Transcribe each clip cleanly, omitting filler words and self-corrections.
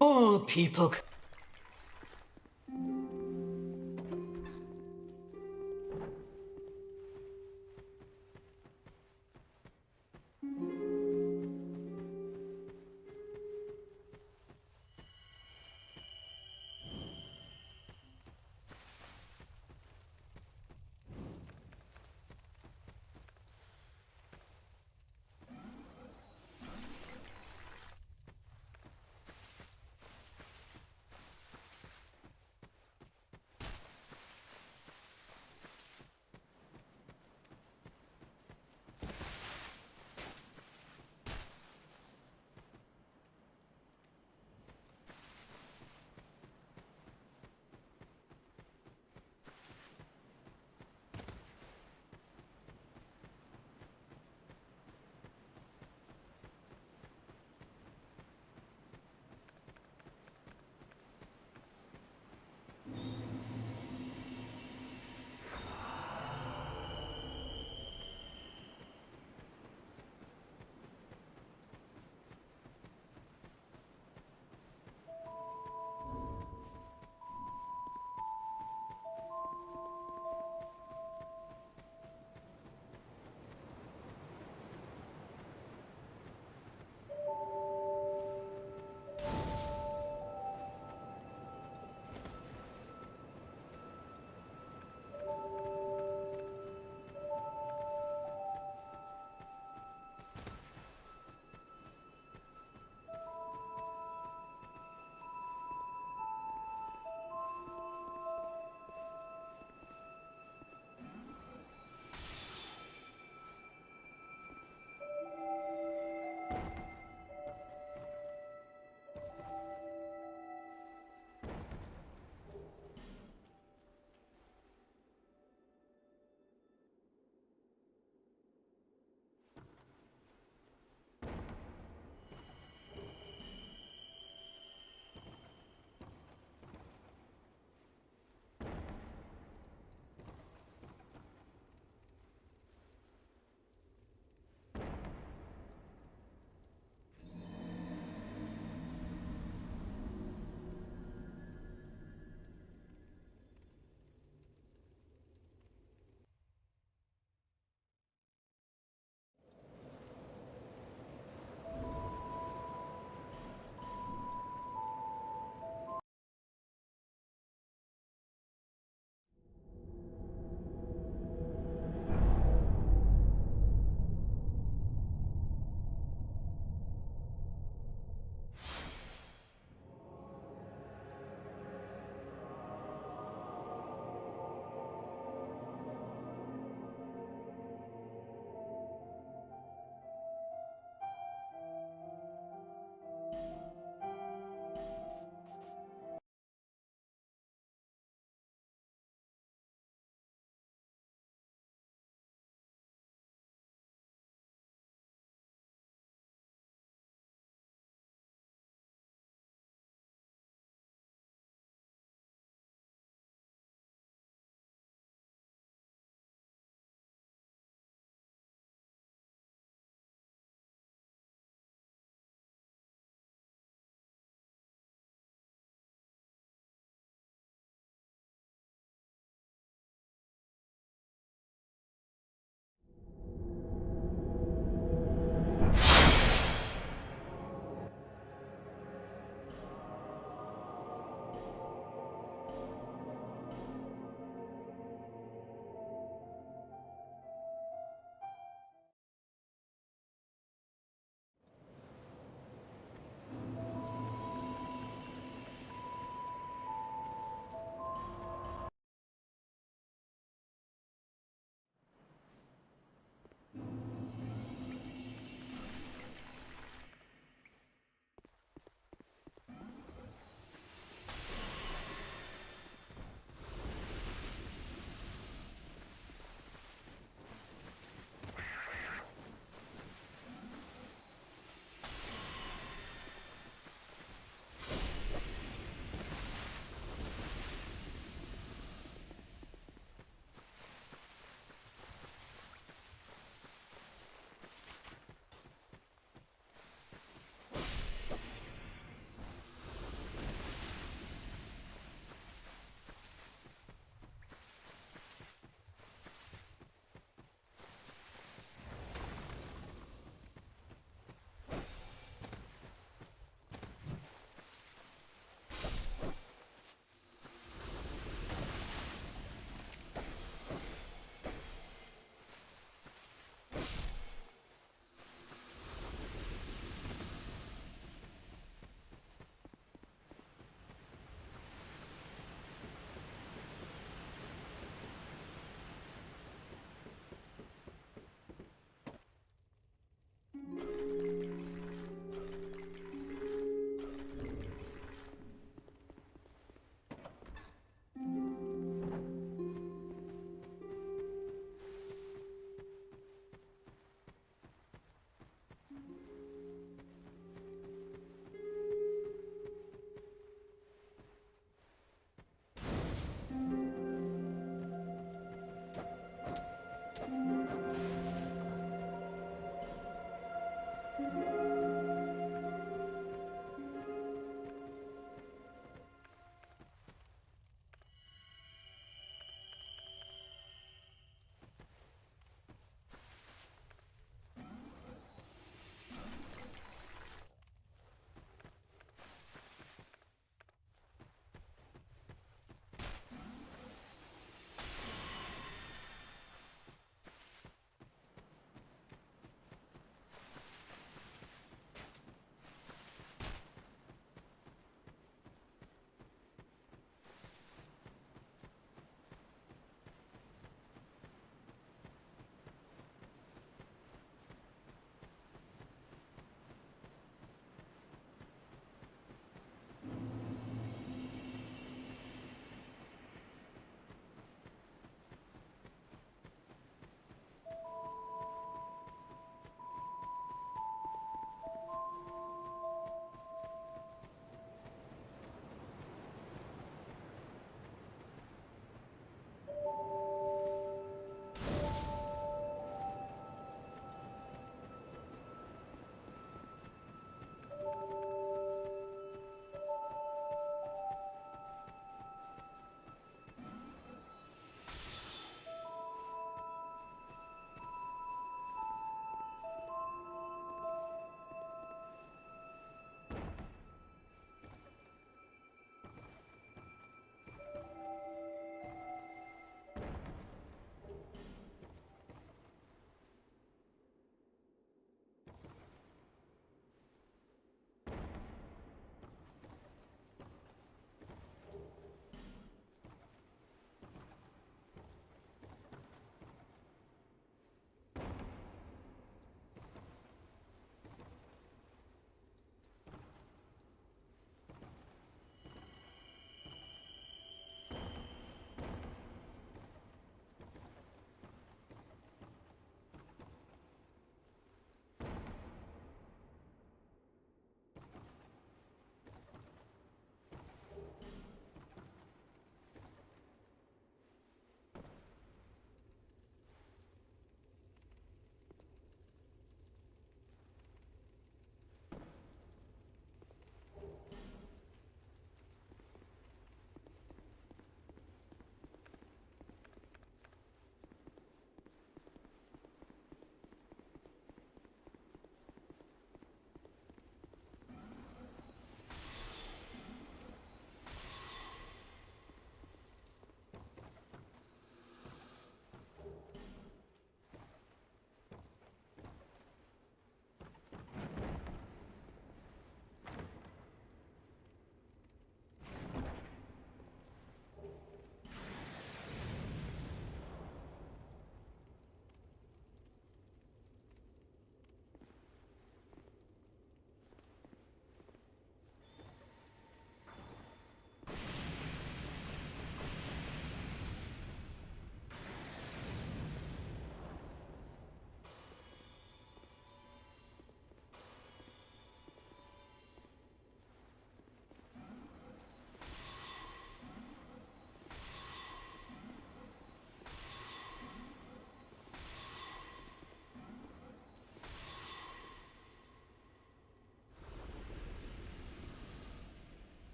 All people.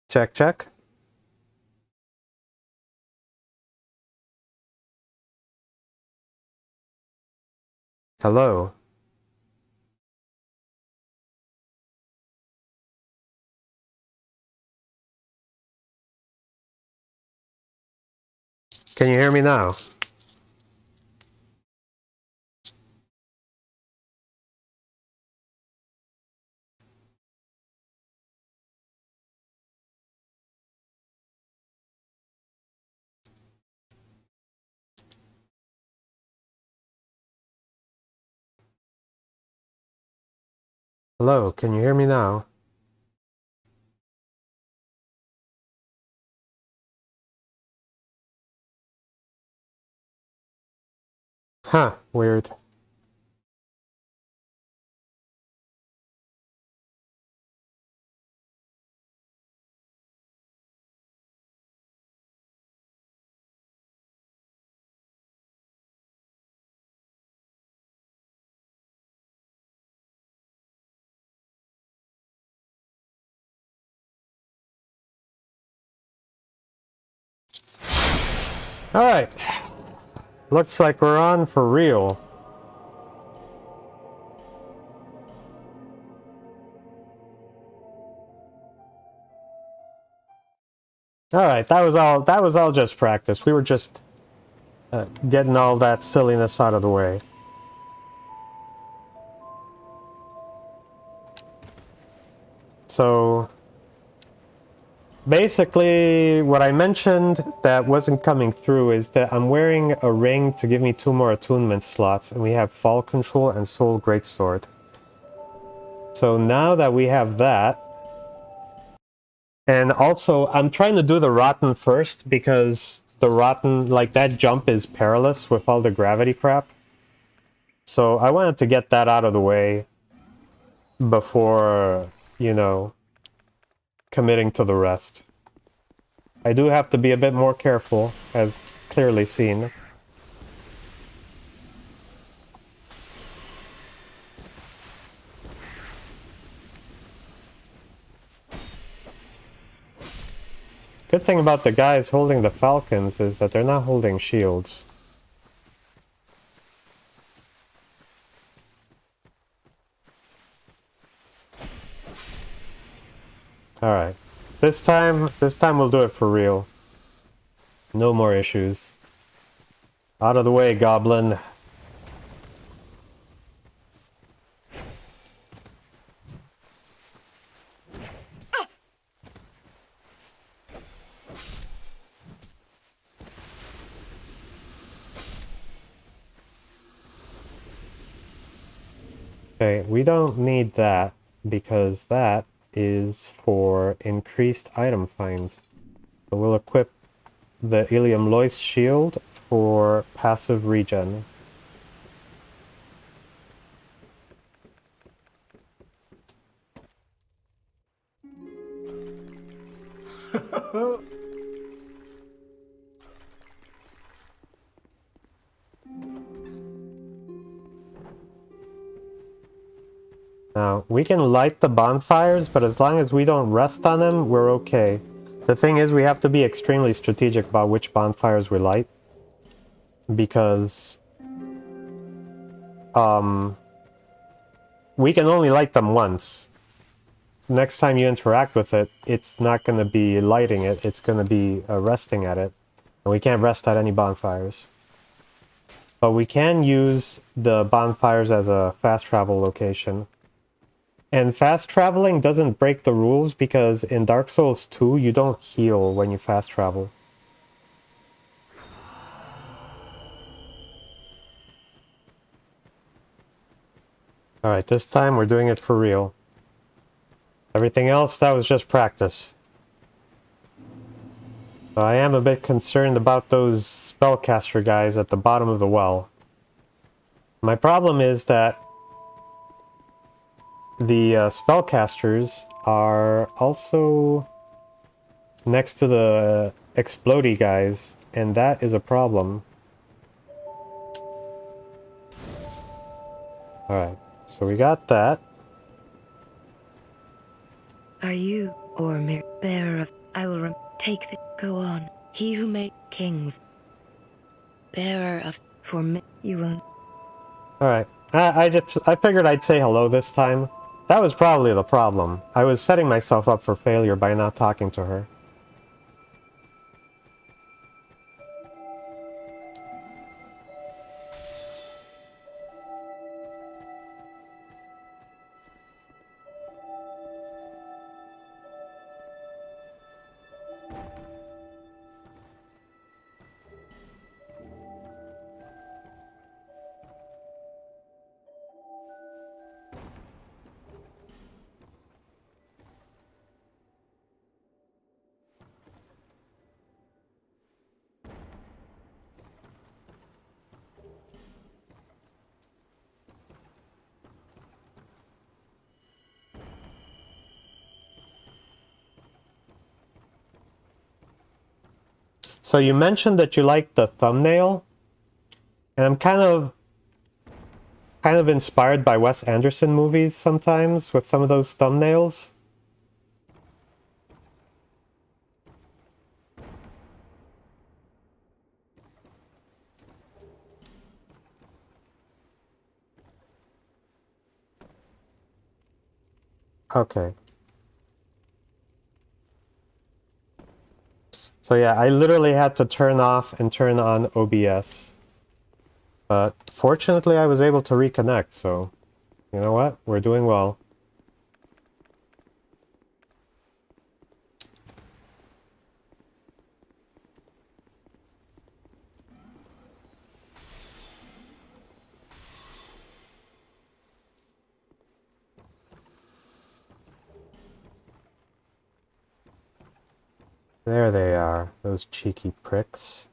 Check, check. Hello. Can you hear me now? Hello, can you hear me now? Huh, weird. Alright. Looks like we're on for real. Alright, that was all just practice. We were just getting all that silliness out of the way. So basically what I mentioned that wasn't coming through is that I'm wearing a ring to give me 2 more attunement slots, and we have Fall Control and Soul Greatsword. So now that we have that, and also I'm trying to do the Rotten first because the Rotten, like that jump is perilous with all the gravity crap. So I wanted to get that out of the way before, you know, committing to the rest. I do have to be a bit more careful, as clearly seen. Good thing about the guys holding the falcons is that they're not holding shields. Alright. This time we'll do it for real. No more issues. Out of the way, goblin. Okay, we don't need that because that is for increased item find. So we'll equip the Ilium Lois shield for passive regen. Now, we can light the bonfires, but as long as we don't rest on them, we're okay. The thing is, we have to be extremely strategic about which bonfires we light. Because we can only light them once. Next time you interact with it, it's not going to be lighting it, it's going to be resting at it. And we can't rest at any bonfires. But we can use the bonfires as a fast travel location. And fast traveling doesn't break the rules because in Dark Souls 2, you don't heal when you fast travel. Alright, this time we're doing it for real. Everything else, that was just practice. So I am a bit concerned about those spellcaster guys at the bottom of the well. My problem is that the spellcasters are also next to the explodey guys, and that is a problem. Alright, so we got that. Are you, or bearer of I will take the go on. He who made king, bearer of for me, you will. Alright. I figured I'd say hello this time. That was probably the problem. I was setting myself up for failure by not talking to her. So you mentioned that you liked the thumbnail, and I'm kind of inspired by Wes Anderson movies sometimes with some of those thumbnails. Okay. So yeah, I literally had to turn off and turn on OBS. But fortunately I was able to reconnect, so you know what? We're doing well. There they are, those cheeky pricks.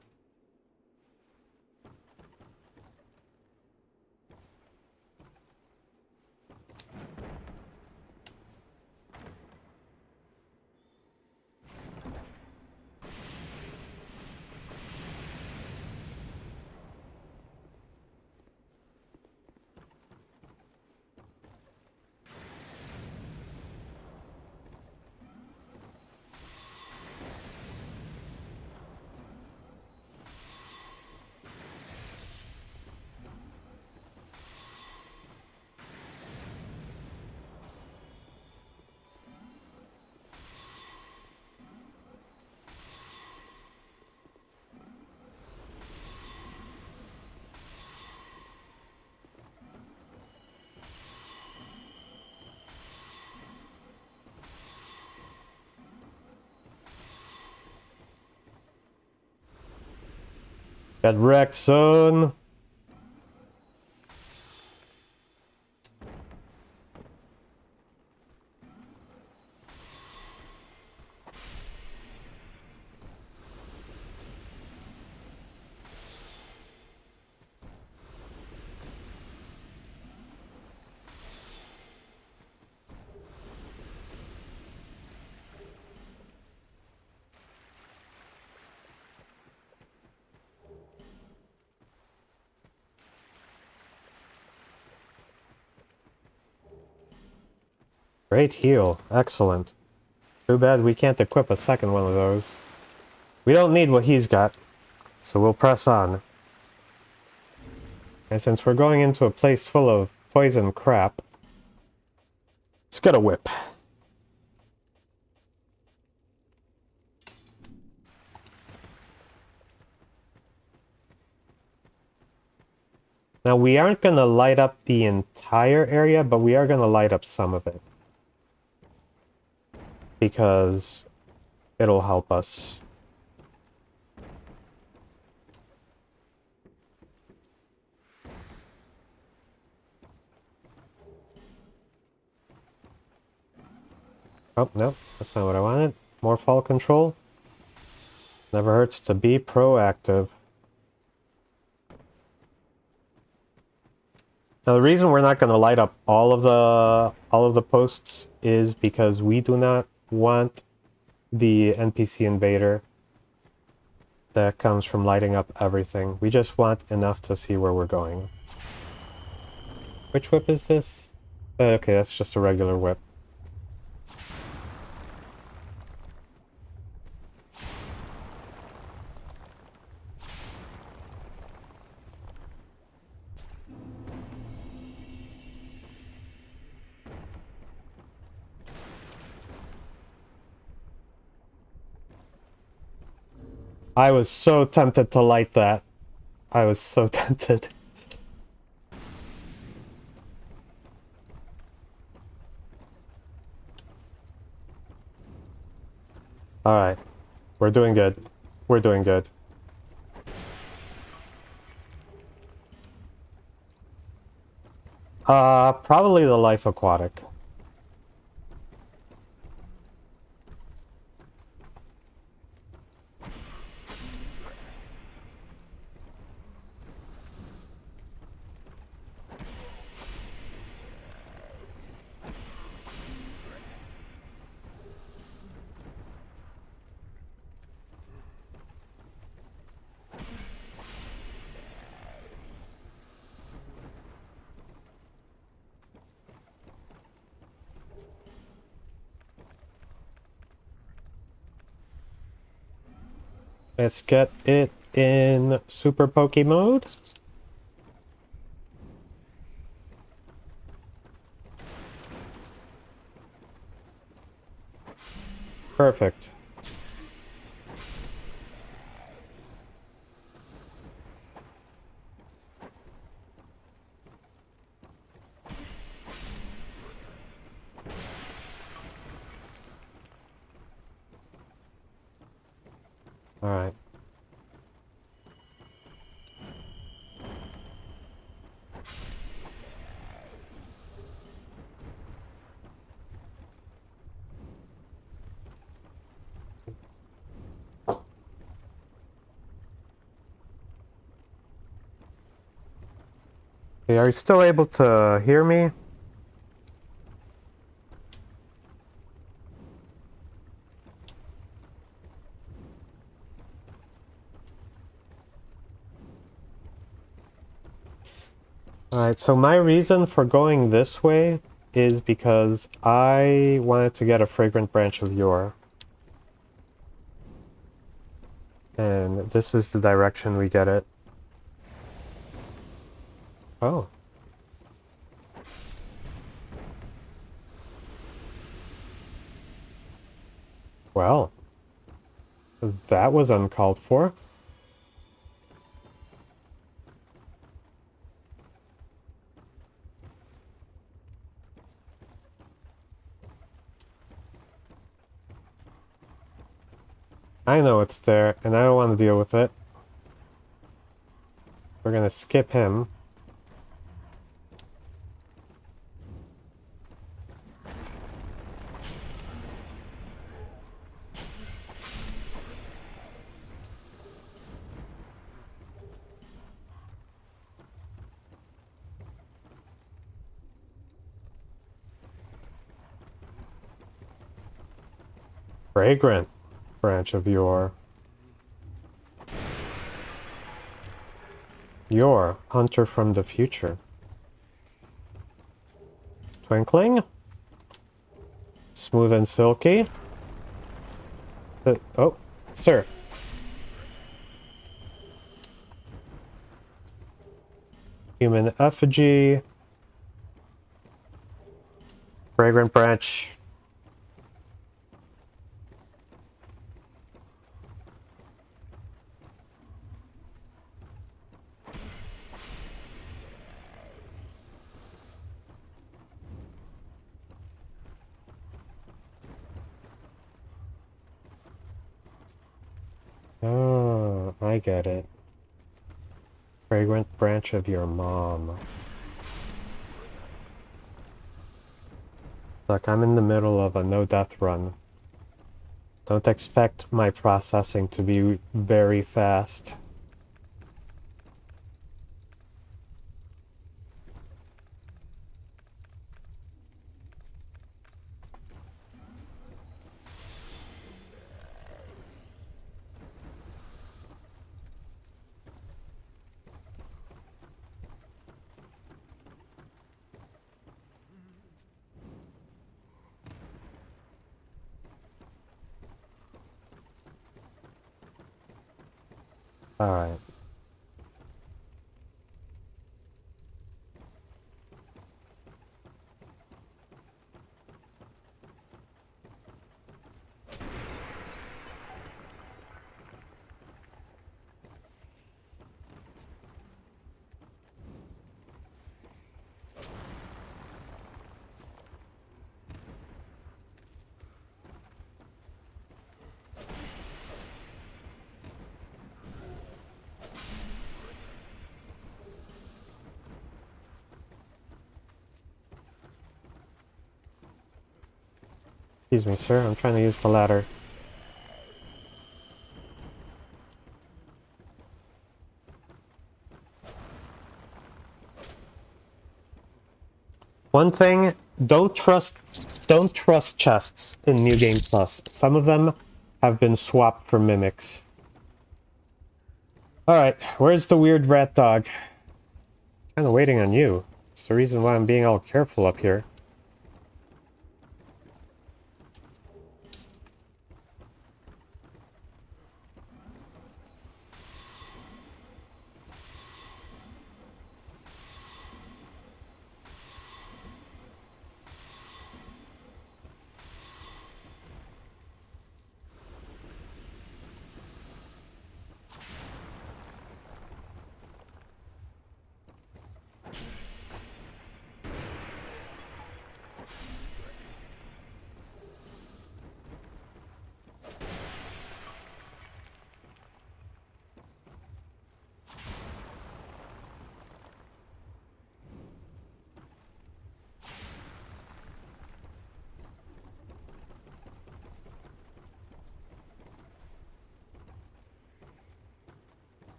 Get wrecked, son! Great heal. Excellent. Too bad we can't equip a second one of those. We don't need what he's got, so we'll press on. And since we're going into a place full of poison crap, let's get a whip. Now we aren't going to light up the entire area, but we are going to light up some of it. Because it'll help us. Oh, no, that's not what I wanted. More fall control. Never hurts to be proactive. Now the reason we're not going to light up all of the posts is because we do not want the NPC invader that comes from lighting up everything. We just want enough to see where we're going. Which whip is this? Okay, that's just a regular whip. I was so tempted to light that. I was so tempted. Alright. We're doing good. We're doing good. Probably the life aquatic. Let's get it in Super Poke mode. Perfect. Alright. Okay, are you still able to hear me? Alright, so my reason for going this way is because I wanted to get a fragrant branch of yore. And this is the direction we get it. Oh. Well. That was uncalled for. I know it's there, and I don't want to deal with it. We're gonna skip him. Fragrant branch of yore. Yore, hunter from the future. Twinkling. Smooth and silky. Oh, sir. Human effigy. Fragrant branch. Oh, I get it. Fragrant branch of your mom. Look, I'm in the middle of a no-death run. Don't expect my processing to be very fast. Alright. Excuse me, sir. I'm trying to use the ladder. One thing, don't trust chests in New Game Plus. Some of them have been swapped for mimics. Alright, where's the weird rat dog? Kinda waiting on you. It's the reason why I'm being all careful up here.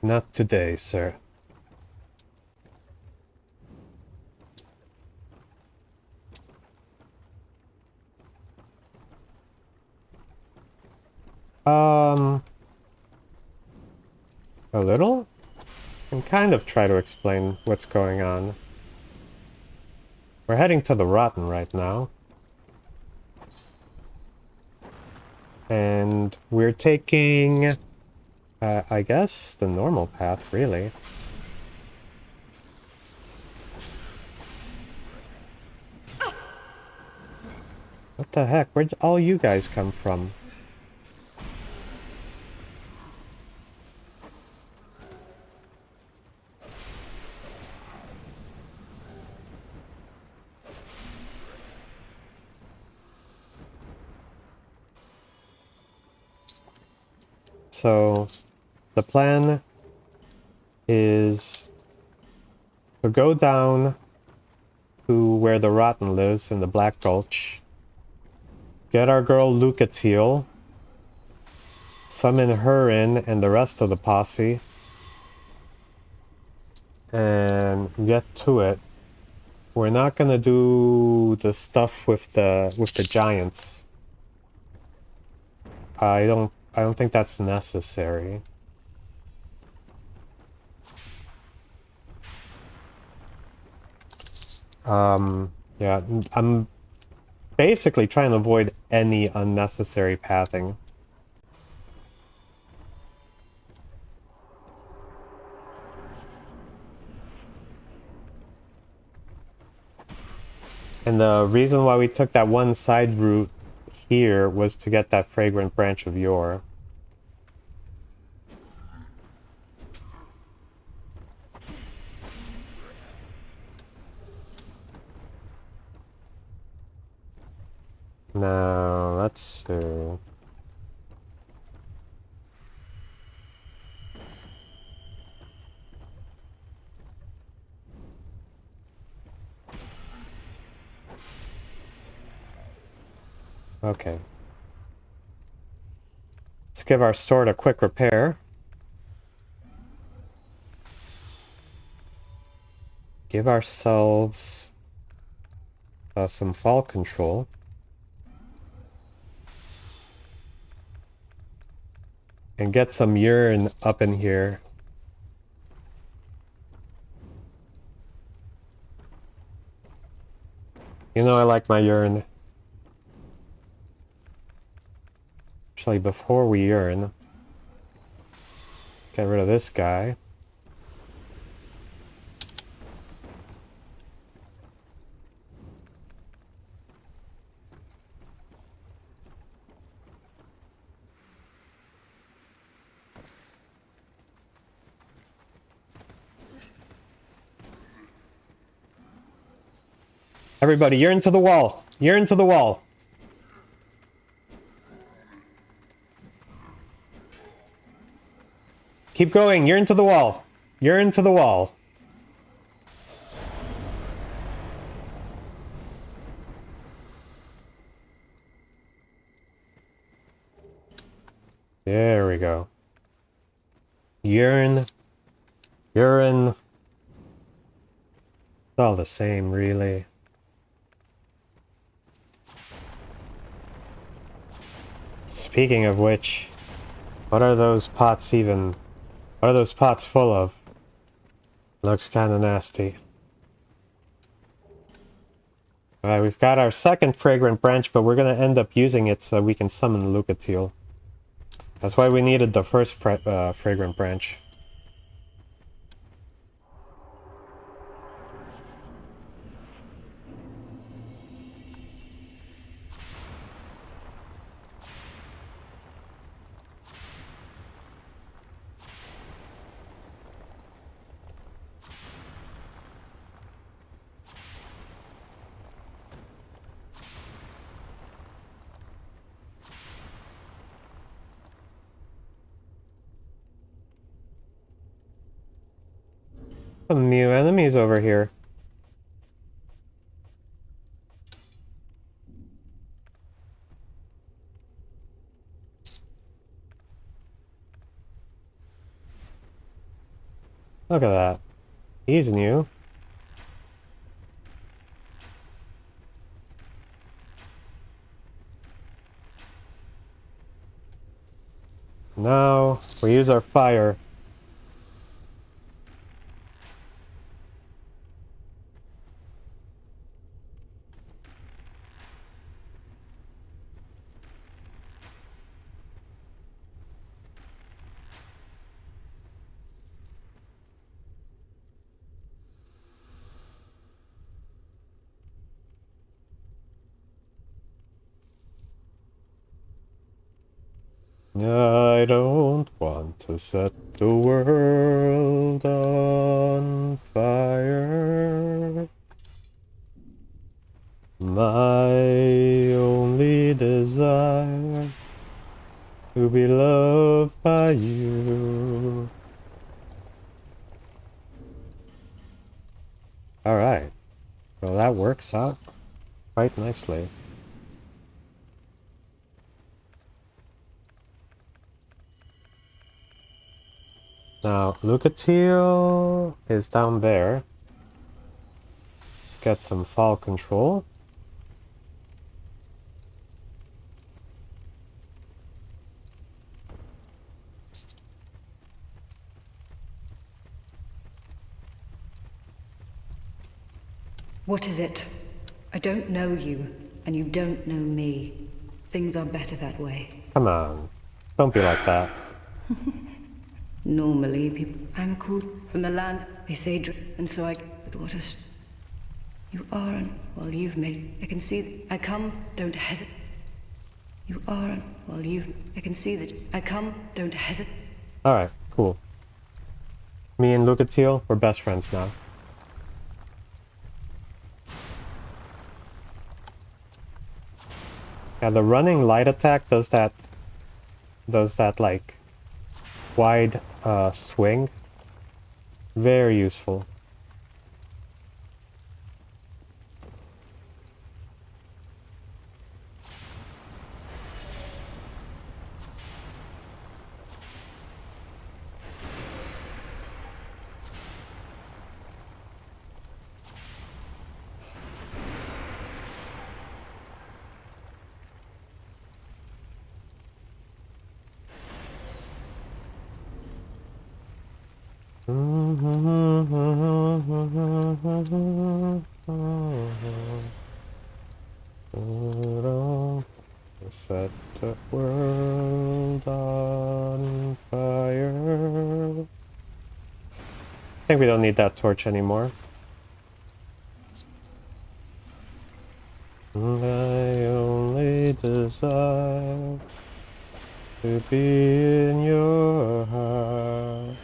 Not today, sir. A little? I can kind of try to explain what's going on. We're heading to the Rotten right now. And we're taking, I guess, the normal path, really. What the heck? Where'd all you guys come from? So, the plan is to go down to where the Rotten lives in the Black Gulch, get our girl Lucatiel, summon her in and the rest of the posse, and get to it. We're not gonna do the stuff with the giants. I don't think that's necessary. Yeah, I'm basically trying to avoid any unnecessary pathing. And the reason why we took that one side route here was to get that fragrant branch of yore. Now, let's see. Okay. Let's give our sword a quick repair. Give ourselves some fall control. And get some urine up in here. You know I like my urine. Actually, before we urine, get rid of this guy. Everybody, you're into the wall. You're into the wall. Keep going. You're into the wall. You're into the wall. There we go. Urine. Urine. It's all the same, really. Speaking of which, what are those pots even? What are those pots full of? Looks kind of nasty. Alright, we've got our second fragrant branch, but we're going to end up using it so we can summon Lucatiel. That's why we needed the first fragrant branch. Some new enemies over here. Look at that. He's new. Now we use our fire. I don't want to set the world on fire. My only desire to be loved by you. Alright. Well, that works out quite nicely. Now, Lucatiel is down there. Let's get some fall control. What is it? I don't know you, and you don't know me. Things are better that way. Come on. Don't be like that. Normally, people... I'm called from the land, they say, and so I... But what a... You aren't... Well, you've made... I can see... I come, don't hesitate. You aren't... Well, you've... I can see that... I come, don't hesitate. Alright, cool. Me and Lucatiel, we're best friends now. Yeah, the running light attack does that like wide swing. Very useful. Set the world on fire. I think we don't need that torch anymore. I only desire to be in your heart.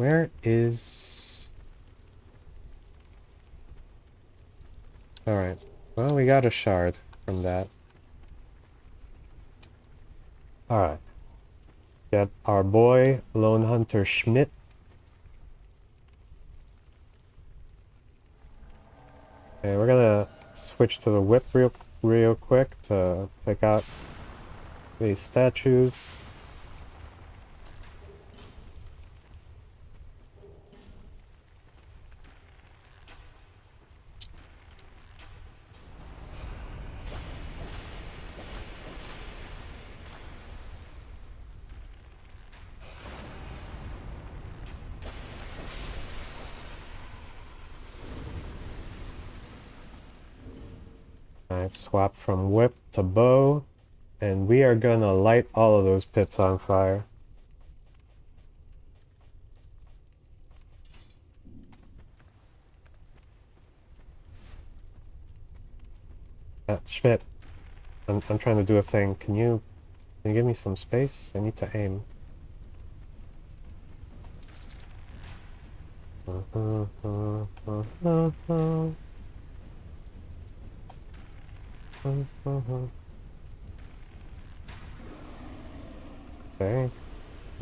Where is... Alright. Well, we got a shard from that. Alright. Get our boy, Lone Hunter Schmidt. Okay, we're gonna switch to the whip real quick to take out these statues. Alright, swap from whip to bow, and we are gonna light all of those pits on fire. Schmidt, I'm trying to do a thing. Can you give me some space? I need to aim. Okay, I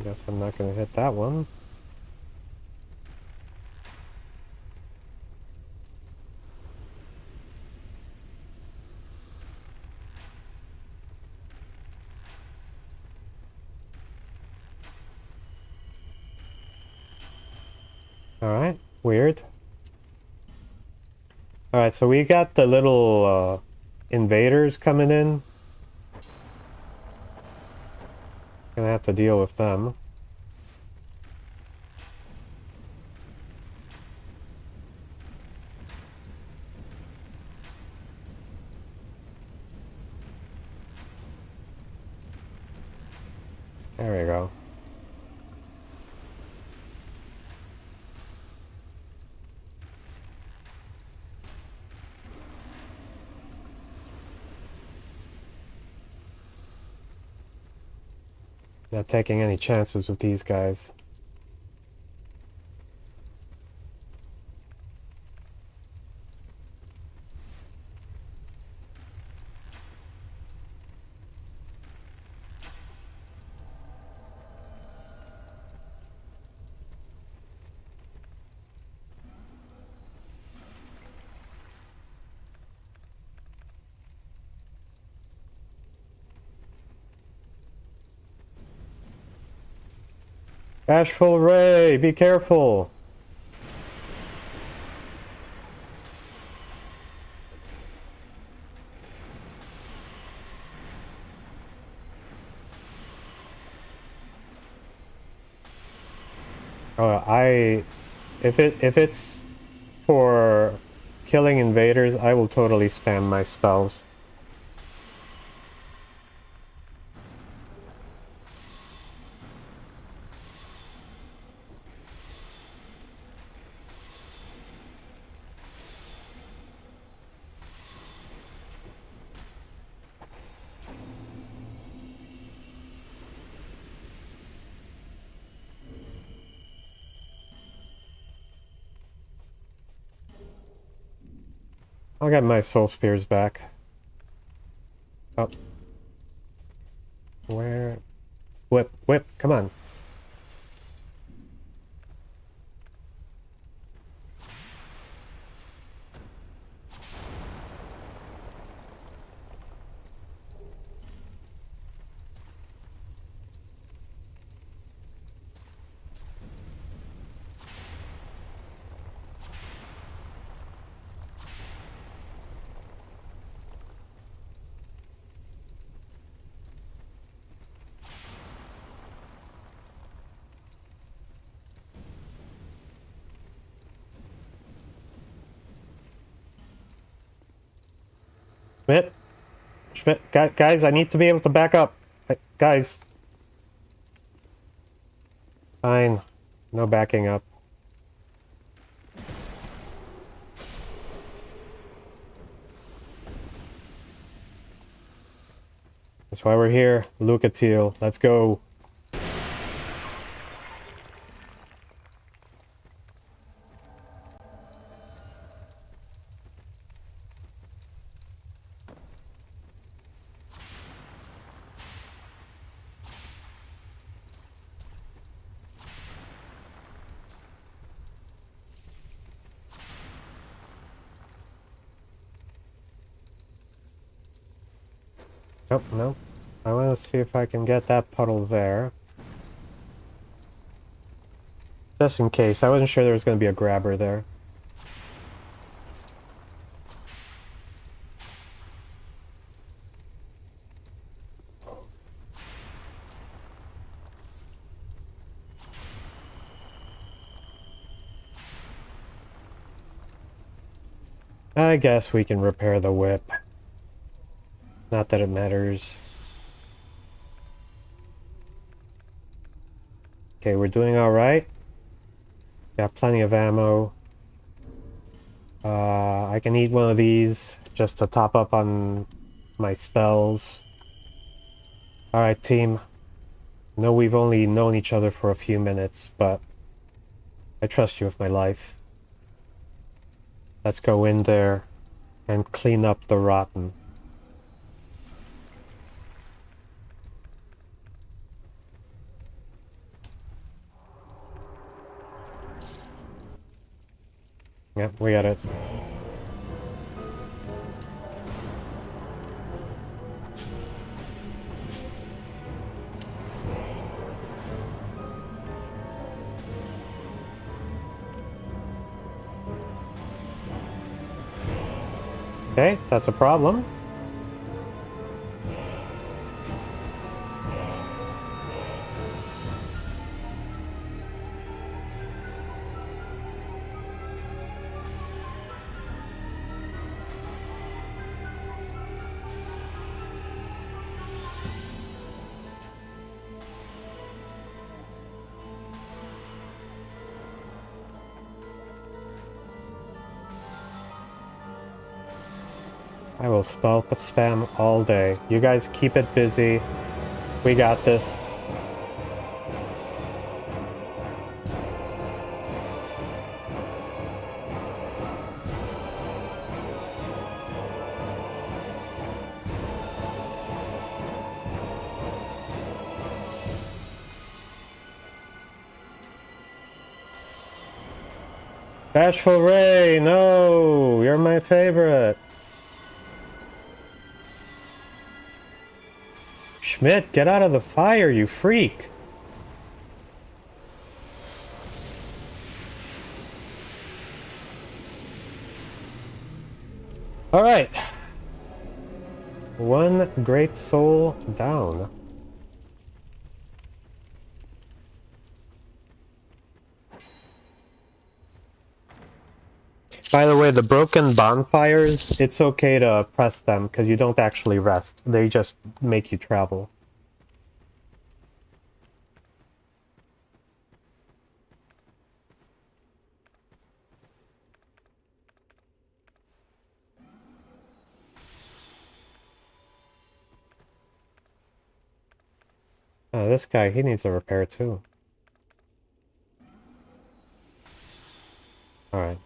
guess I'm not gonna hit that one. Alright, weird. Alright, so we got the little invaders coming in. Gonna have to deal with them. There we go. Not taking any chances with these guys. Bashful Ray, be careful! Oh, if it's for killing invaders, I will totally spam my spells. I'll get my soul spears back. Oh. Where? Whip, come on. Schmidt, guys, I need to be able to back up. Guys. Fine. No backing up. That's why we're here. Lucatiel, let's go. Nope, nope. I want to see if I can get that puddle there. Just in case. I wasn't sure there was going to be a grabber there. I guess we can repair the whip. Not that it matters. Okay, we're doing alright. Got plenty of ammo. I can eat one of these just to top up on my spells. Alright, team. I know we've only known each other for a few minutes, but I trust you with my life. Let's go in there and clean up the rotten. Yep, we got it. Okay, that's a problem. I will spell spam all day. You guys keep it busy. We got this. Bashful Ray, no! You're my favorite. Schmidt, get out of the fire, you freak! Alright. One great soul down. By the way, the broken bonfires, it's okay to press them because you don't actually rest. They just make you travel. This guy, he needs a repair too. Alright.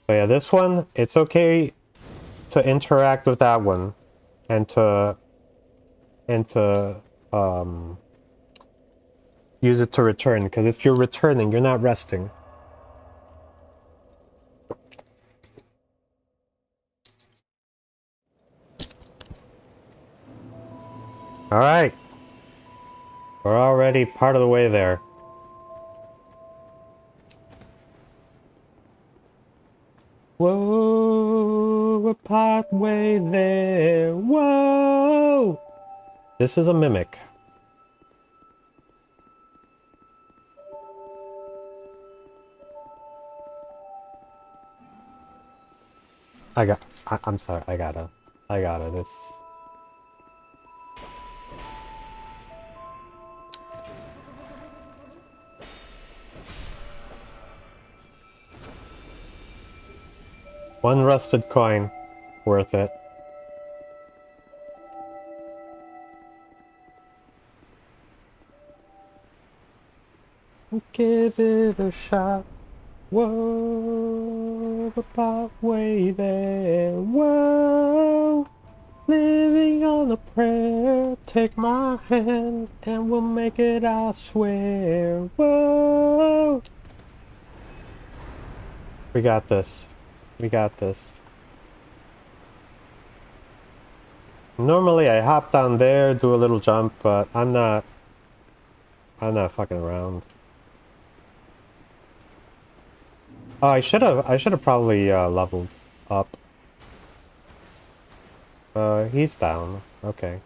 So yeah, this one, it's okay to interact with that one and to use it to return, because if you're returning, you're not resting. Alright. We're already part of the way there. Whoa, we're part way there. Whoa! This is a mimic. I'm sorry, I gotta, this. One rusted coin, worth it. Give it a shot. Whoa, the pathway there. Whoa, living on a prayer. Take my hand and we'll make it, I swear. Whoa. We got this. We got this. Normally I hop down there, do a little jump, but I'm not fucking around. Oh, I should have probably leveled up. He's down. Okay.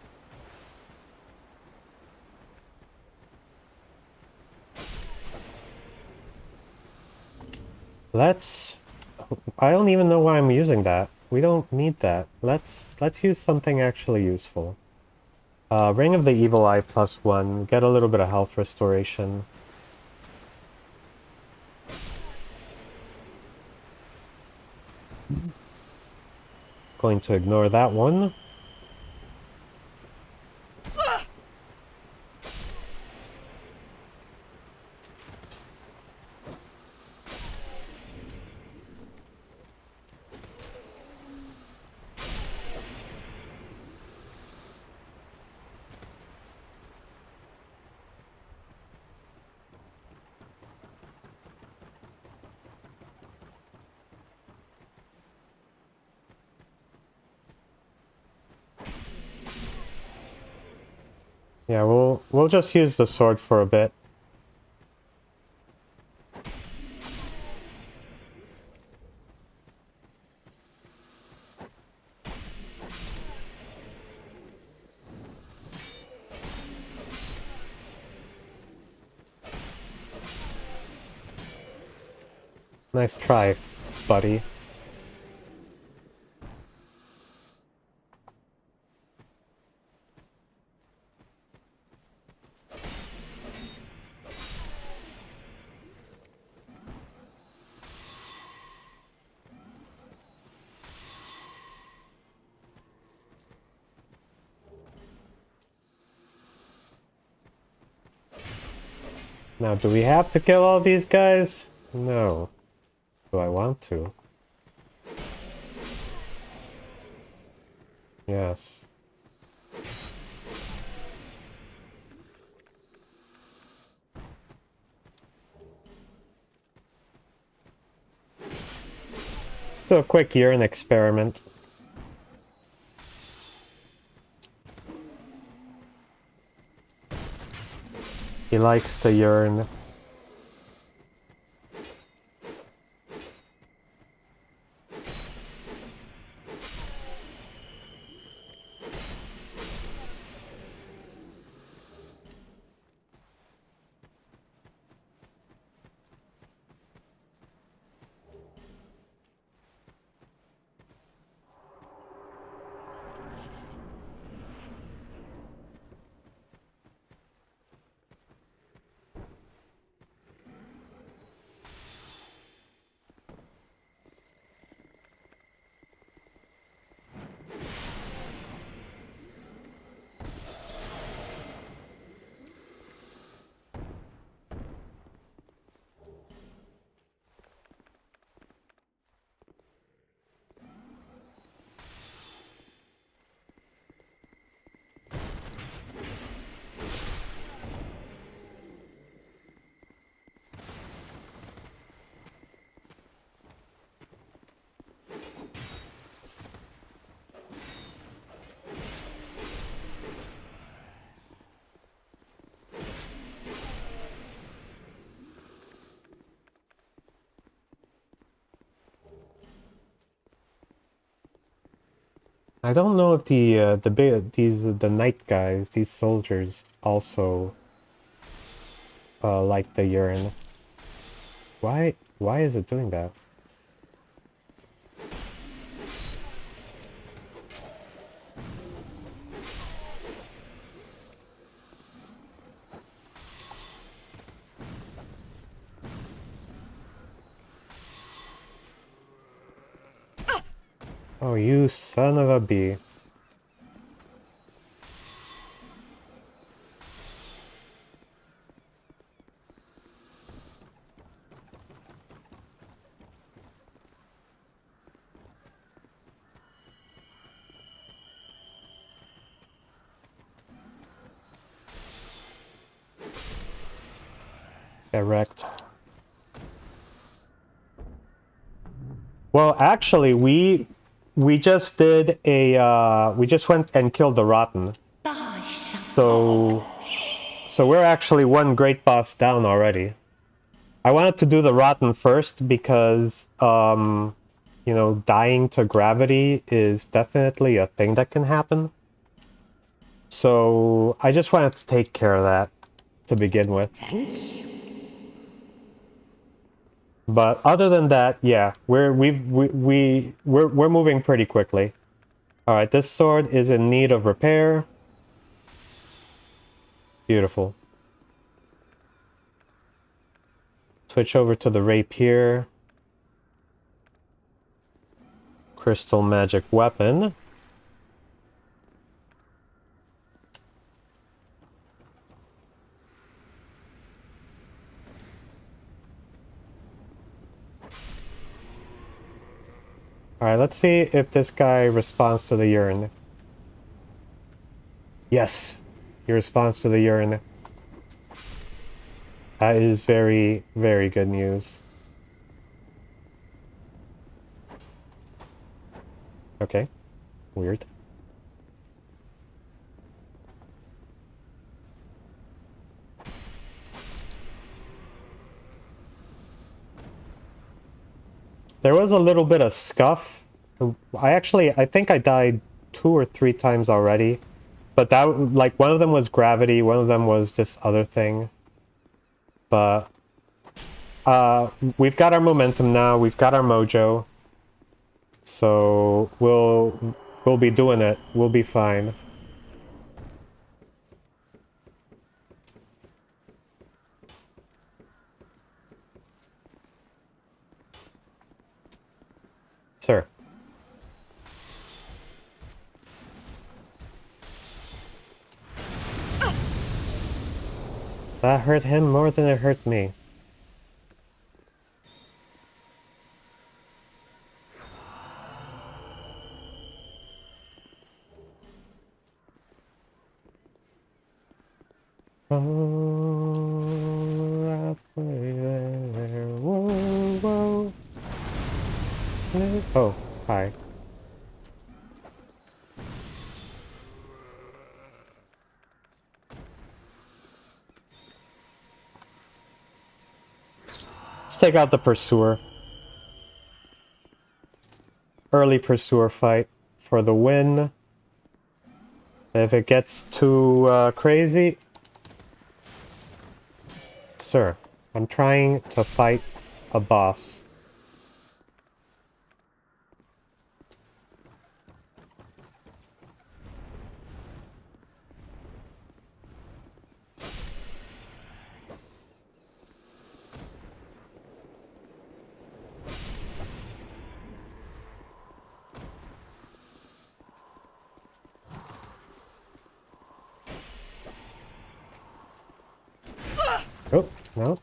Let's... I don't even know why I'm using that. We don't need that. Let's use something actually useful. Ring of the Evil Eye +1. Get a little bit of health restoration. Going to ignore that one. Yeah, we'll just use the sword for a bit. Nice try, buddy. Now, do we have to kill all these guys? No. Do I want to? Yes. Let's do a quick urine experiment. He likes to urine. I don't know if the night guys, these soldiers, also like the urine. Why is it doing that? Oh, you son of a bee. Erect. Well, actually, we we just did a we just went and killed the Rotten. So we're actually one great boss down already. I wanted to do the Rotten first because you know, dying to gravity is definitely a thing that can happen. So I just wanted to take care of that to begin with. But other than that, yeah, we're moving pretty quickly. All right, this sword is in need of repair. Beautiful. Switch over to the rapier. Crystal magic weapon. Alright, let's see if this guy responds to the urine. Yes, he responds to the urine. That is very, very good news. Okay, weird. There was a little bit of scuff. I think I died 2 or 3 times already. But that, like, one of them was gravity, one of them was this other thing. But, we've got our momentum now, we've got our mojo. So, we'll be doing it. We'll be fine. Sir. That hurt him more than it hurt me. Oh, there. Whoa, whoa. Oh, hi. Let's take out the pursuer. Early pursuer fight for the win. If it gets too crazy... Sir, I'm trying to fight a boss. Oh, no.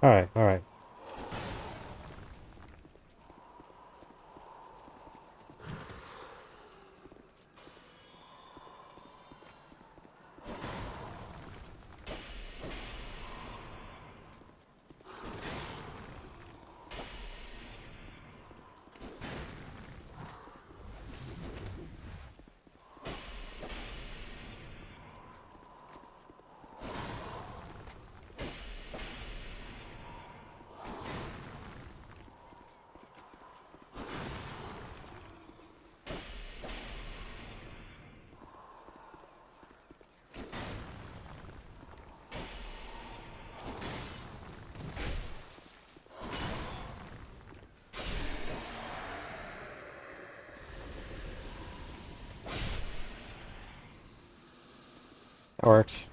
Alright, alright. That works.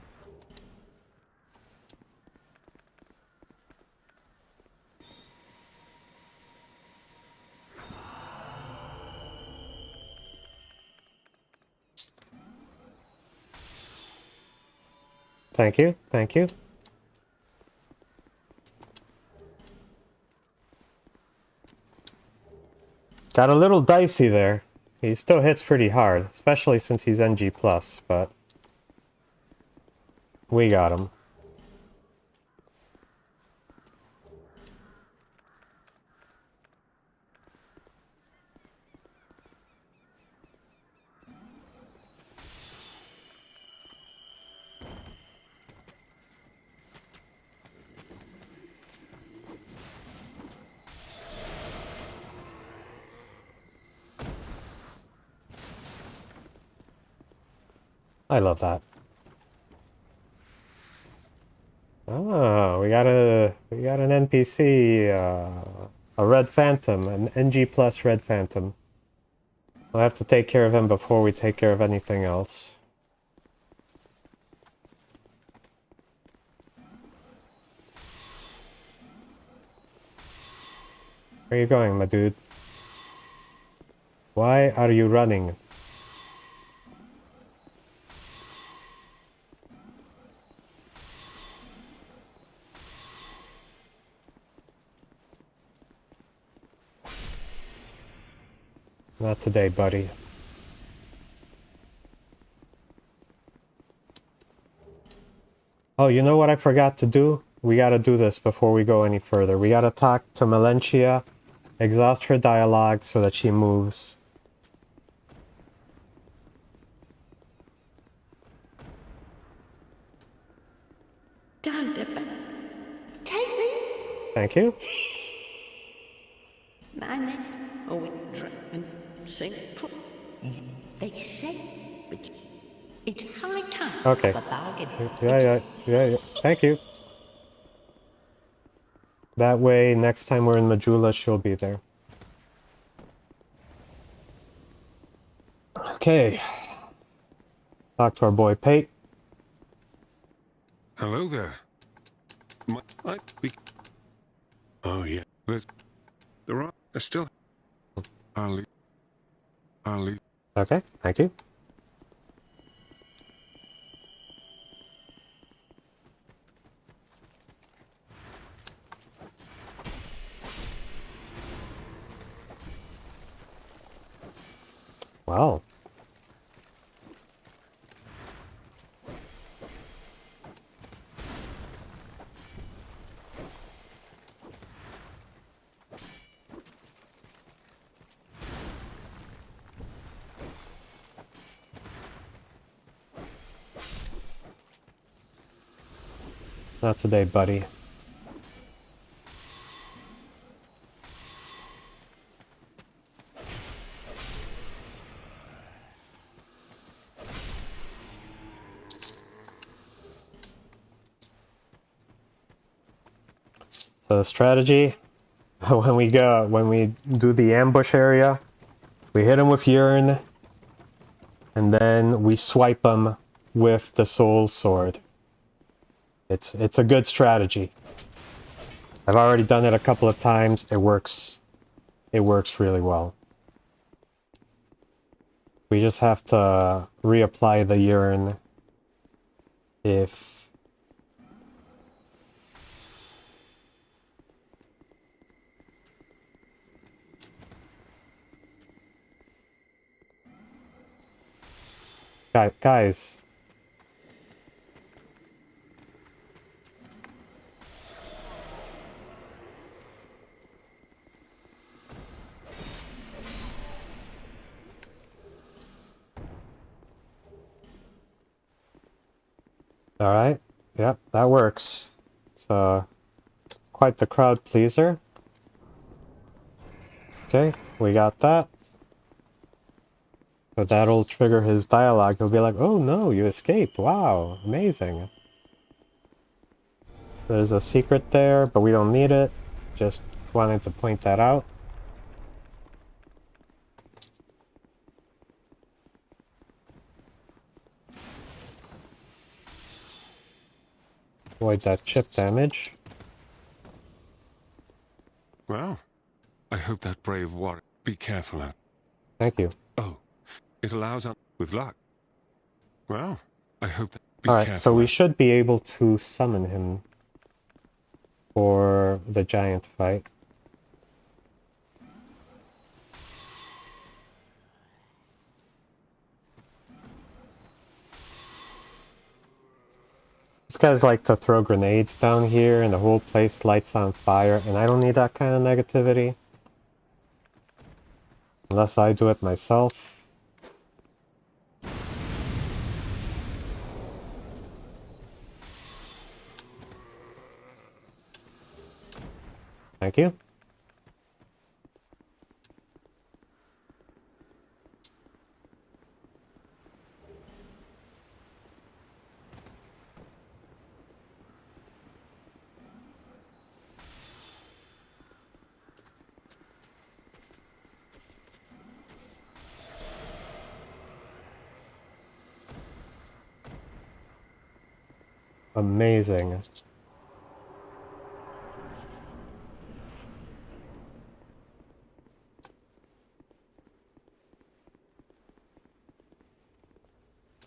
Thank you, thank you. Got a little dicey there. He still hits pretty hard, especially since he's NG+, but we got him. I love that. Oh, we got an NPC, a Red Phantom, an NG plus Red Phantom. We'll have to take care of him before we take care of anything else. Where are you going, my dude? Why are you running? Not today, buddy. Oh, you know what I forgot to do? We gotta do this before we go any further. We gotta talk to Melentia, exhaust her dialogue so that she moves. Thank you. My men are drink and sing. They say it's high time Okay. for a bargain. Yeah. Thank you. That way, next time we're in Majula, she'll be there. Okay. Talk to our boy Pate. Hello there. Oh yeah. There are still. I'll leave. Okay, thank you. Wow. Not today, buddy. So the strategy, when we do the ambush area, we hit him with Urn, and then we swipe him with the Soul Sword. It's a good strategy. I've already done it a couple of times. It works. It works really well. We just have to reapply the Urn if... Guys. Alright. Yep, that works. It's quite the crowd pleaser. Okay, we got that. So that'll trigger his dialogue. He'll be like, oh no, you escaped. Wow, amazing. There's a secret there, but we don't need it. Just wanted to point that out. Avoid that chip damage. Well, I hope that brave warrior. Be careful out. Thank you. Oh, it allows us with luck. Well, I hope that. Be Alright, so careful we out. should be able to summon him for the giant fight. These guys like to throw grenades down here and the whole place lights on fire, and I don't need that kind of negativity. Unless I do it myself. Thank you. Amazing.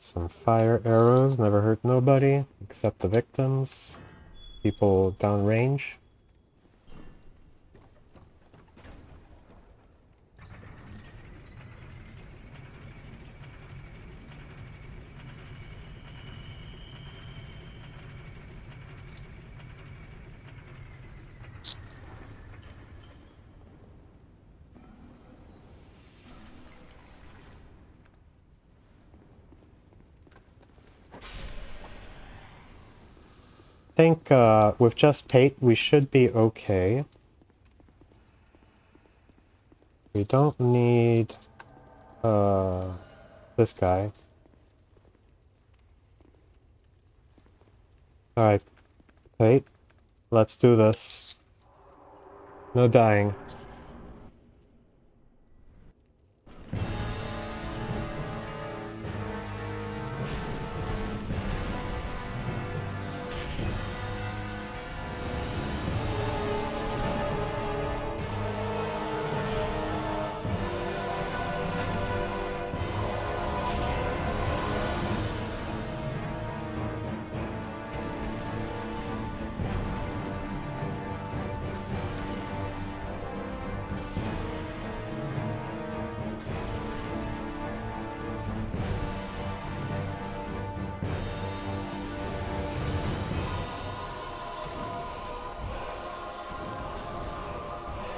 Some fire arrows never hurt nobody, except the victims. People downrange. I think with just Pate we should be okay. We don't need this guy. Alright, Pate, let's do this. No dying.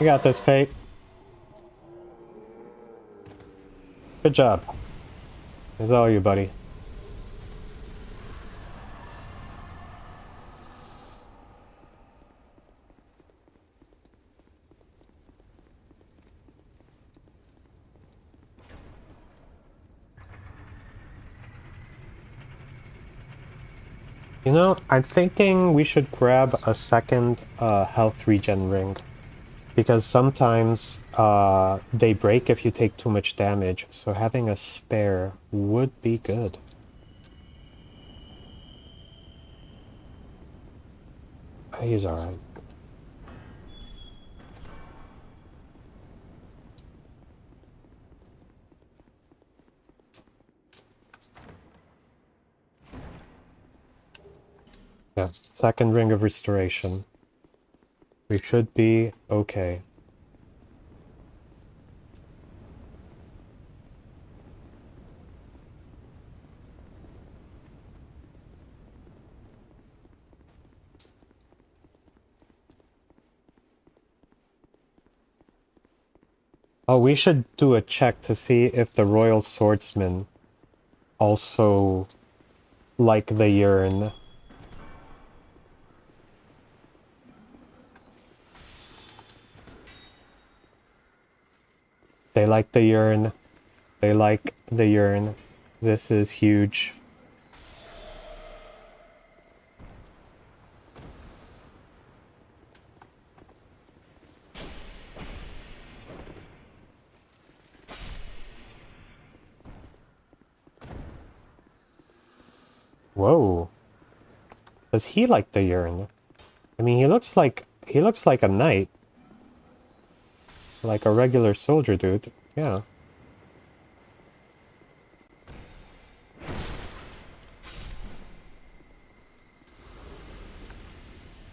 You got this, Pate. Good job. It's all you, buddy. You know, I'm thinking we should grab a second health regen ring. Because sometimes they break if you take too much damage, so having a spare would be good. He's alright. Yeah, second ring of restoration. We should be okay. Oh, we should do a check to see if the Royal Swordsmen also like the urn. They like the urn. They like the urn. This is huge. Whoa. Does he like the urn? I mean, he looks like a knight. Like a regular soldier dude. Yeah.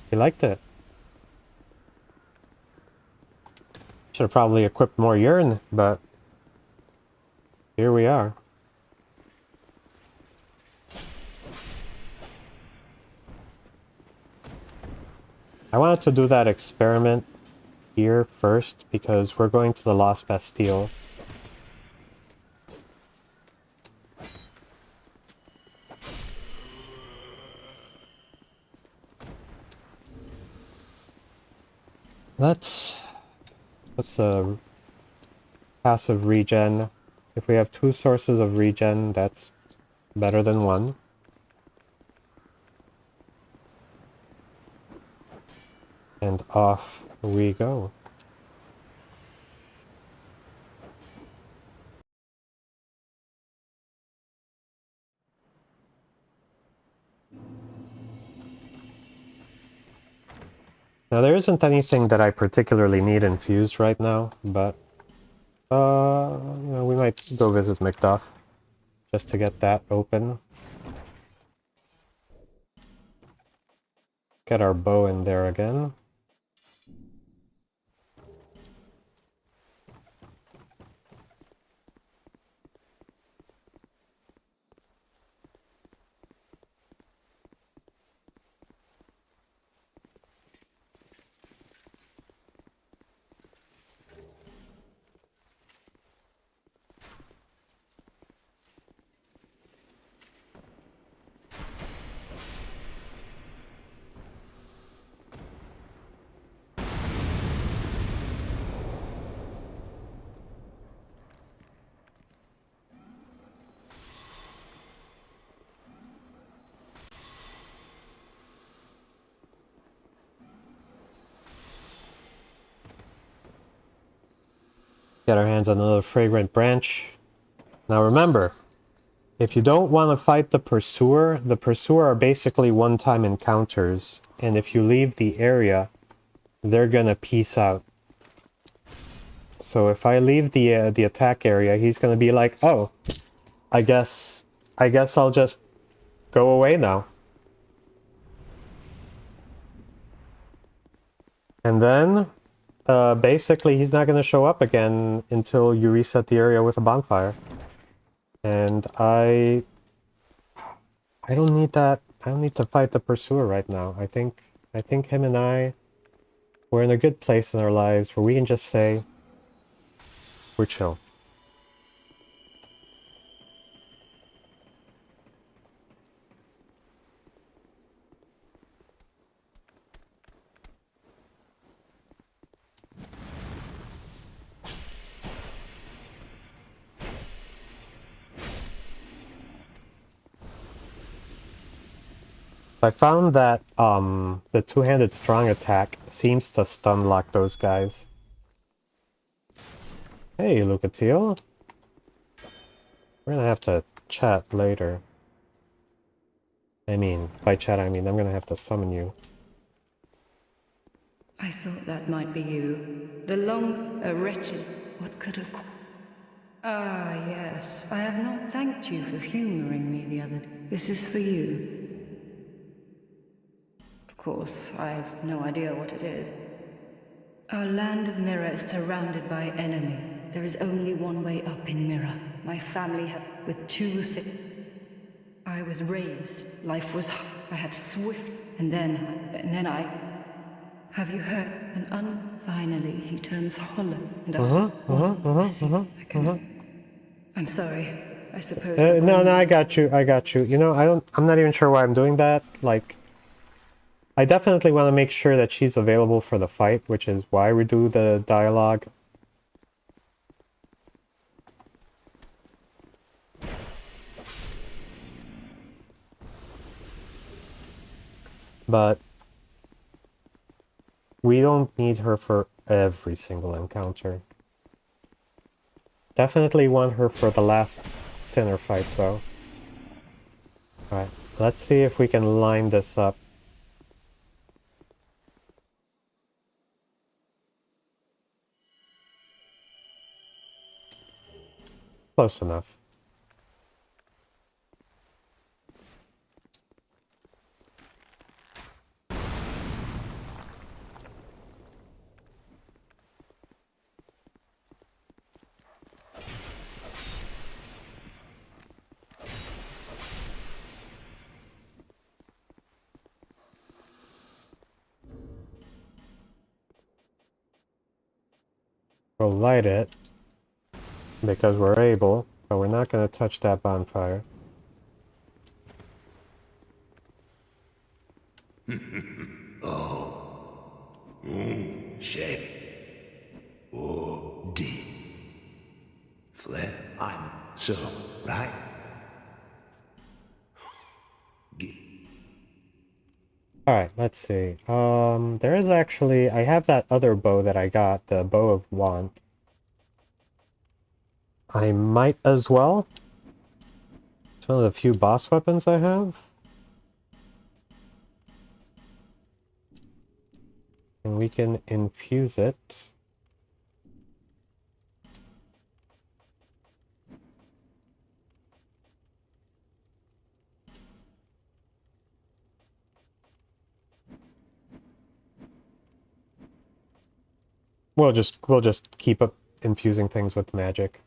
He liked it. Should have probably equipped more urn, but here we are. I wanted to do that experiment here first because we're going to the Lost Bastille. Let's passive regen. If we have 2 sources of regen, that's better than 1. And off we go. Now there isn't anything that I particularly need infused right now, but you know, we might go visit Macduff just to get that open. Get our bow in there again. Get our hands on another fragrant branch. Now remember, if you don't want to fight the pursuer are basically one-time encounters, and if you leave the area, they're gonna peace out. So if I leave the attack area, he's gonna be like, oh, I guess I'll just go away now. And then basically he's not gonna show up again until you reset the area with a bonfire. And I don't need that. I don't need to fight the pursuer right now. I think him and we're in a good place in our lives where we can just say we're chill. I found that the two-handed strong attack seems to stun lock those guys. Hey, Lucatiel. We're gonna have to chat later. I mean, by chat I mean I'm gonna have to summon you. I thought that might be you. A wretched... What could have... Ah, yes. I have not thanked you for humoring me the other day. This is for you. Of course, I have no idea what it is. Our land of Mirror is surrounded by enemy. There is only one way up in Mirror. My family had... with 2 things. I was raised. Life was... I had swift... And then I... Have you heard? Finally, he turns hollow, and I'm sorry. I suppose. No, I got you. You know, I'm not even sure why I'm doing that. Like, I definitely want to make sure that she's available for the fight, which is why we do the dialogue. But we don't need her for every single encounter. Definitely want her for the last Sinner fight, though. Alright, let's see if we can line this up Close enough. We'll light it because we're able, but we're not going to touch that bonfire. Shape. Oh, deep. Flip. I'm so, right? Alright, let's see. There is actually... I have that other bow that I got, the Bow of Want. I might as well. It's one of the few boss weapons I have. And we can infuse it. We'll just keep up infusing things with magic.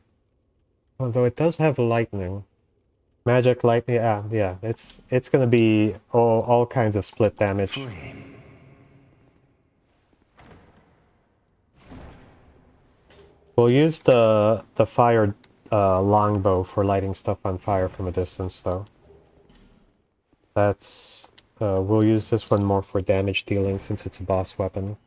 Although it does have lightning. Magic, lightning, yeah. It's gonna be all kinds of split damage. We'll use the fire longbow for lighting stuff on fire from a distance, though. That's we'll use this one more for damage dealing since it's a boss weapon.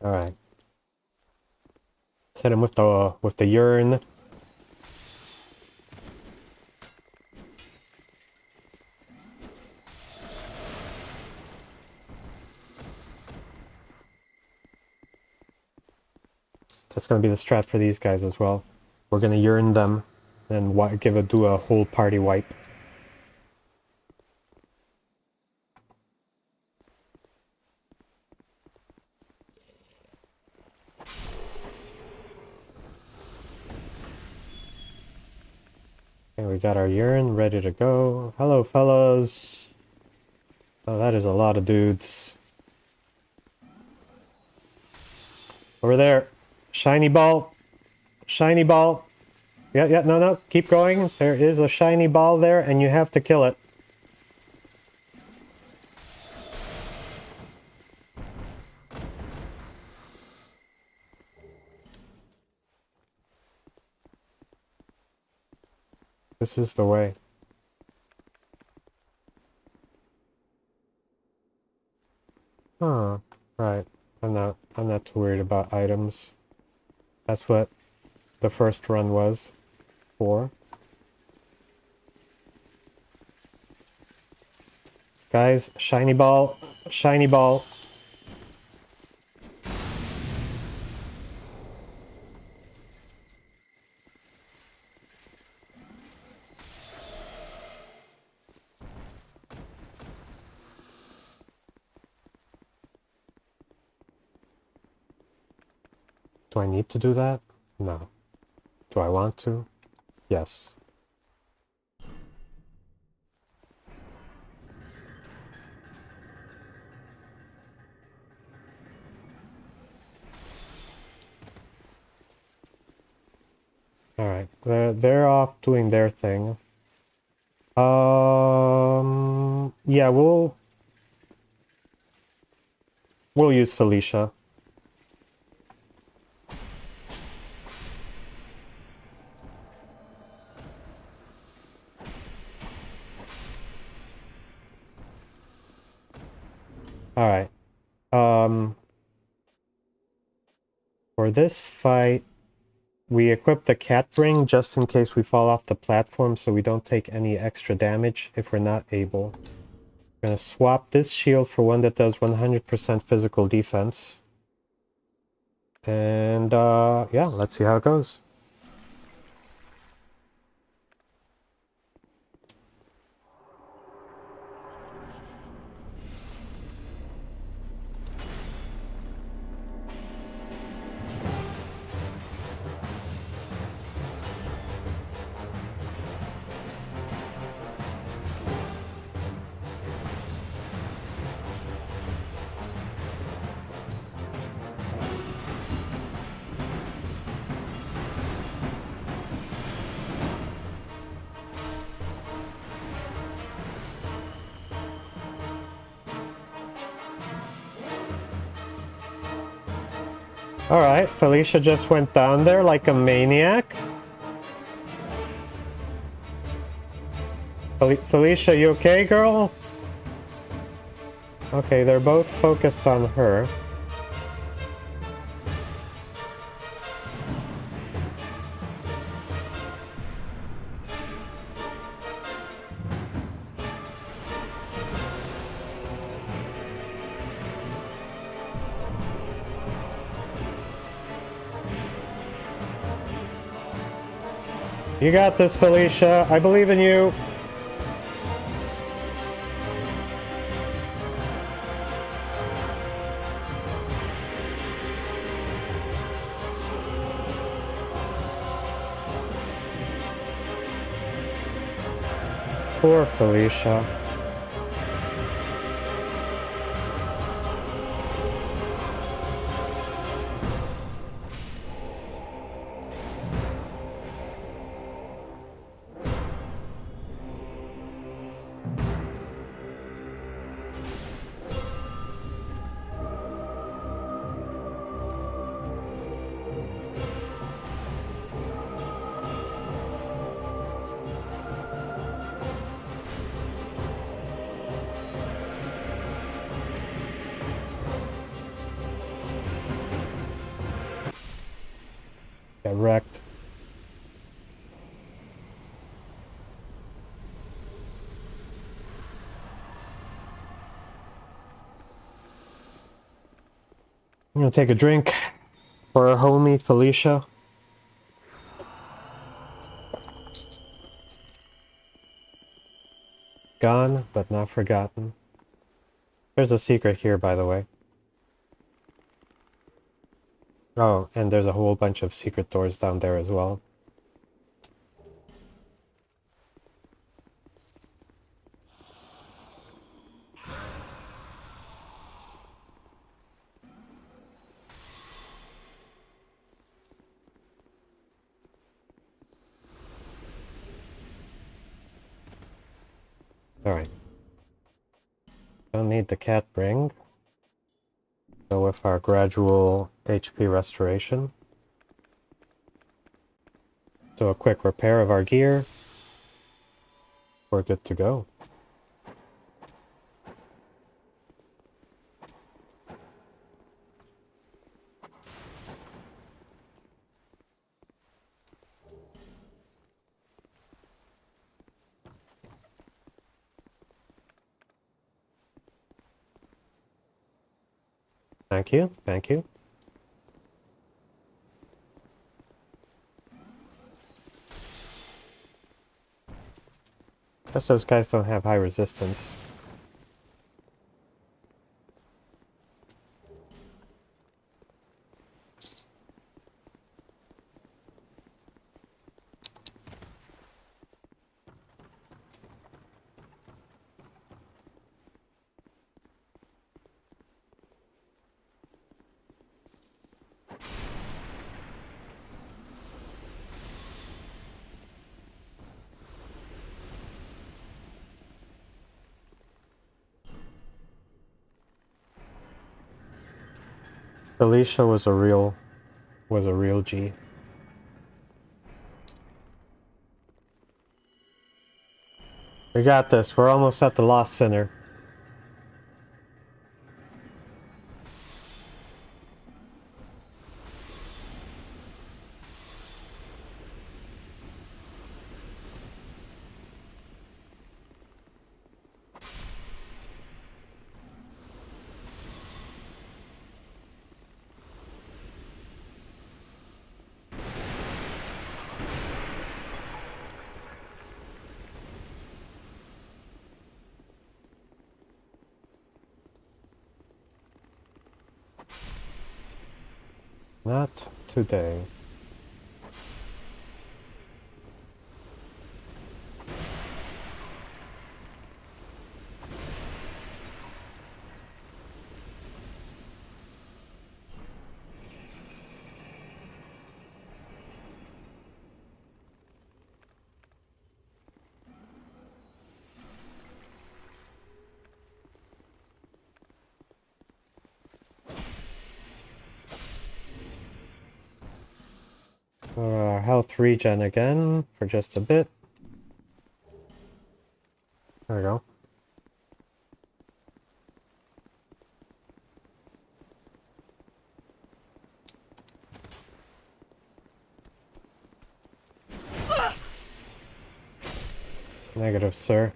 Alright. Let's hit him with the urn. That's gonna be the strat for these guys as well. We're gonna urn them and do a whole party wipe. Okay, we got our urn ready to go. Hello, fellas. Oh, that is a lot of dudes. Over there. Shiny ball. Shiny ball. Yeah, no. Keep going. There is a shiny ball there, and you have to kill it. This is the way. Huh. Right. I'm not too worried about items. That's what the first run was for. Guys, shiny ball. Shiny ball. Do I need to do that? No. Do I want to? Yes. Alright. They're off doing their thing. Yeah, we'll use Felicia. Alright. For this fight, we equip the cat ring just in case we fall off the platform so we don't take any extra damage if we're not able. We're gonna swap this shield for one that does 100% physical defense. And yeah, let's see how it goes. Alright, Felicia just went down there like a maniac. Felicia, you okay, girl? Okay, they're both focused on her. You got this, Felicia. I believe in you. Poor Felicia. Got wrecked. I'm gonna take a drink for our homie Felicia. Gone, but not forgotten. There's a secret here, by the way. Oh, and there's a whole bunch of secret doors down there as well. Alright. Don't need the cat ring. So with our gradual HP restoration. So a quick repair of our gear. We're good to go. Thank you, thank you. Guess those guys don't have high resistance. Felicia was a real G. We got this. We're almost at the Lost Sinner. Not today. Health regen again for just a bit. There we go. Negative, sir.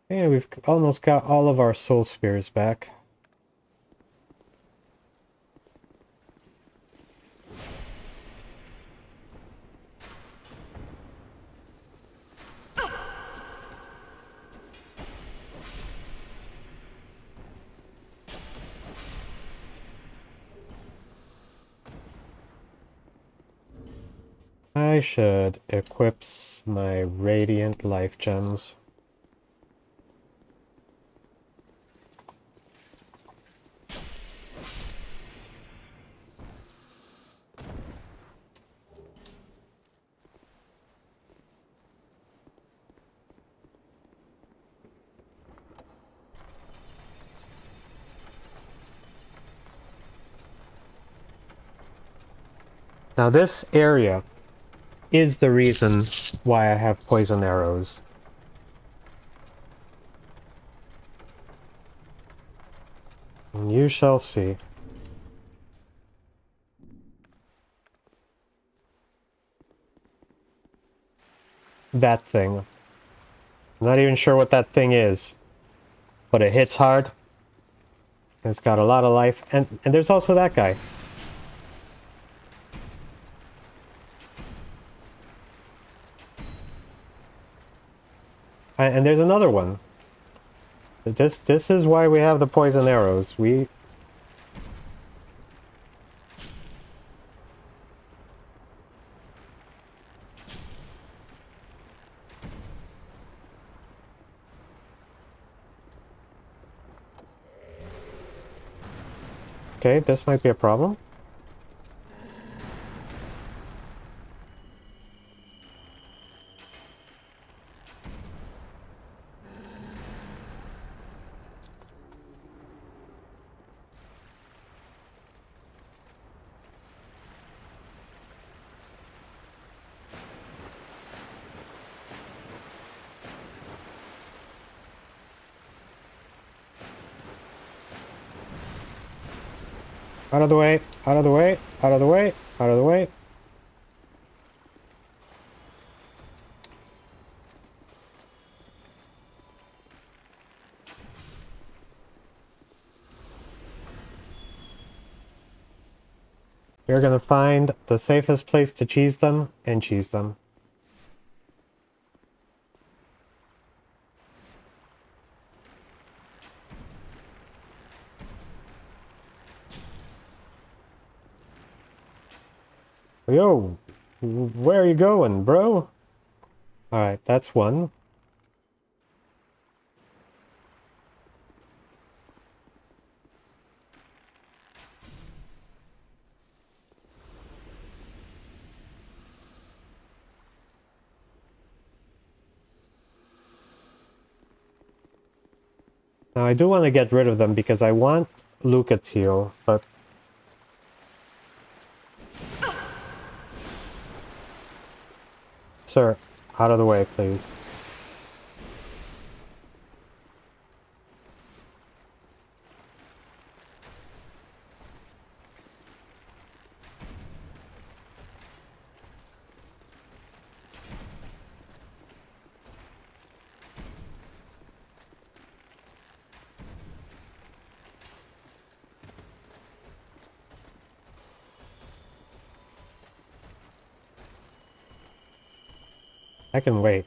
Yeah, we've almost got all of our soul spears back. I should equip my radiant life gems. Now this area is the reason why I have poison arrows. And you shall see. That thing. I'm not even sure what that thing is, but it hits hard. It's got a lot of life, and there's also that guy. And there's another one. This is why we have the poison arrows. Okay, this might be a problem. Out of the way, out of the way, out of the way, out of the way. We're gonna find the safest place to cheese them and cheese them. Yo, where are you going, bro? Alright, that's one. Now I do want to get rid of them because I want Lucatile, but... Sir, out of the way, please. I can wait.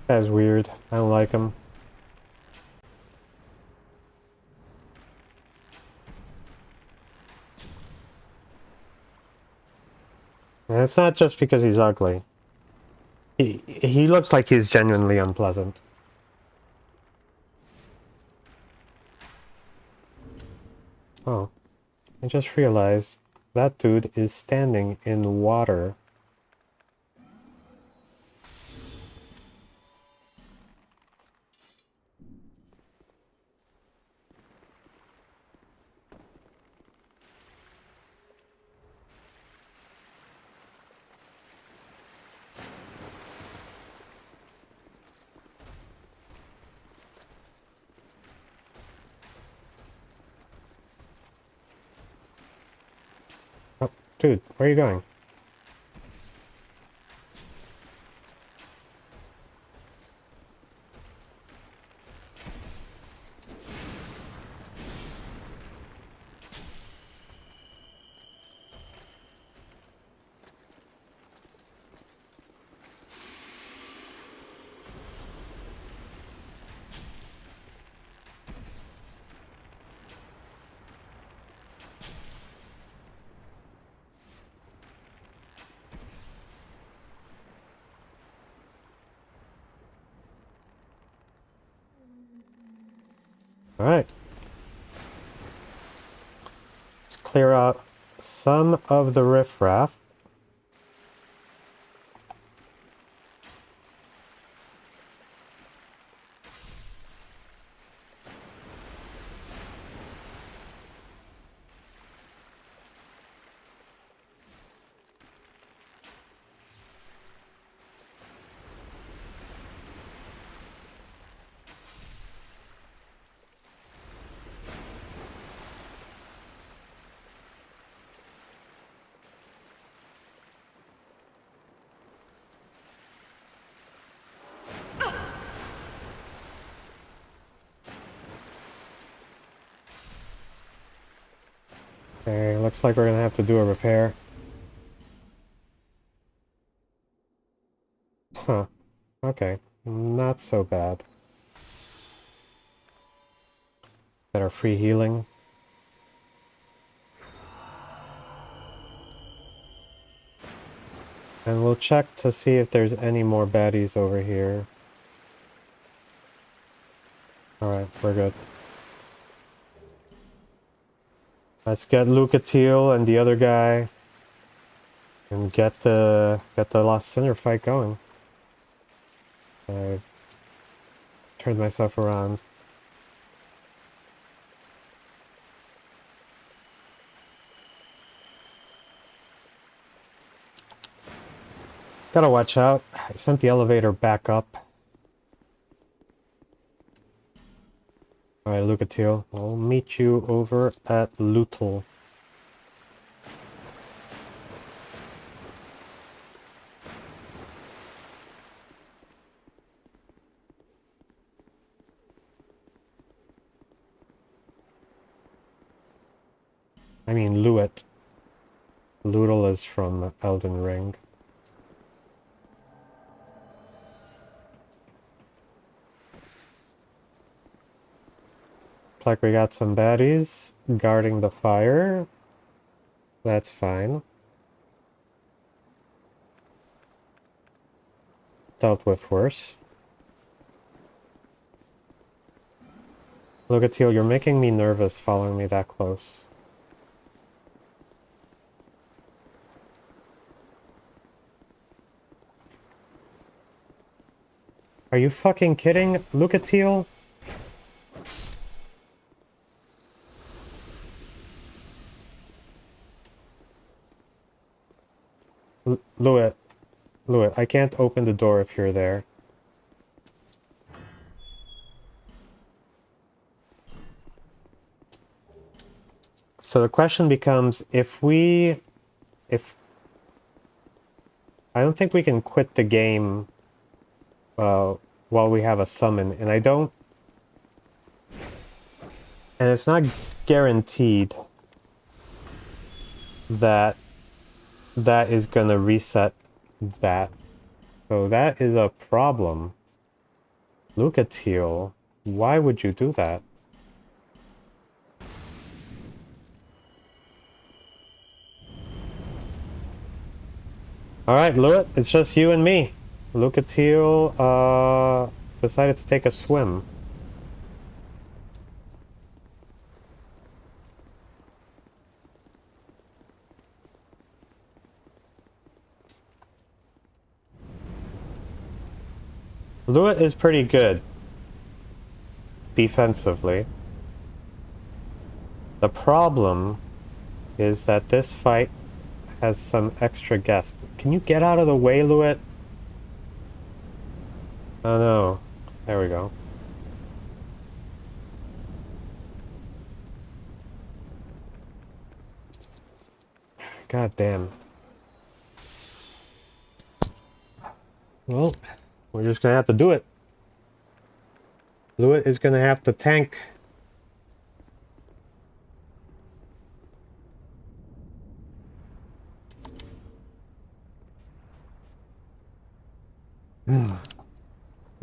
That's weird. I don't like him. And it's not just because he's ugly. He looks like he's genuinely unpleasant. Oh, I just realized that dude is standing in water. Oh, dude, where are you going? Alright. Let's clear out some of the riffraff. Okay, looks like we're gonna have to do a repair. Huh. Okay. Not so bad. Better free healing. And we'll check to see if there's any more baddies over here. Alright, we're good. Let's get Lucatiel and the other guy and get the Lost Sinner fight going. I've turned myself around. Gotta watch out. I sent the elevator back up. Alright, Lucatiel. I'll meet you over at Lutal. I mean, Luet. Lutal is from Elden Ring. Looks like we got some baddies guarding the fire. That's fine. Dealt with worse. Lucatiel, you're making me nervous following me that close. Are you fucking kidding? Lucatiel? Louis, I can't open the door if you're there. So the question becomes, if I don't think we can quit the game while we have a summon, and it's not guaranteed that that is gonna reset that. So that is a problem. Lucatiel, why would you do that? Alright, Louis, it's just you and me. Lucatiel decided to take a swim. Louis is pretty good defensively. The problem is that this fight has some extra guests. Can you get out of the way, Louis? Oh no. There we go. God damn. Well, we're just gonna have to do it. Louis is gonna have to tank.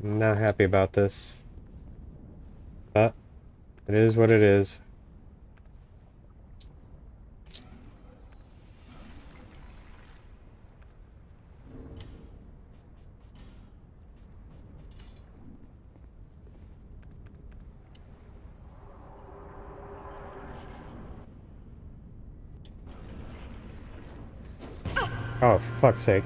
I'm not happy about this. But it is what it is. Oh, for fuck's sake.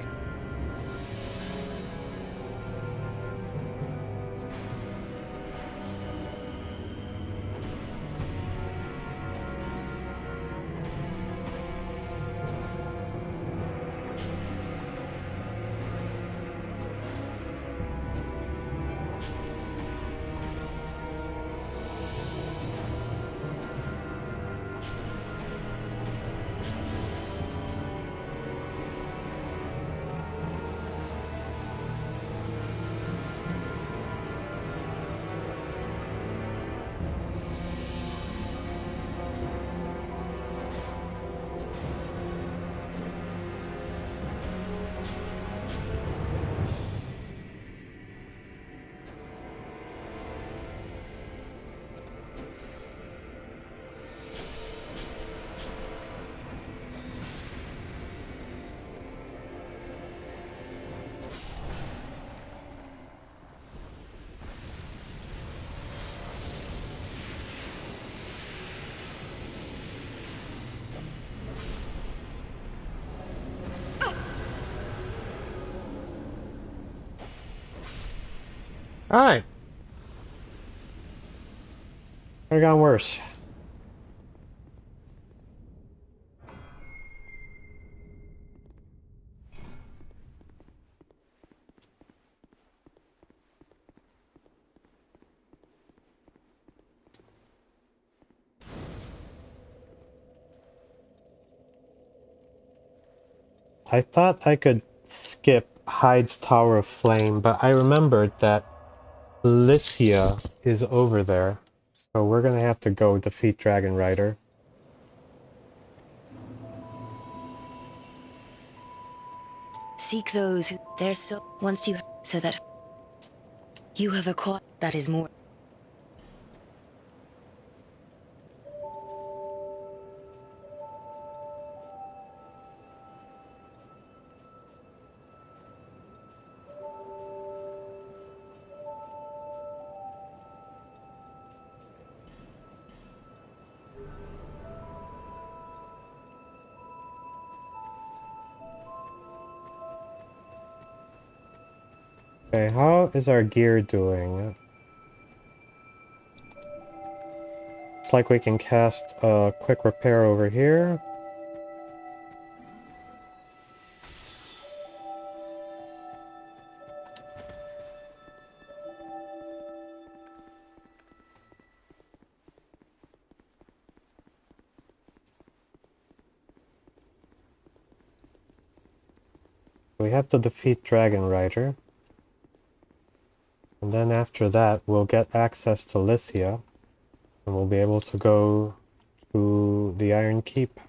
Alright. Could have gone worse. I thought I could skip Hyde's Tower of Flame, but I remembered that Lycia is over there. So we're gonna have to go defeat Dragon Rider. Seek those who there's so once you so that you have acquired that is more. Okay, how is our gear doing? It's like we can cast a quick repair over here. We have to defeat Dragon Rider. And then after that, we'll get access to Lycia. And we'll be able to go to the Iron Keep.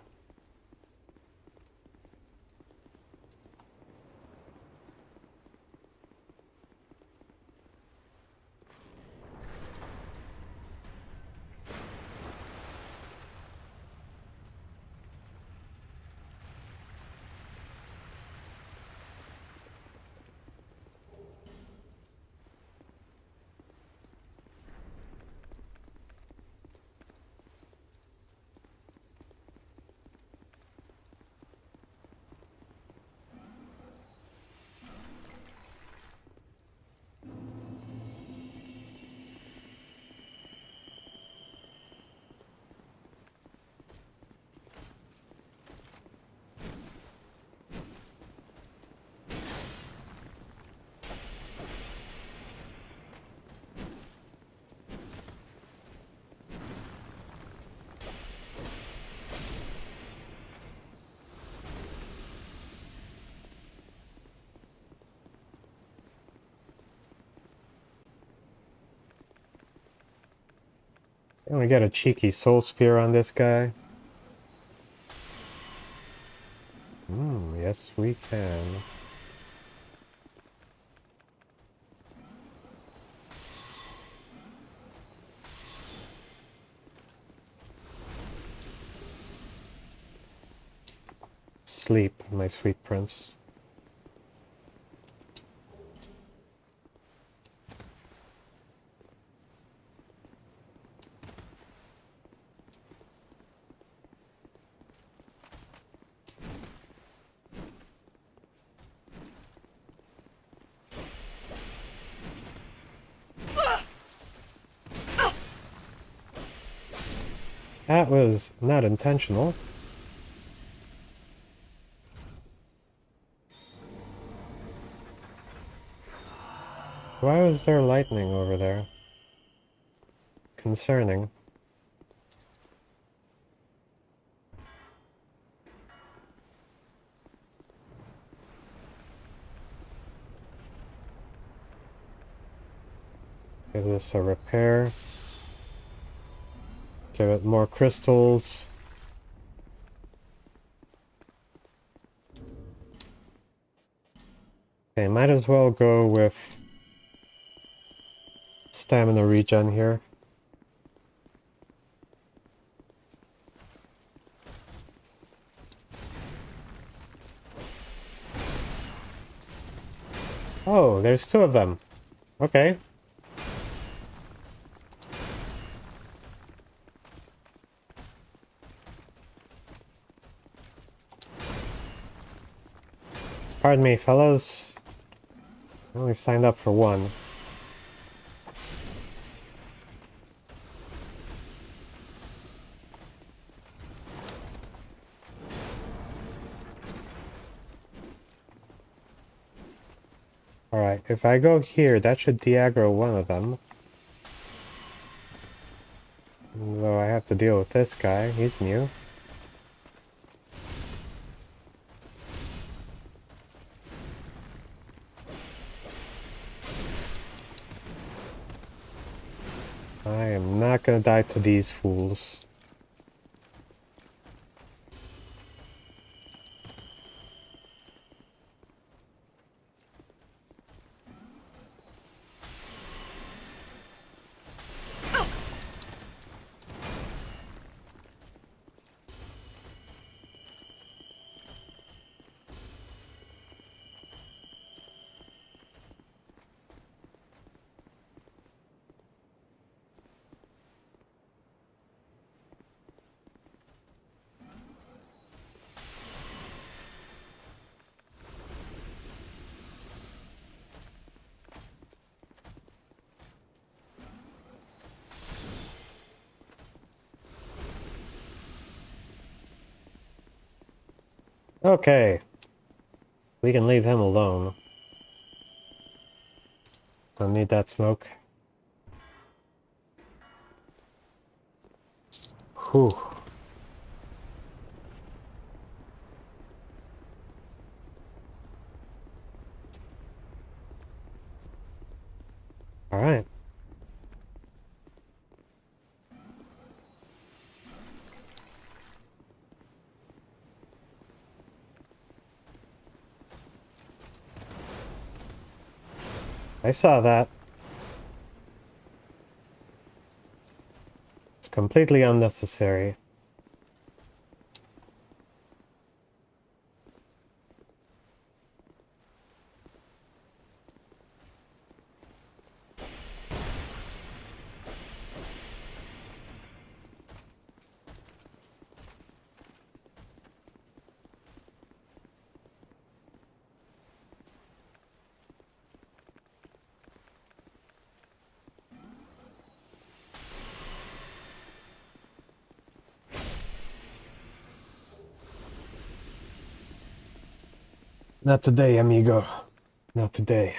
Can we get a cheeky soul spear on this guy? Yes we can. Sleep, my sweet prince. That was not intentional. Why was there lightning over there? Concerning. Give this a repair. Give it more crystals. Okay, might as well go with stamina regen here. Oh, there's two of them. Okay. Pardon me, fellas. I only signed up for one. Alright, if I go here, that should de-aggro one of them. Though I have to deal with this guy, he's new. I am not gonna die to these fools. Okay. We can leave him alone. Don't need that smoke. Whew. Alright. I saw that. It's completely unnecessary. Not today, amigo. Not today.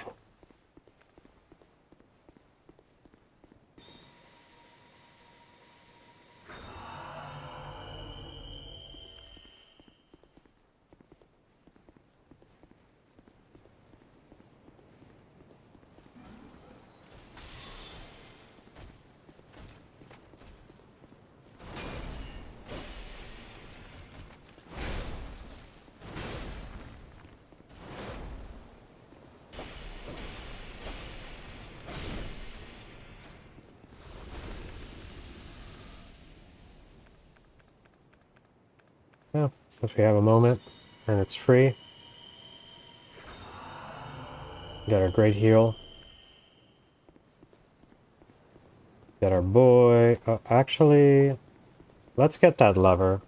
Yeah, since we have a moment and it's free. Got our great heal. Got our boy. Actually, let's get that lever.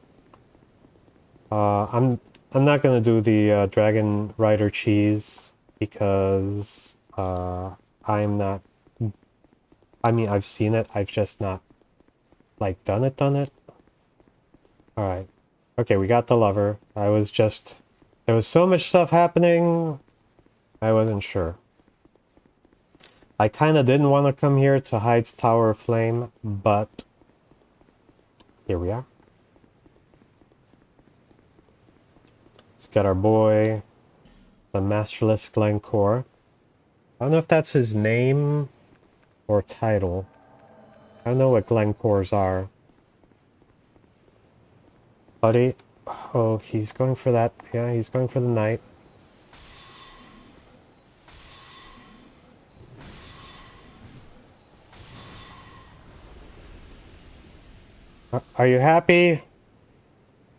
I'm not gonna do the Dragon Rider cheese because I'm not. I mean, I've seen it. I've just not like done it. All right. Okay, we got the lever. I was just there was so much stuff happening. I wasn't sure. I kind of didn't want to come here to Hyde's Tower of Flame, but here we are. Let's get our boy, the Masterless Glencore. I don't know if that's his name or title. I don't know what Glencores are. Buddy. Oh, he's going for that. Yeah, he's going for the knight. Are you happy?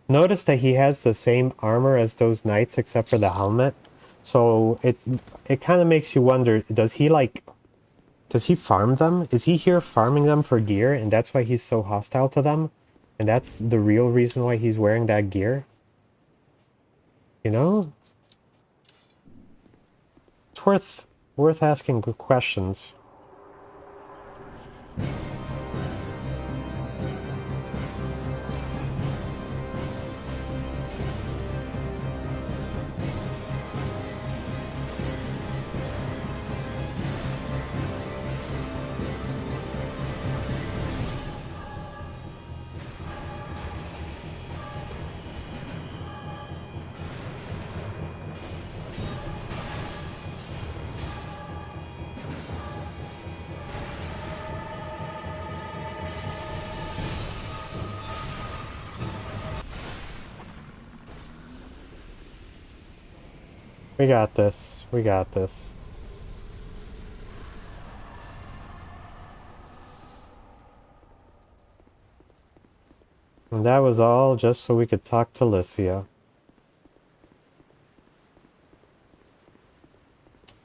Notice that he has the same armor as those knights except for the helmet. So it kind of makes you wonder, does he farm them? Is he here farming them for gear and that's why he's so hostile to them? And that's the real reason why he's wearing that gear? You know? It's worth asking good questions. We got this. We got this. And that was all just so we could talk to Lycia.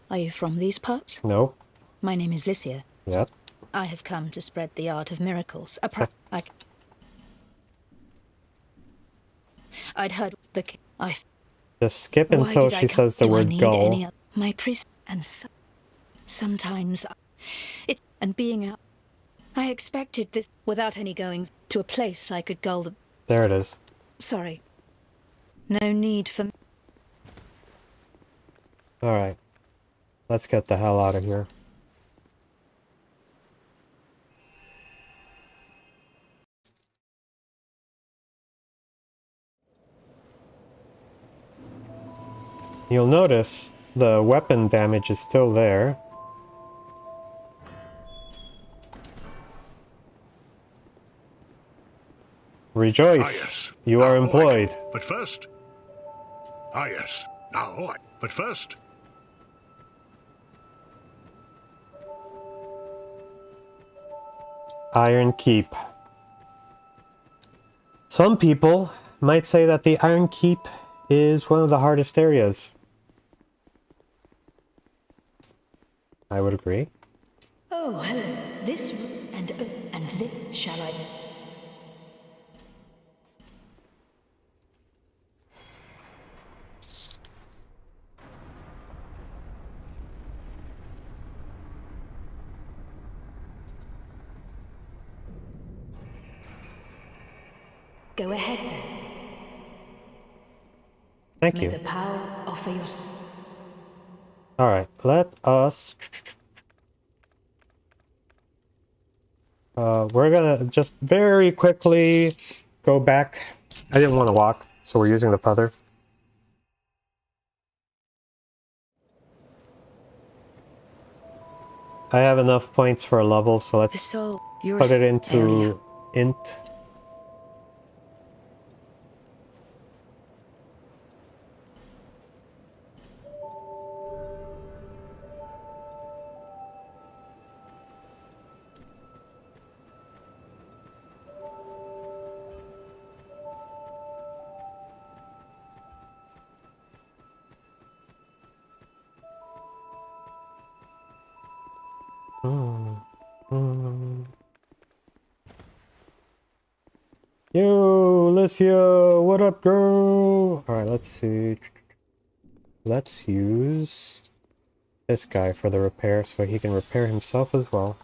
Are you from these parts? Nope. My name is Lycia. Yep. I have come to spread the art of miracles. I'd heard the... Just skip Why until did I she come? says the Do I word need gull. any my priest and sometimes it and being out. I expected this without any going to a place I could gull the. There it is. Sorry. No need for... Alright. Let's get the hell out of here. You'll notice the weapon damage is still there. Rejoice! Ah, yes. You are employed. But first... Ah, yes. But first... Iron Keep. Some people might say that the Iron Keep is one of the hardest areas. I would agree. Oh, hello. This and this, shall I? Go ahead then. Thank May you. the power offer your... Alright, let us... we're gonna just very quickly go back. I didn't want to walk, so we're using the feather. I have enough points for a level, so The let's soul, your put it Eolia. into int. Yo, Alicia, what up, girl? Alright, let's see. Let's use this guy for the repair so he can repair himself as well.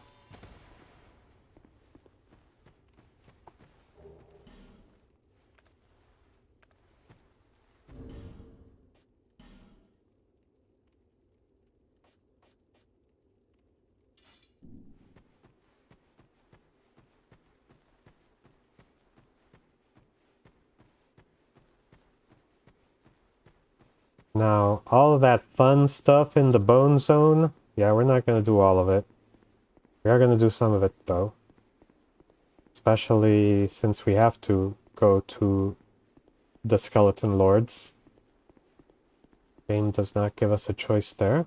Now, all of that fun stuff in the bone zone, yeah, we're not going to do all of it. We are going to do some of it, though. Especially since we have to go to the Skeleton Lords. Game does not give us a choice there.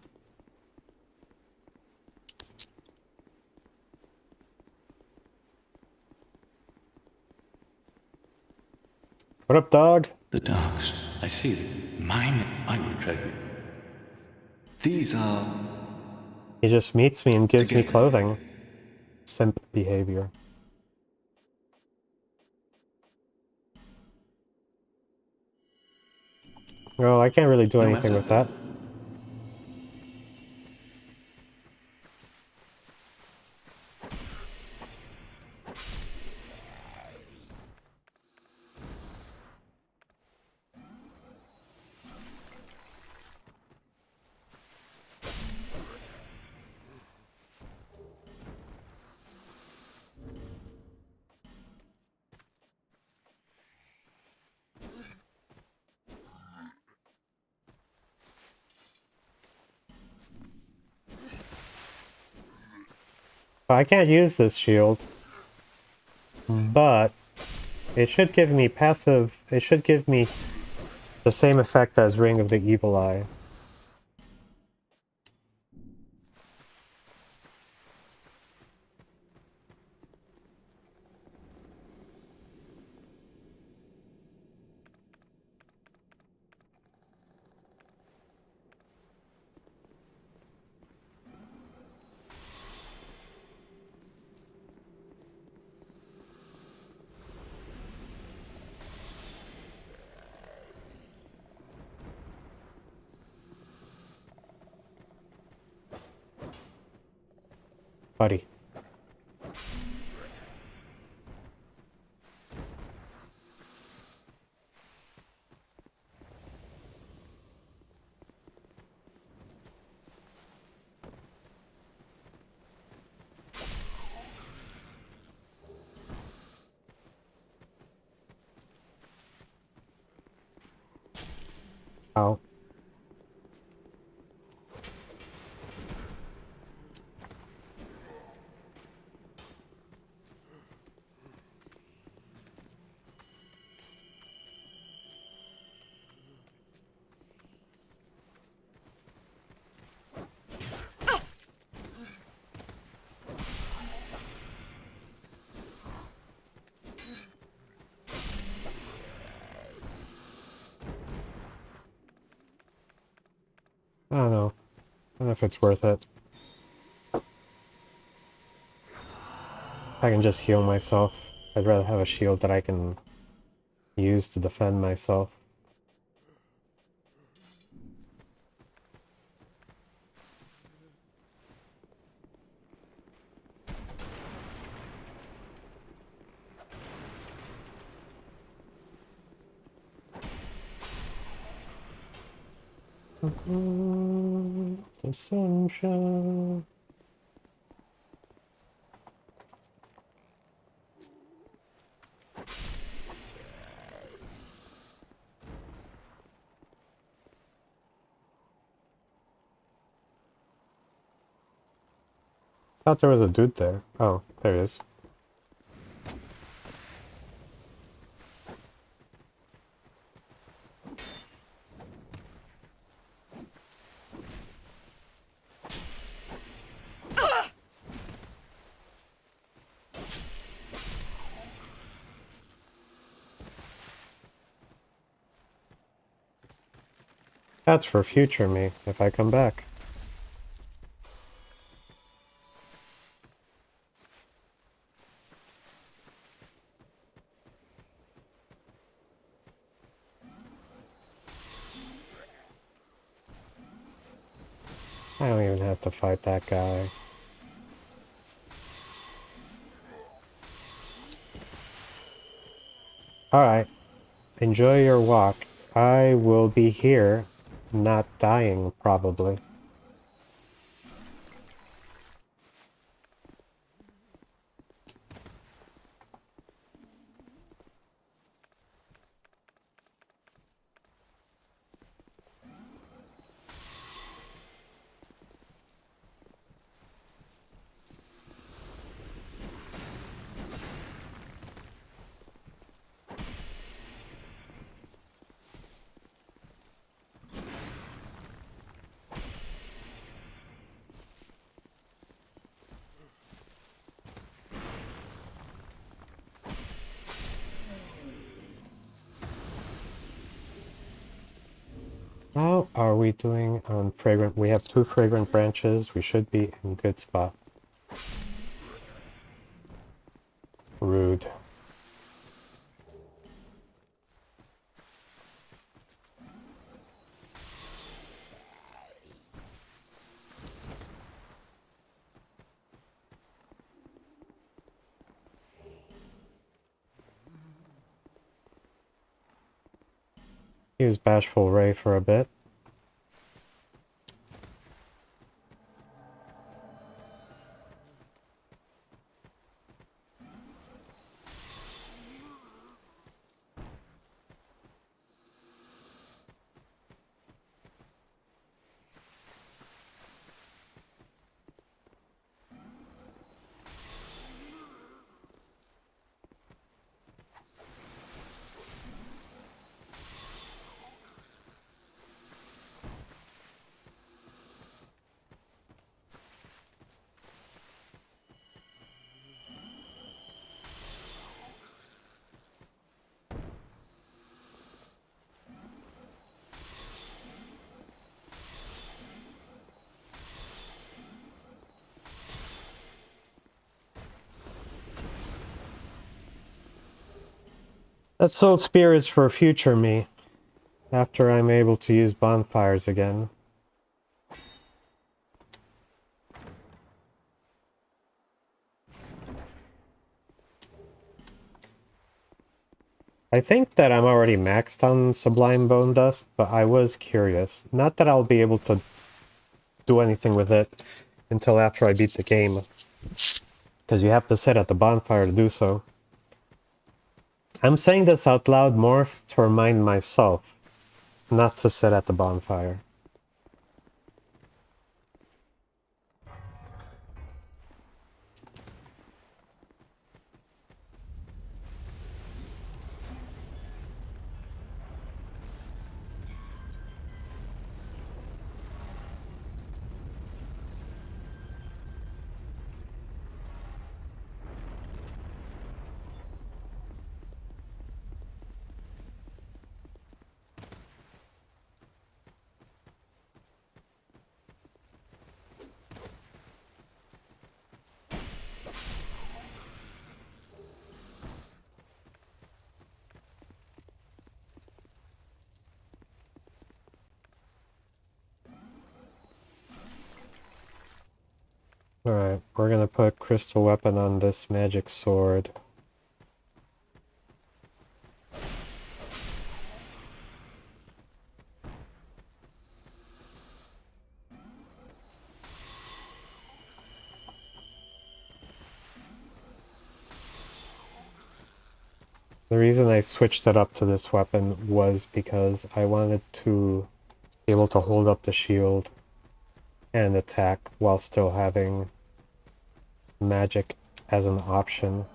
What up, dog? The dogs. I see them. Mine, I will treasure. These are... He just meets me and gives me Together. clothing. Simp behavior. Well, I can't really do No anything matter. with that. I can't use this shield, but it should give me passive... It should give me the same effect as Ring of the Evil Eye. Buddy. Ow. I don't know. I don't know if it's worth it. I can just heal myself. I'd rather have a shield that I can use to defend myself. The sunshine. Thought there was a dude there. Oh, there he is. That's for future me, if I come back. I don't even have to fight that guy. Alright. Enjoy your walk. I will be here, not dying, probably. How are we doing on fragrant? We have 2 fragrant branches. We should be in good spot. Rude. Use Bashful Ray for a bit. That Soul Spear is for future me, after I'm able to use bonfires again. I think that I'm already maxed on Sublime Bone Dust, but I was curious. Not that I'll be able to do anything with it until after I beat the game, because you have to sit at the bonfire to do so. I'm saying this out loud more to remind myself not to sit at the bonfire. Alright, we're gonna put crystal weapon on this magic sword. The reason I switched it up to this weapon was because I wanted to be able to hold up the shield and attack while still having magic as an option.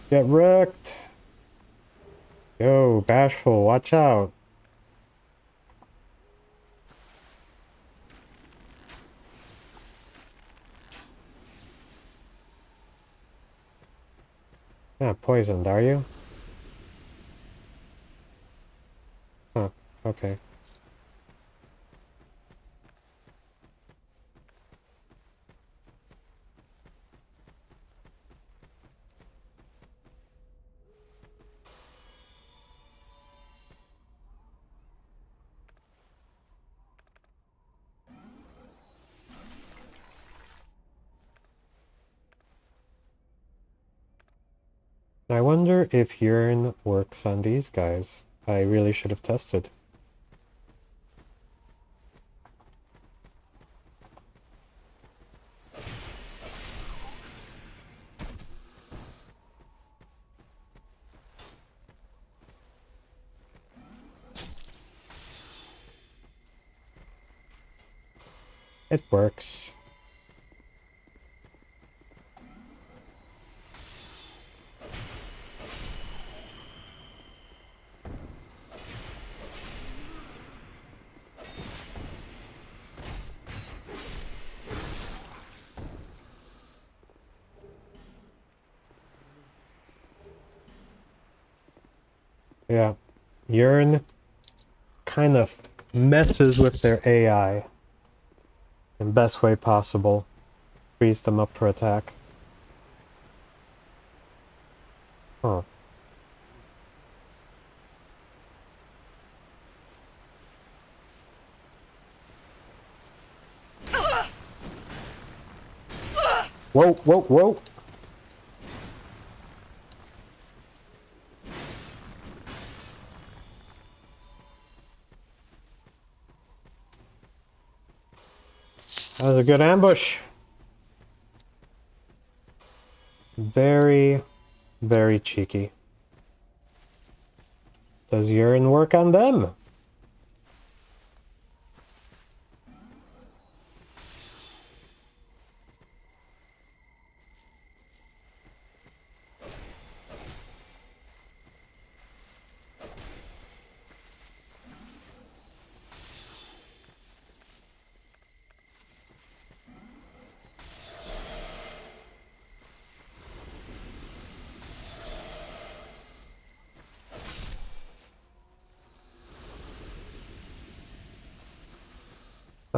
Get wrecked! Yo, Bashful, watch out! Not poisoned, are you? Huh, okay. I wonder if urine works on these guys. I really should have tested. It works. Yeah, urine kind of messes with their AI in best way possible. Frees them up for attack. Huh. Whoa, whoa, whoa! That was a good ambush. Very, very cheeky. Does urine work on them?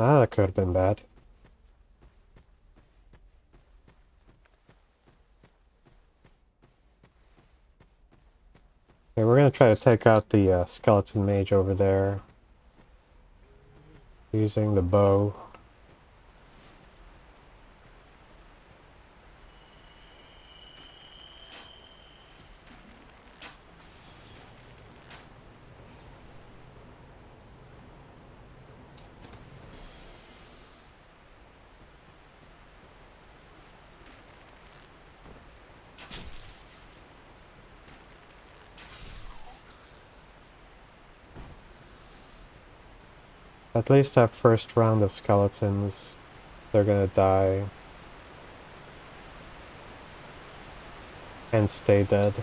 Ah, that could have been bad. Okay, we're gonna try to take out the skeleton mage over there. Using the bow. At least that first round of skeletons, they're gonna die. And stay dead.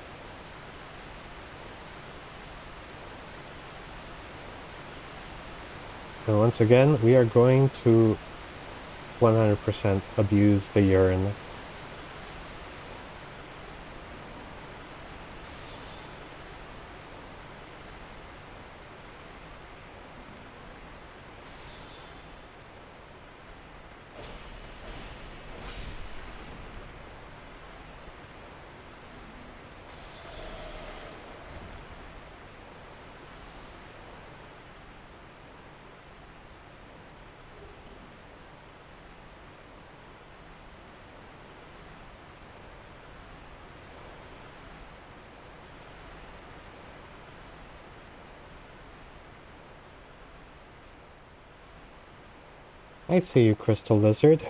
And once again, we are going to 100% abuse the urine. I see you, Crystal Lizard.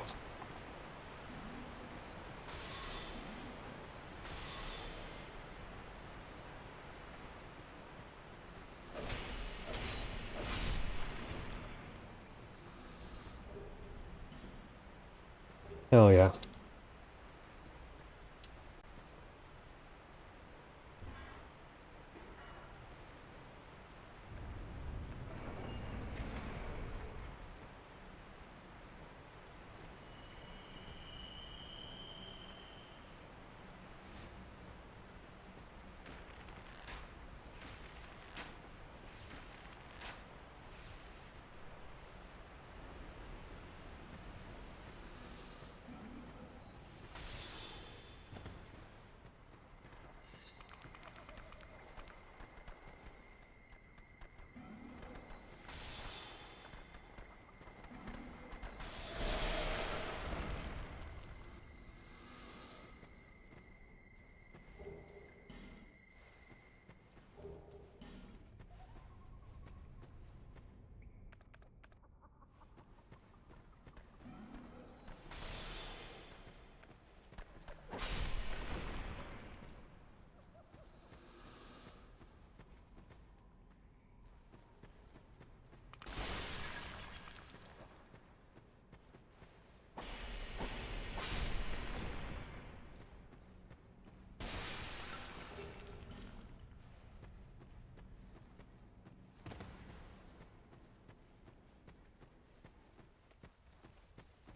Hell yeah.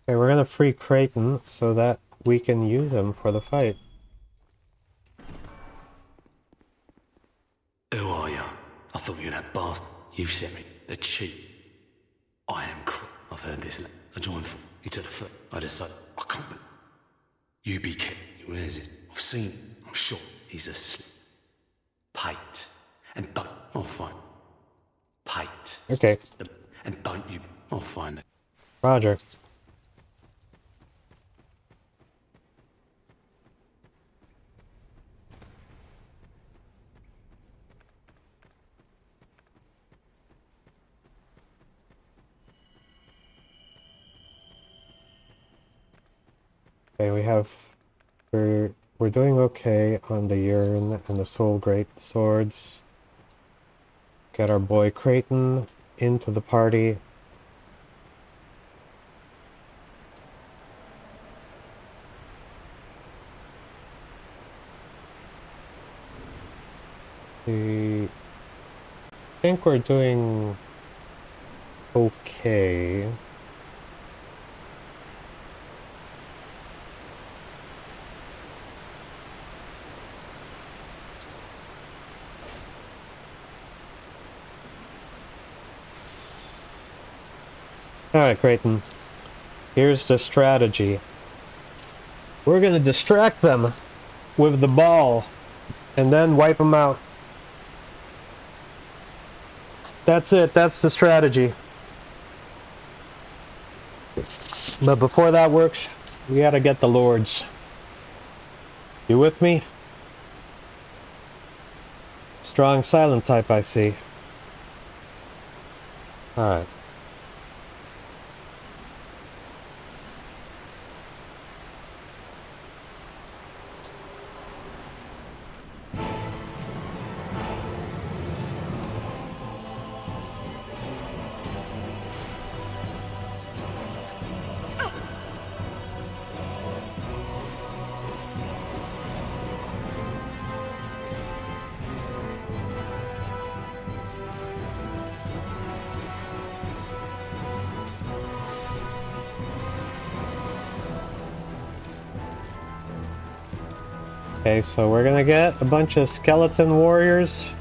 Okay, we're gonna free Creighton so that we can use him for the fight. Who are you? I thought you were that bastard. You've sent me. The cheat. I am I've heard this. I joined for. He took the foot. I decided. I can't. You be careful. Where is it? I've seen him. I'm sure he's asleep. Pate. And don't. I'll find. Pate. Okay. And don't you. I'll find it. Roger. Okay, we're doing okay on the urine and the soul great swords. Get our boy Creighton into the party. I think we're doing okay. Alright, Creighton. Here's the strategy. We're gonna distract them with the ball and then wipe them out. That's it, that's the strategy. But before that works, we gotta get the lords. You with me? Strong silent type, I see. Alright. Okay, so we're gonna get a bunch of skeleton warriors.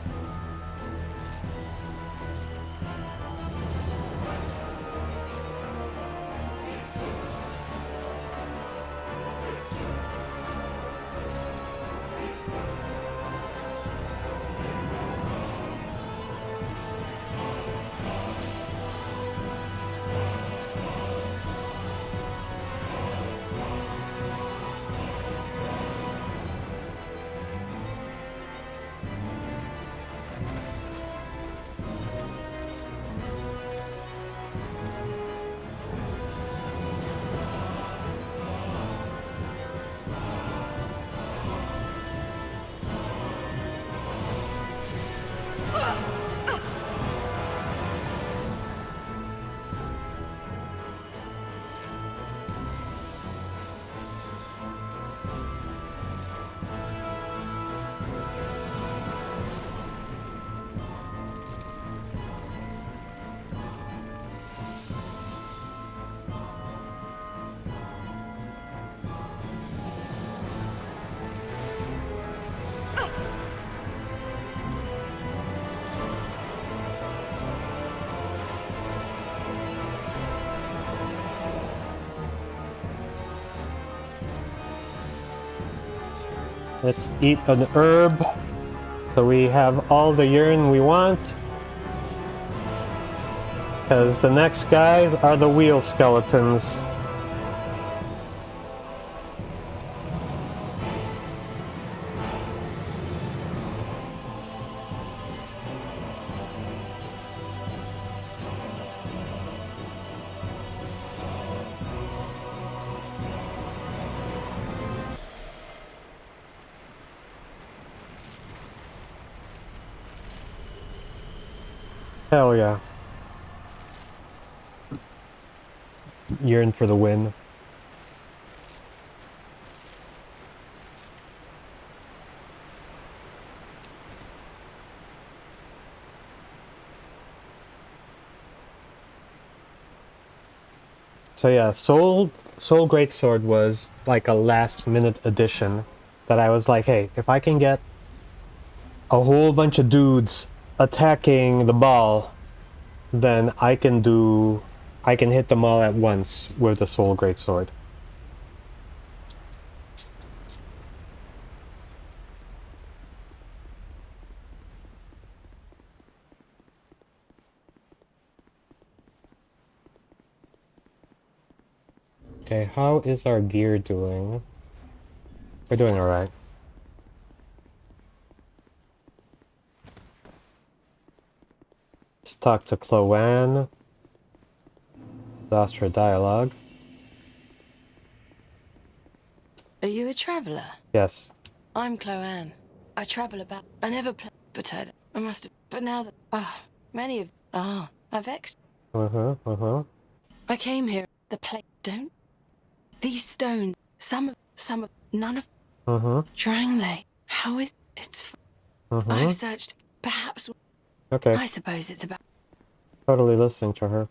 Let's eat an herb so we have all the urine we want. Because the next guys are the wheel skeletons. Hell yeah. Urine for the win. So yeah, Soul Greatsword was like a last minute addition that I was like, hey, if I can get a whole bunch of dudes attacking the ball, then I can hit them all at once with the Soul Greatsword. Okay, how is our gear doing? We're doing alright. Let's talk to Chloanne. Lost her dialogue. Are you a traveller? Yes. I'm Chloanne. I travel about. I never play potato. I must have. But now that. Many of. I've extra. I came here. The play. Don't. These stones. Some of. None of. Drangley. How is. It's. I've searched. Perhaps. Okay. I suppose it's about. Totally listening to her.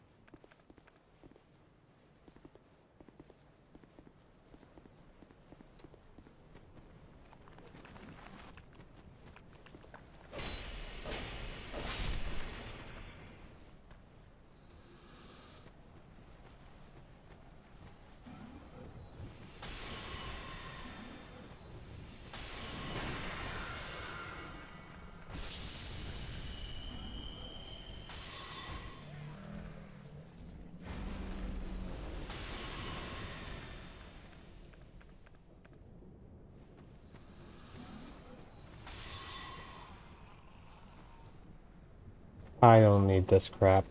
I don't need this crap.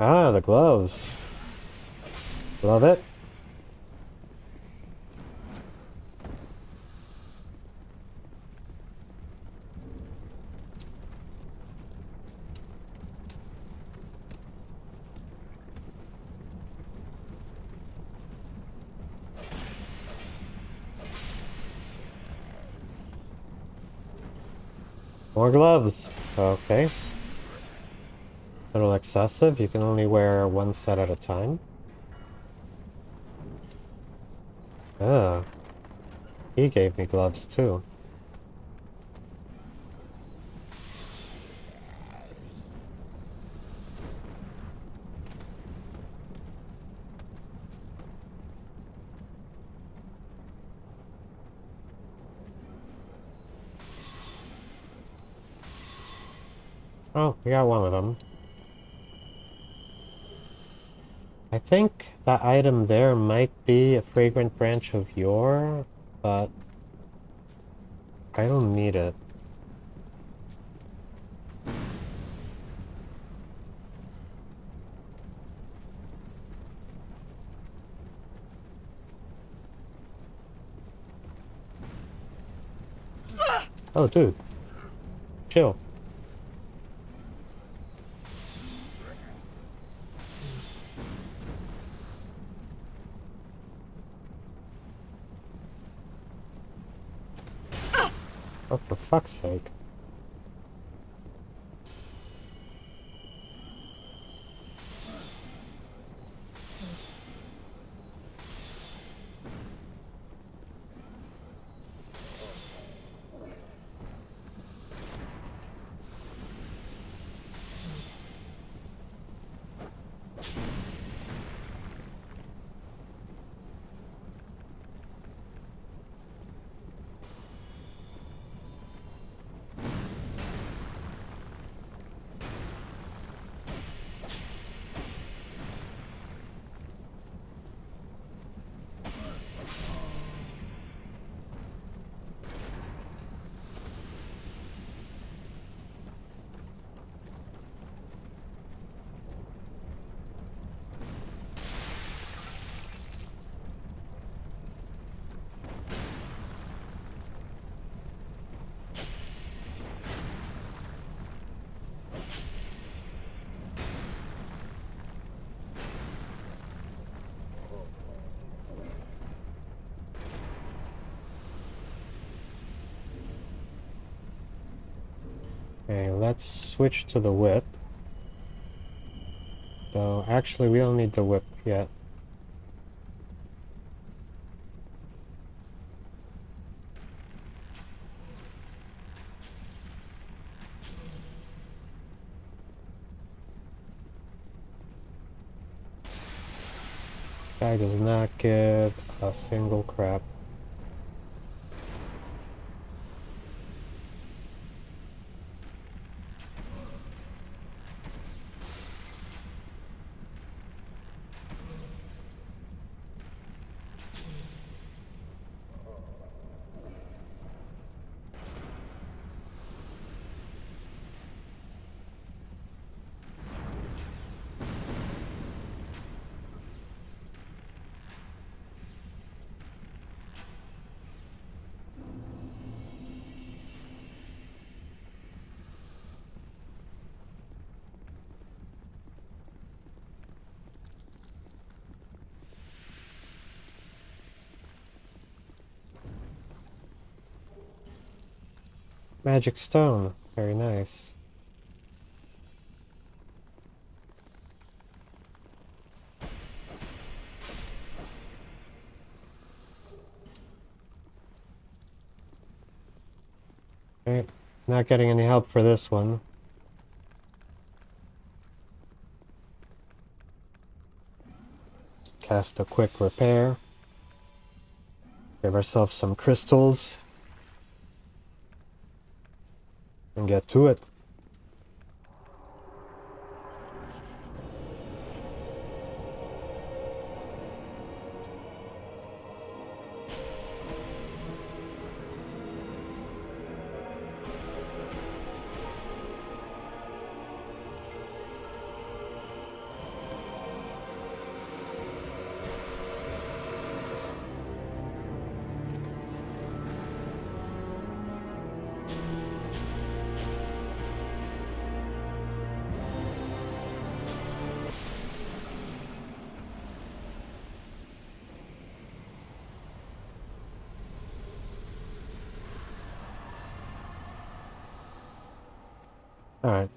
Ah, the gloves. Love it. More gloves. Okay. A little excessive. You can only wear one set at a time. Ah. He gave me gloves too. Oh, we got one of them. I think that item there might be a fragrant branch of yore, but I don't need it. Oh, dude. Chill. Oh, for fuck's sake. Okay, let's switch to the whip. Though, actually, we don't need the whip yet. Guy does not give a single crap. Magic stone. Very nice. Okay, not getting any help for this one. Cast a quick repair. Give ourselves some crystals. And get to it. Alright.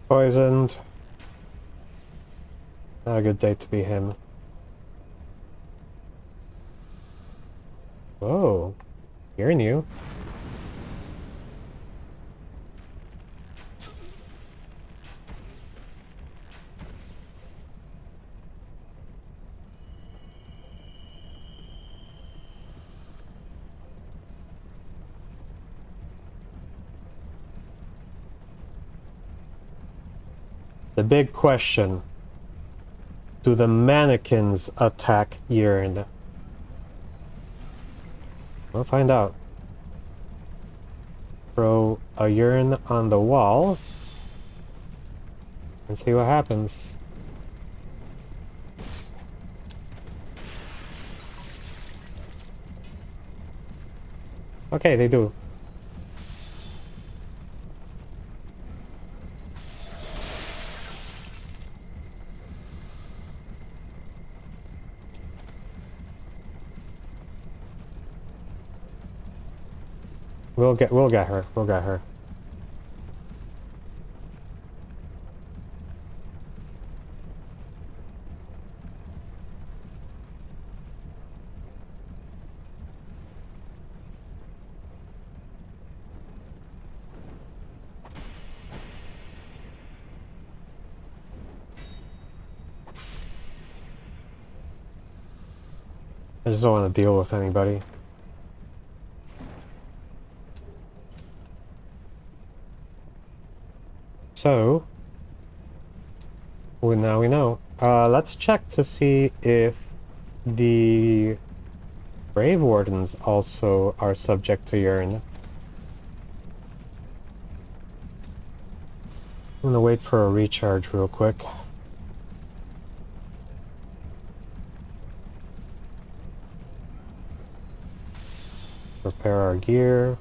Poisoned. Not a good day to be him. Whoa. You're new. The big question. Do the mannequins attack Yearn? We'll find out. Throw a Yearn on the wall and see what happens. Okay, they do. We'll get her. We'll get her. I just don't want to deal with anybody. So, well, now we know. Let's check to see if the Grave Wardens also are subject to Yearn. I'm gonna wait for a recharge real quick. Repair our gear.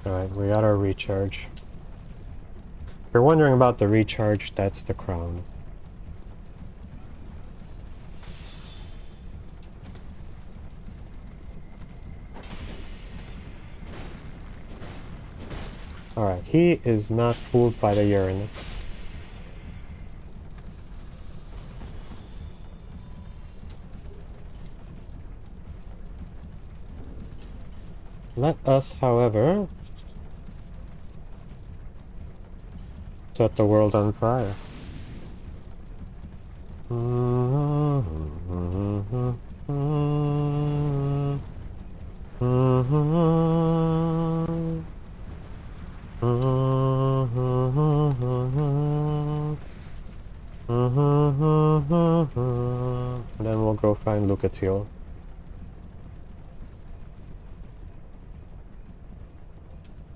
Alright, we got our recharge. If you're wondering about the recharge, that's the crown. Alright, he is not fooled by the urine. Let us, however, set the world on fire. Then we'll go find Lucatiel.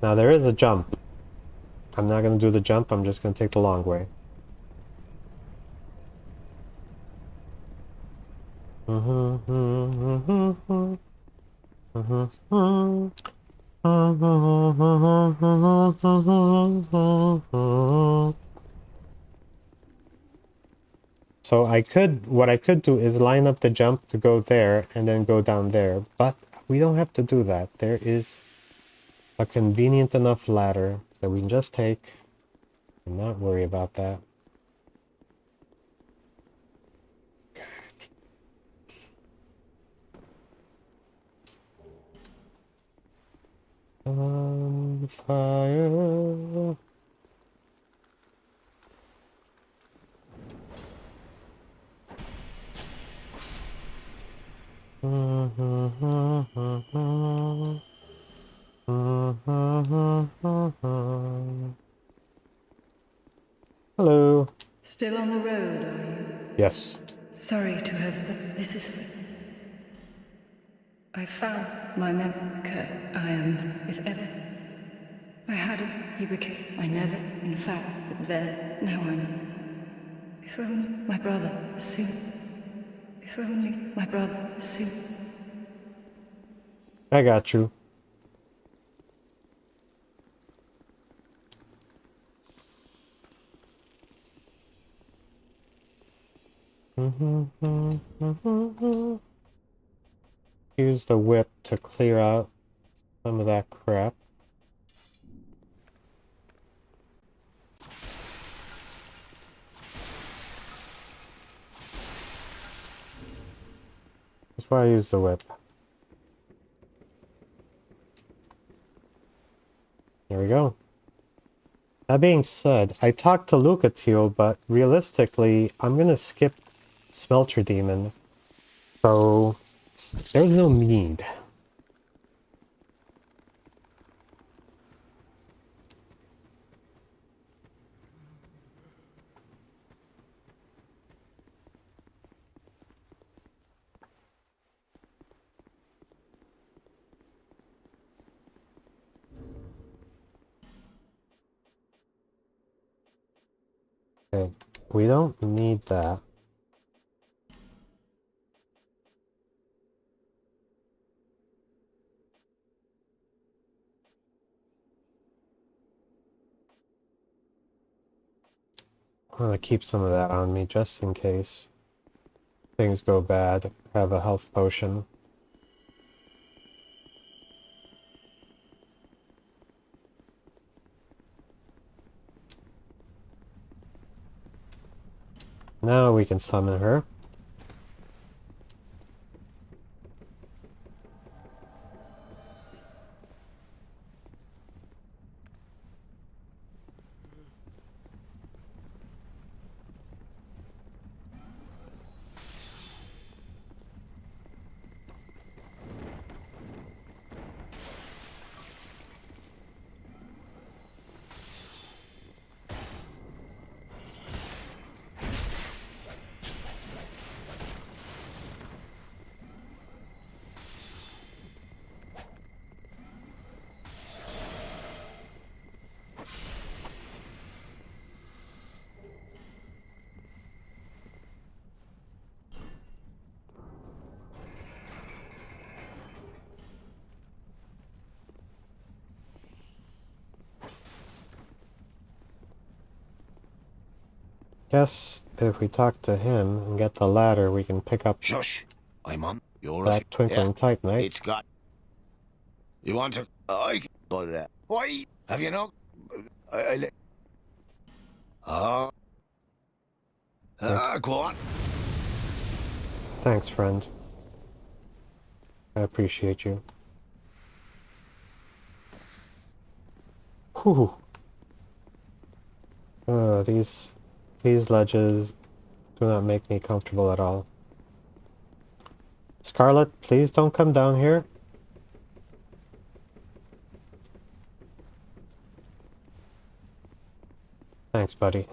Now there is a jump. I'm not gonna do the jump, I'm just gonna take the long way. So what I could do is line up the jump to go there and then go down there. But we don't have to do that. There is a convenient enough ladder that we can just take and not worry about that. Bonfire. Hello. Still on the road, are you? Yes. Sorry to have, but this is... I found my memory. I am, if ever... I hadn't, he became... I never, in fact, but then, now I'm... If only my brother, soon... If only my brother, soon... I got you. Use the whip to clear out some of that crap. That's why I use the whip. There we go. That being said, I talked to Lucatiel, but realistically, I'm gonna skip Smelter Demon. So, there's no need. Okay, we don't need that. I'm gonna keep some of that on me just in case things go bad. Have a health potion. Now we can summon her. Guess if we talk to him and get the ladder, we can pick up Shush! I'm on. You're that Twinkling Titanite. It's got. You want to? I can go there. Why? Have you not? Go on. Thanks, friend. I appreciate you. Whew. These ledges do not make me comfortable at all. Scarlet, please don't come down here. Thanks, buddy.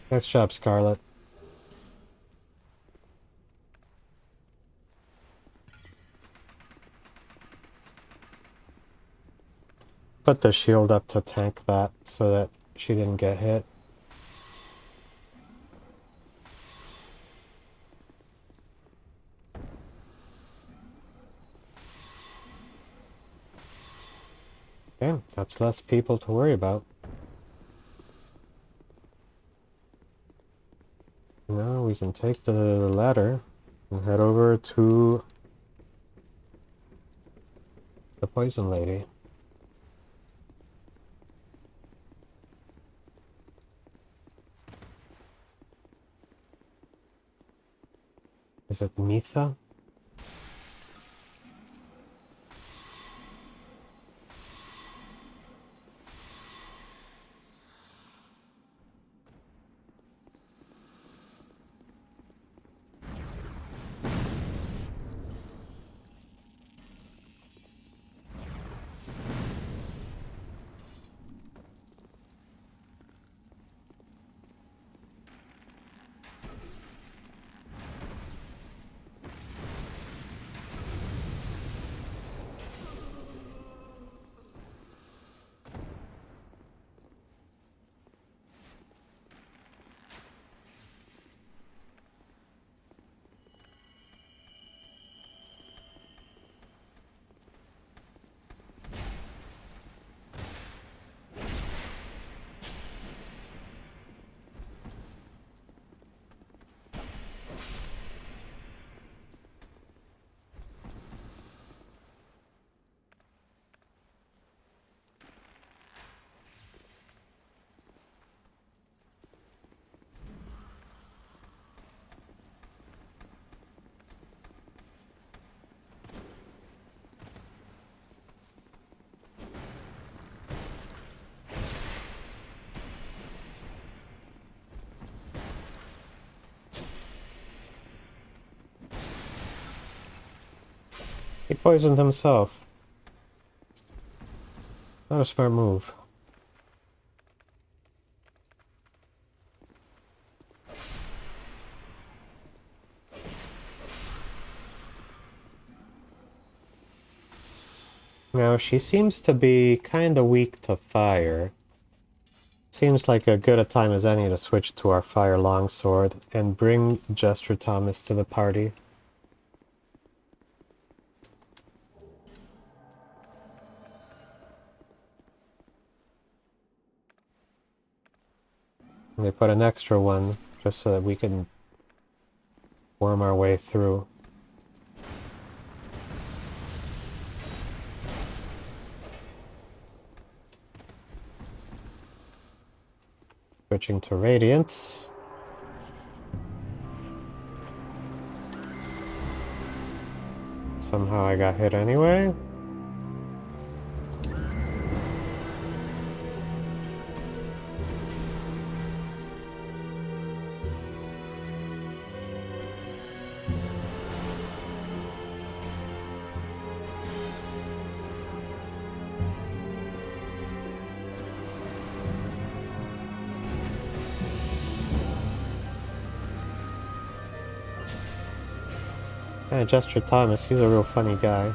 Nice job, Scarlet. Put the shield up to tank that so that she didn't get hit. Okay, that's less people to worry about. Now we can take the ladder and head over to the poison lady. Is it Mitha? He poisoned himself. Not a smart move. Now, she seems to be kinda weak to fire. Seems like a good a time as any to switch to our fire longsword and bring Jester Thomas to the party. And they put an extra one just so that we can worm our way through. Switching to Radiance. Somehow I got hit anyway. Yeah, Jester Thomas, he's a real funny guy.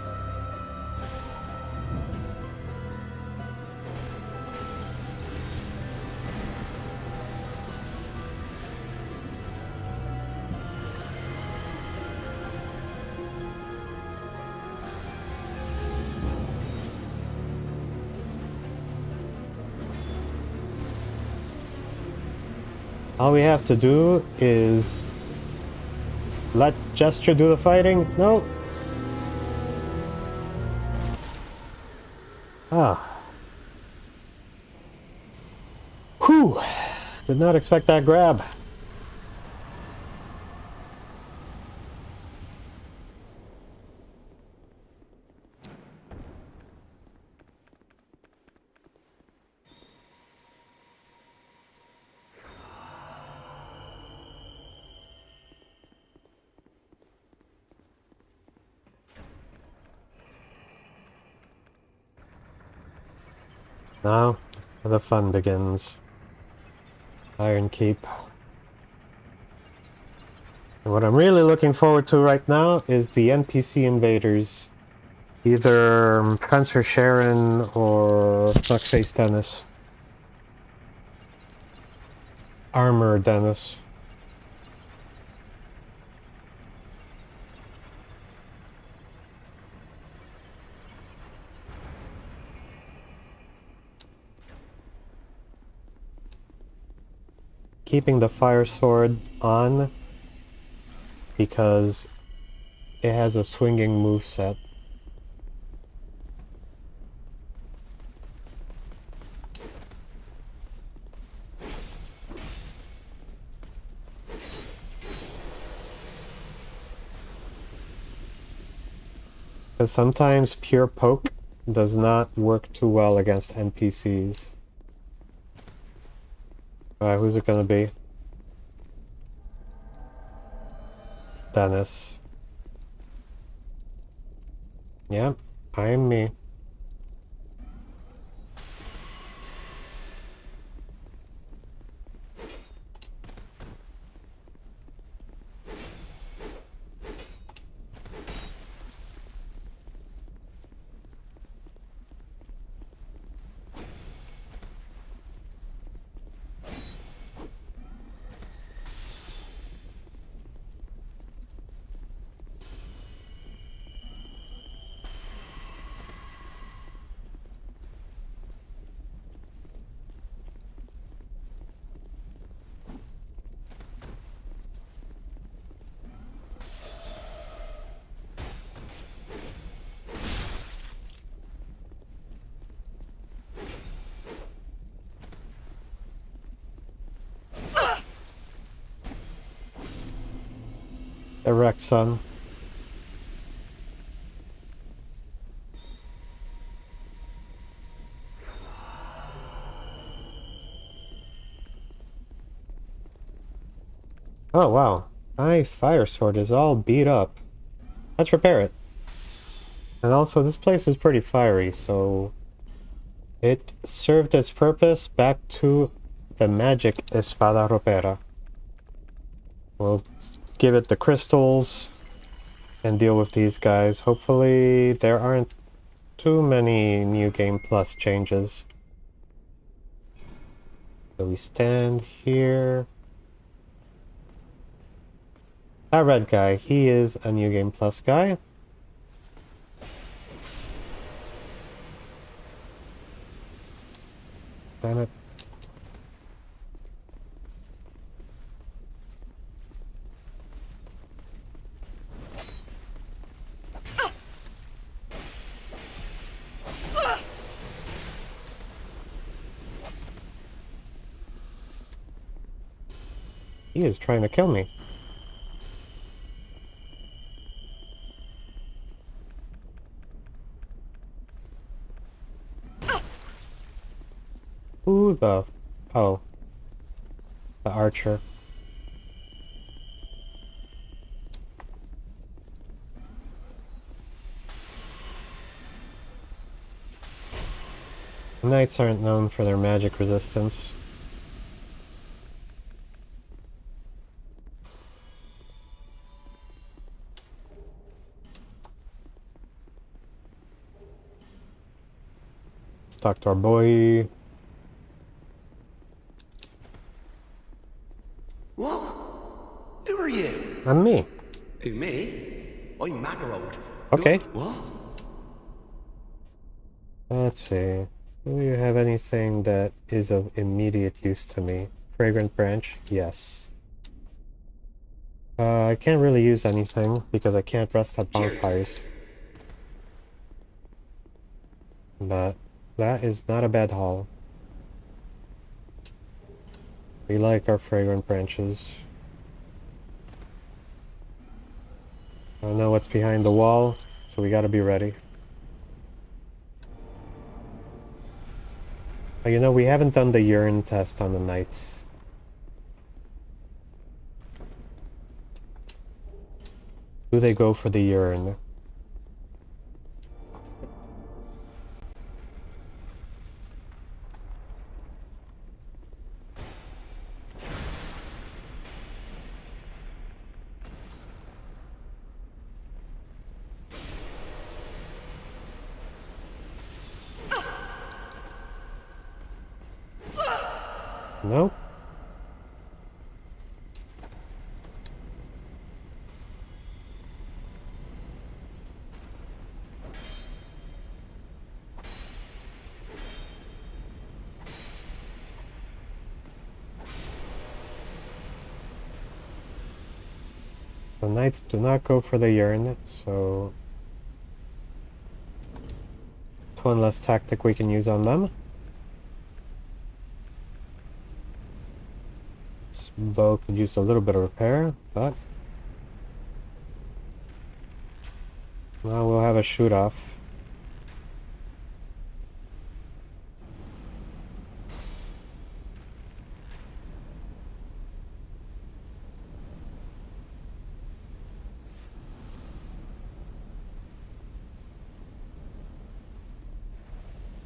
All we have to do is let Jester do the fighting. No. Ah. Whew. Did not expect that grab. Now, the fun begins. Iron Keep. And what I'm really looking forward to right now is the NPC invaders. Either Fencer Sharon or Fuckface Dennis. Armor Dennis. Keeping the fire sword on because it has a swinging moveset. Because sometimes pure poke does not work too well against NPCs. Alright, who's it gonna be? Dennis. Yep, I'm me. Erect, son. Oh wow, my fire sword is all beat up. Let's repair it. And also, this place is pretty fiery, so it served its purpose back to the magic Espada Ropera. We'll give it the crystals and deal with these guys. Hopefully there aren't too many New Game Plus changes. So we stand here. That red guy, he is a New Game Plus guy. Damn it. He is trying to kill me. Who the... Oh. The archer. Knights aren't known for their magic resistance. Let's talk to our boy. What? Who are you? I'm me. Who, me? I'm Magarold. Okay. What? Let's see. Do you have anything that is of immediate use to me? Fragrant branch? Yes. I can't really use anything because I can't rest at bonfires. But that is not a bad haul. We like our fragrant branches. I don't know what's behind the wall, so we gotta be ready. Oh, you know, we haven't done the urine test on the knights. Do they go for the urine? Nope. The knights do not go for the urn, so it's one less tactic we can use on them. This bow could use a little bit of repair, but now we'll have a shoot off.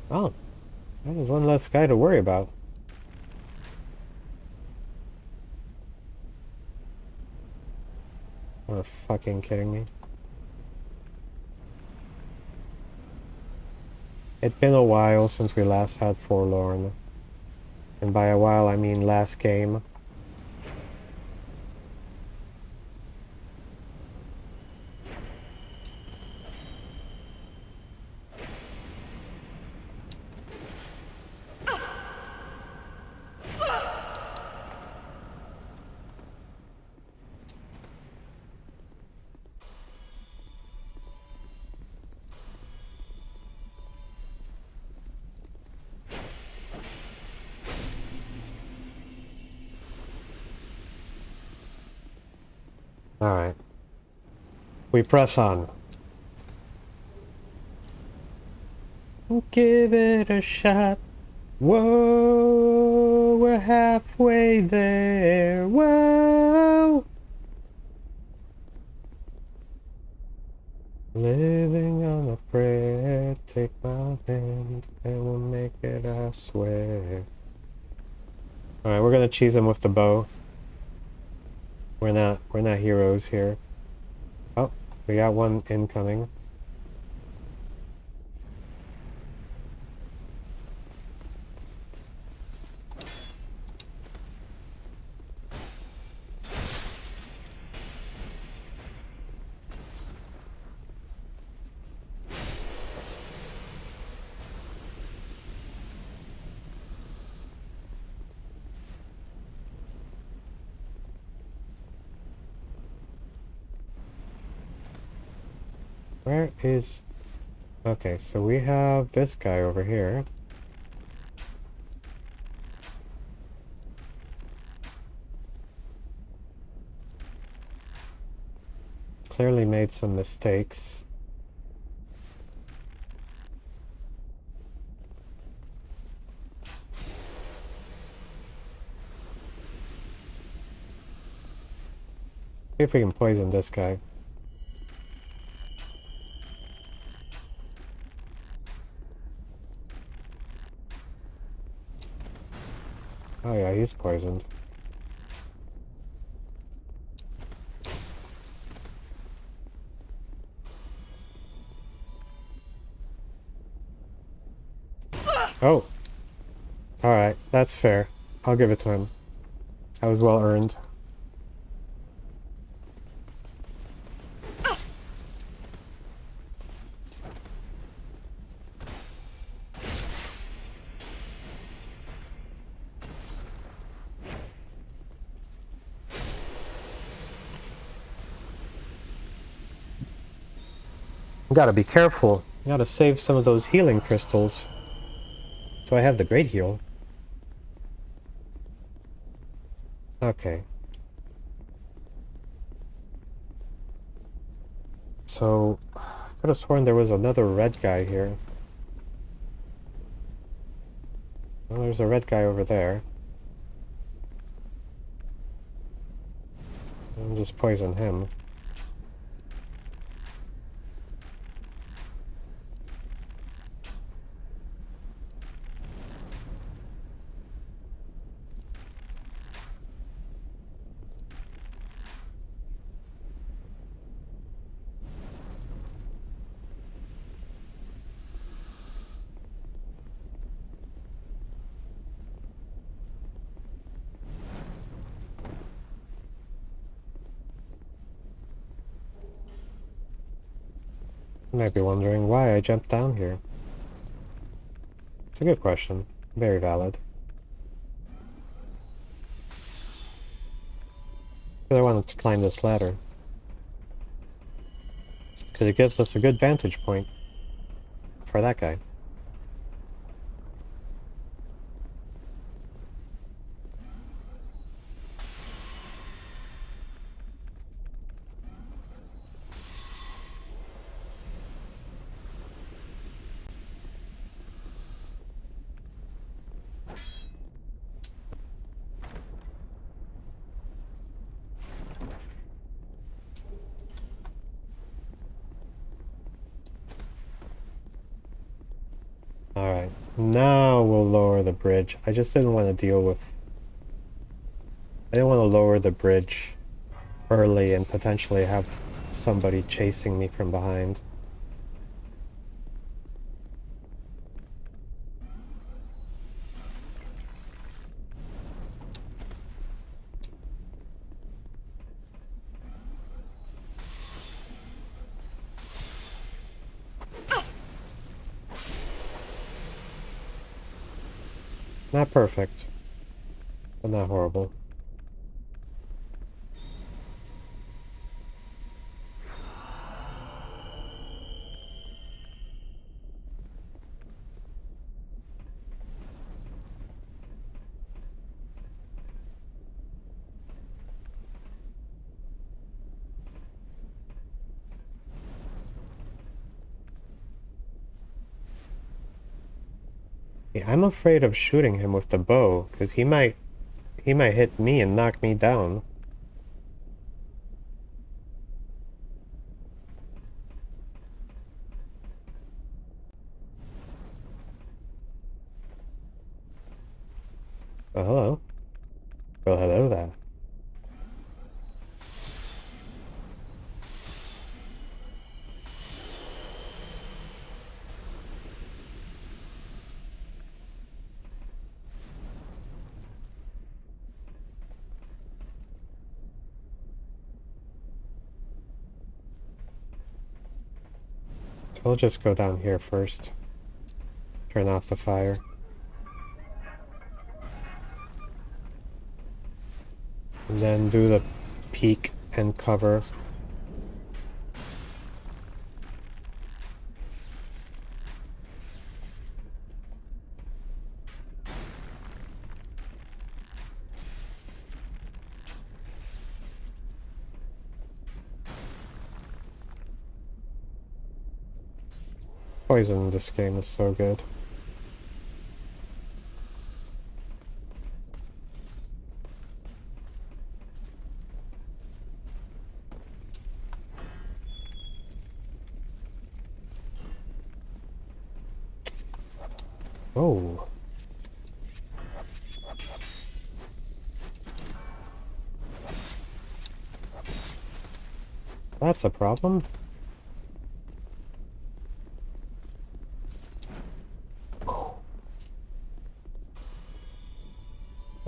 Oh, that was one less guy to worry about. Are you fucking kidding me? It's been a while since we last had Forlorn. And by a while, I mean last game. Alright. We press on. Give it a shot. Whoa, we're halfway there. Whoa! Living on a prayer, take my hand, and we'll make it, I swear. Alright, we're gonna cheese him with the bow. We're not heroes here. Oh, we got one incoming. Where is... Okay, so we have this guy over here. Clearly made some mistakes. See if we can poison this guy. Oh yeah, he's poisoned. Oh! Alright, that's fair. I'll give it to him. That was well earned. Gotta be careful. Gotta save some of those healing crystals. So I have the great heal. Okay. So, I could have sworn there was another red guy here. Well, there's a red guy over there. I'll just poison him. You might be wondering why I jumped down here. It's a good question. Very valid. Because I wanted to climb this ladder. Because it gives us a good vantage point for that guy. Alright, now we'll lower the bridge. I just didn't want to deal with... I didn't want to lower the bridge early and potentially have somebody chasing me from behind. Not perfect, but not horrible. Yeah, I'm afraid of shooting him with the bow, because he might hit me and knock me down. Oh, hello. Well, hello there. We'll just go down here first. Turn off the fire. And then do the peek and cover. Poison in this game is so good. Oh. That's a problem.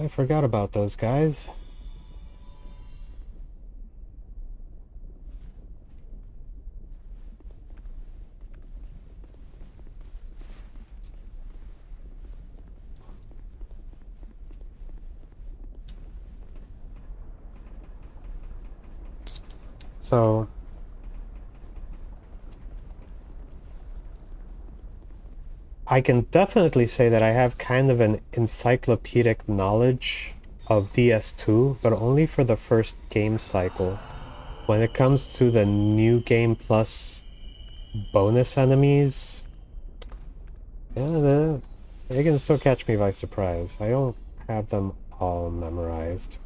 I forgot about those guys. So I can definitely say that I have kind of an encyclopedic knowledge of DS2, but only for the first game cycle. When it comes to the new game plus bonus enemies, yeah, they can still catch me by surprise. I don't have them all memorized.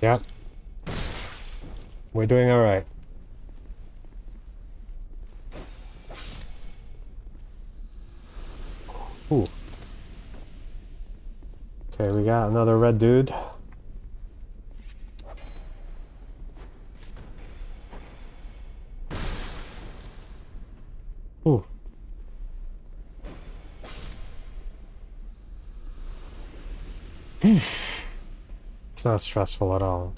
Yep. We're doing alright. Ooh. Okay, we got another red dude. Ooh. It's not stressful at all.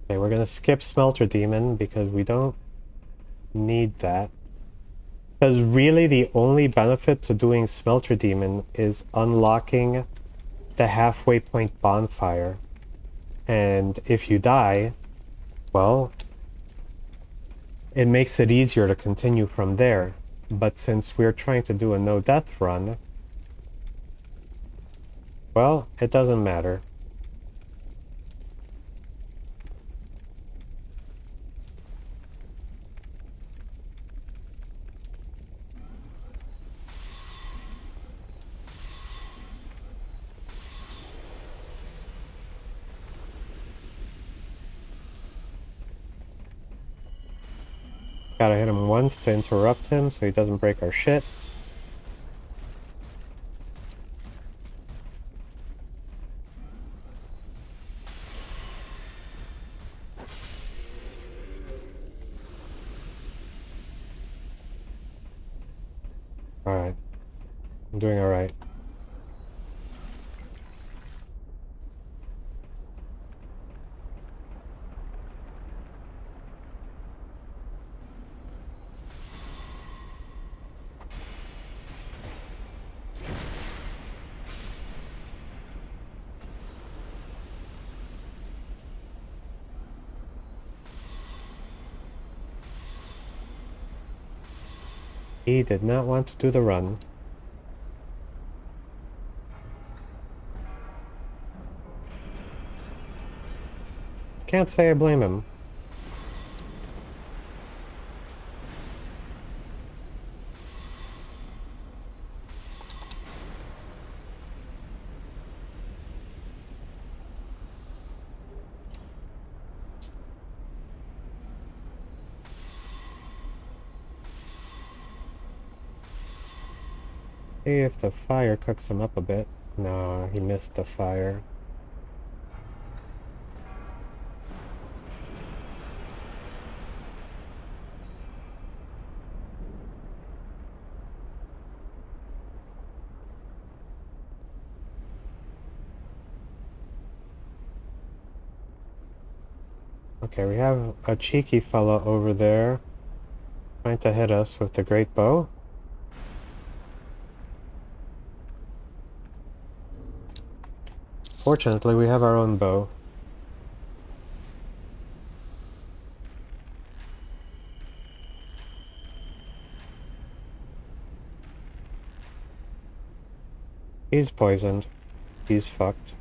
Okay, we're gonna skip Smelter Demon because we don't need that. Because really the only benefit to doing Smelter Demon is unlocking the halfway point Bonfire. And if you die, well, it makes it easier to continue from there. But since we're trying to do a no-death run, well, it doesn't matter. Gotta hit him once to interrupt him so he doesn't break our shit. Alright. I'm doing alright. He did not want to do the run. Can't say I blame him. See if the fire cooks him up a bit. No, he missed the fire. Okay, we have a cheeky fella over there trying to hit us with the great bow. Fortunately, we have our own bow. He's poisoned. He's fucked.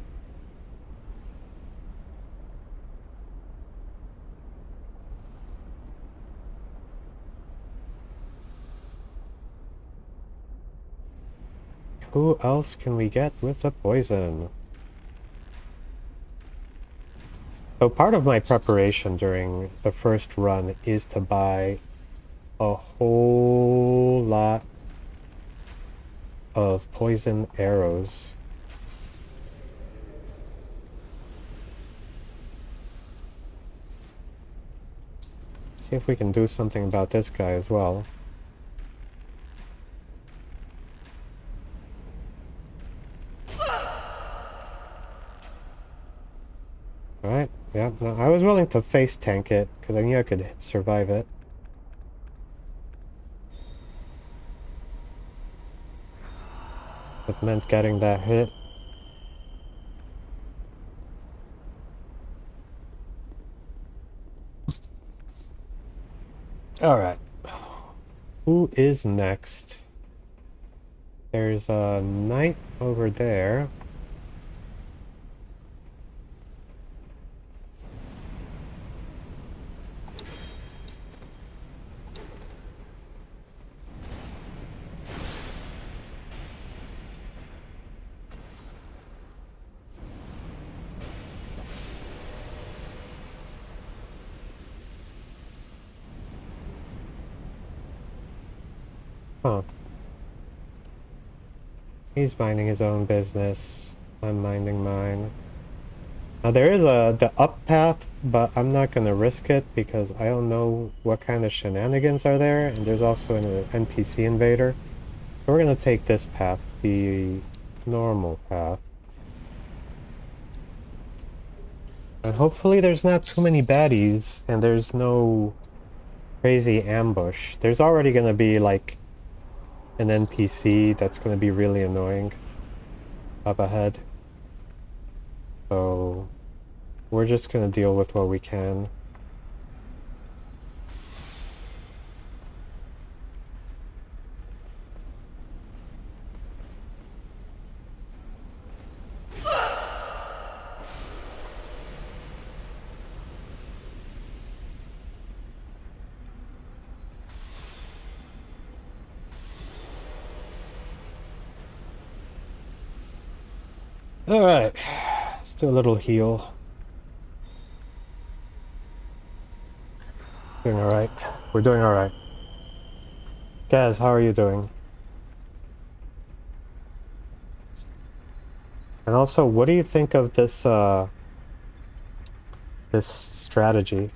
Who else can we get with a poison? So part of my preparation during the first run is to buy a whole lot of poison arrows. See if we can do something about this guy as well. Alright, yeah, no, I was willing to face tank it, because I knew I could survive it. It meant getting that hit. Alright. Who is next? There's a knight over there. Huh. He's minding his own business. I'm minding mine. Now there is the up path, but I'm not gonna risk it because I don't know what kind of shenanigans are there, and there's also an NPC invader. So we're gonna take this path, the normal path. And hopefully there's not too many baddies, and there's no crazy ambush. There's already gonna be like an NPC that's gonna be really annoying up ahead. So we're just gonna deal with what we can. Alright, let's do a little heal. Doing alright. We're doing alright. Gaz, how are you doing? And also, what do you think of this, this strategy?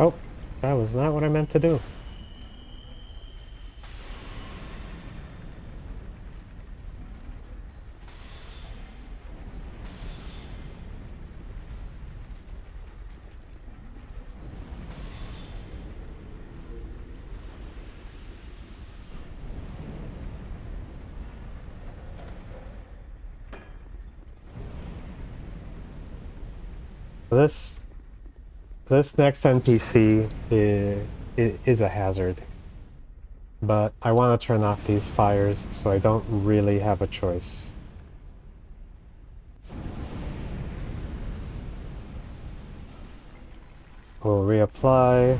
Oh, that was not what I meant to do. This next NPC is a hazard. But I want to turn off these fires, so I don't really have a choice. We'll reapply.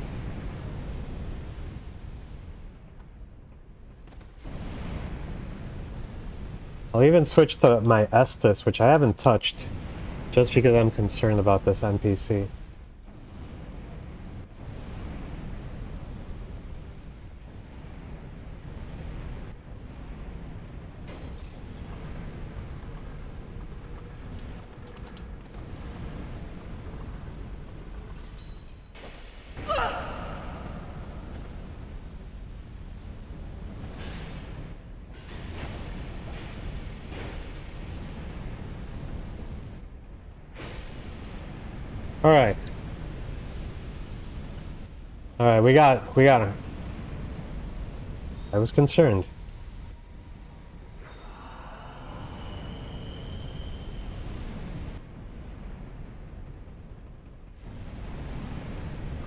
I'll even switch to my Estus, which I haven't touched, just because I'm concerned about this NPC. Alright. Alright, we got her. I was concerned.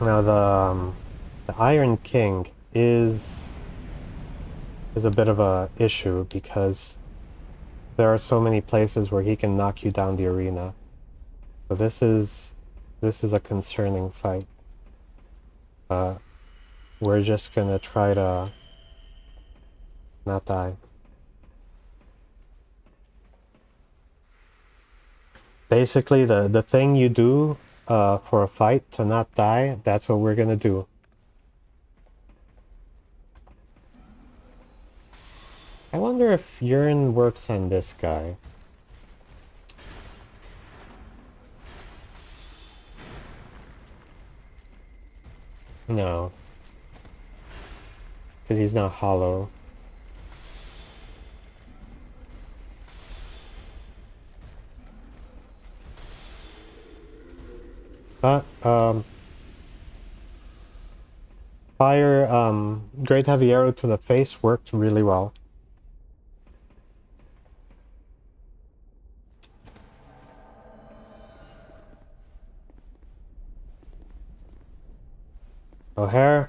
Now the Iron King is a bit of a issue because there are so many places where he can knock you down the arena. So this is a concerning fight. We're just gonna try to not die. Basically, the thing you do for a fight to not die, that's what we're gonna do. I wonder if urine works on this guy. No. Because he's not hollow. But, fire great heavy arrow to the face worked really well. O'Hare,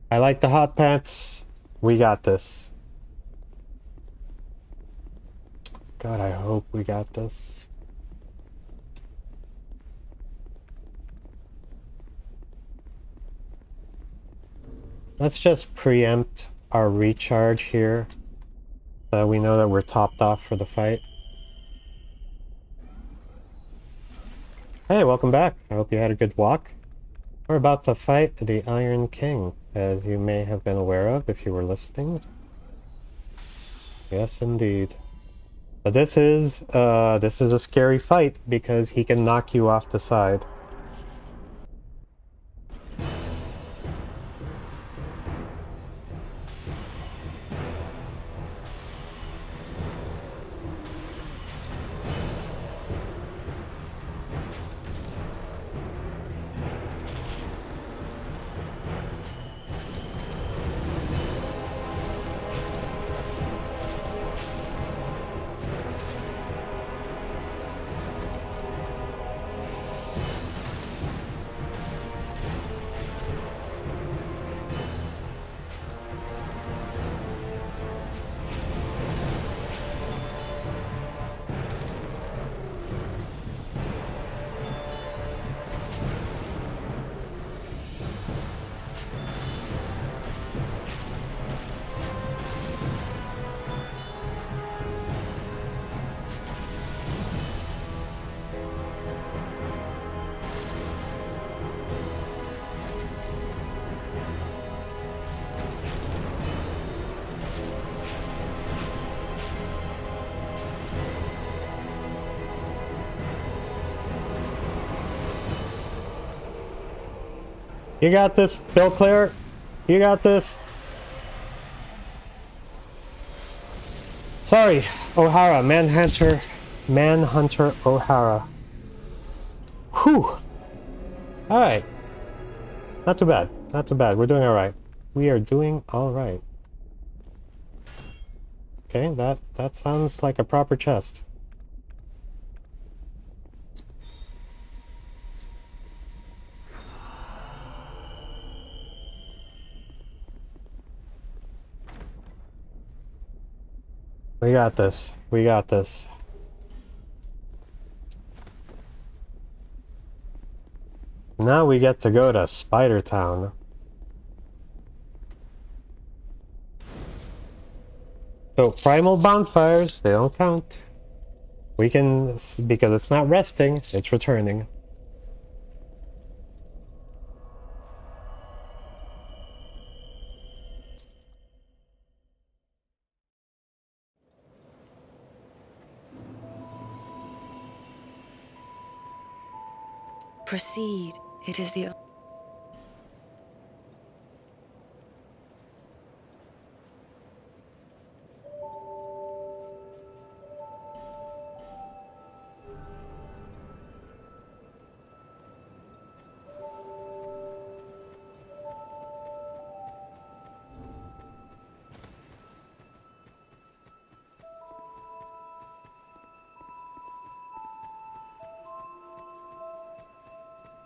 I like the hot pants. We got this. God, I hope we got this. Let's just preempt our recharge here, so that we know that we're topped off for the fight. Hey, welcome back. I hope you had a good walk. We're about to fight the Iron King, as you may have been aware of if you were listening. Yes, indeed. But this is a scary fight because he can knock you off the side. You got this, Bill Clare. You got this. Sorry, O'Hara, Manhunter O'Hara. Whew. Alright. Not too bad. Not too bad. We're doing alright. We are doing alright. Okay, that sounds like a proper chest. We got this. We got this. Now we get to go to Spider Town. So primal bonfires, they don't count. We can, because it's not resting, it's returning. Proceed. It is the...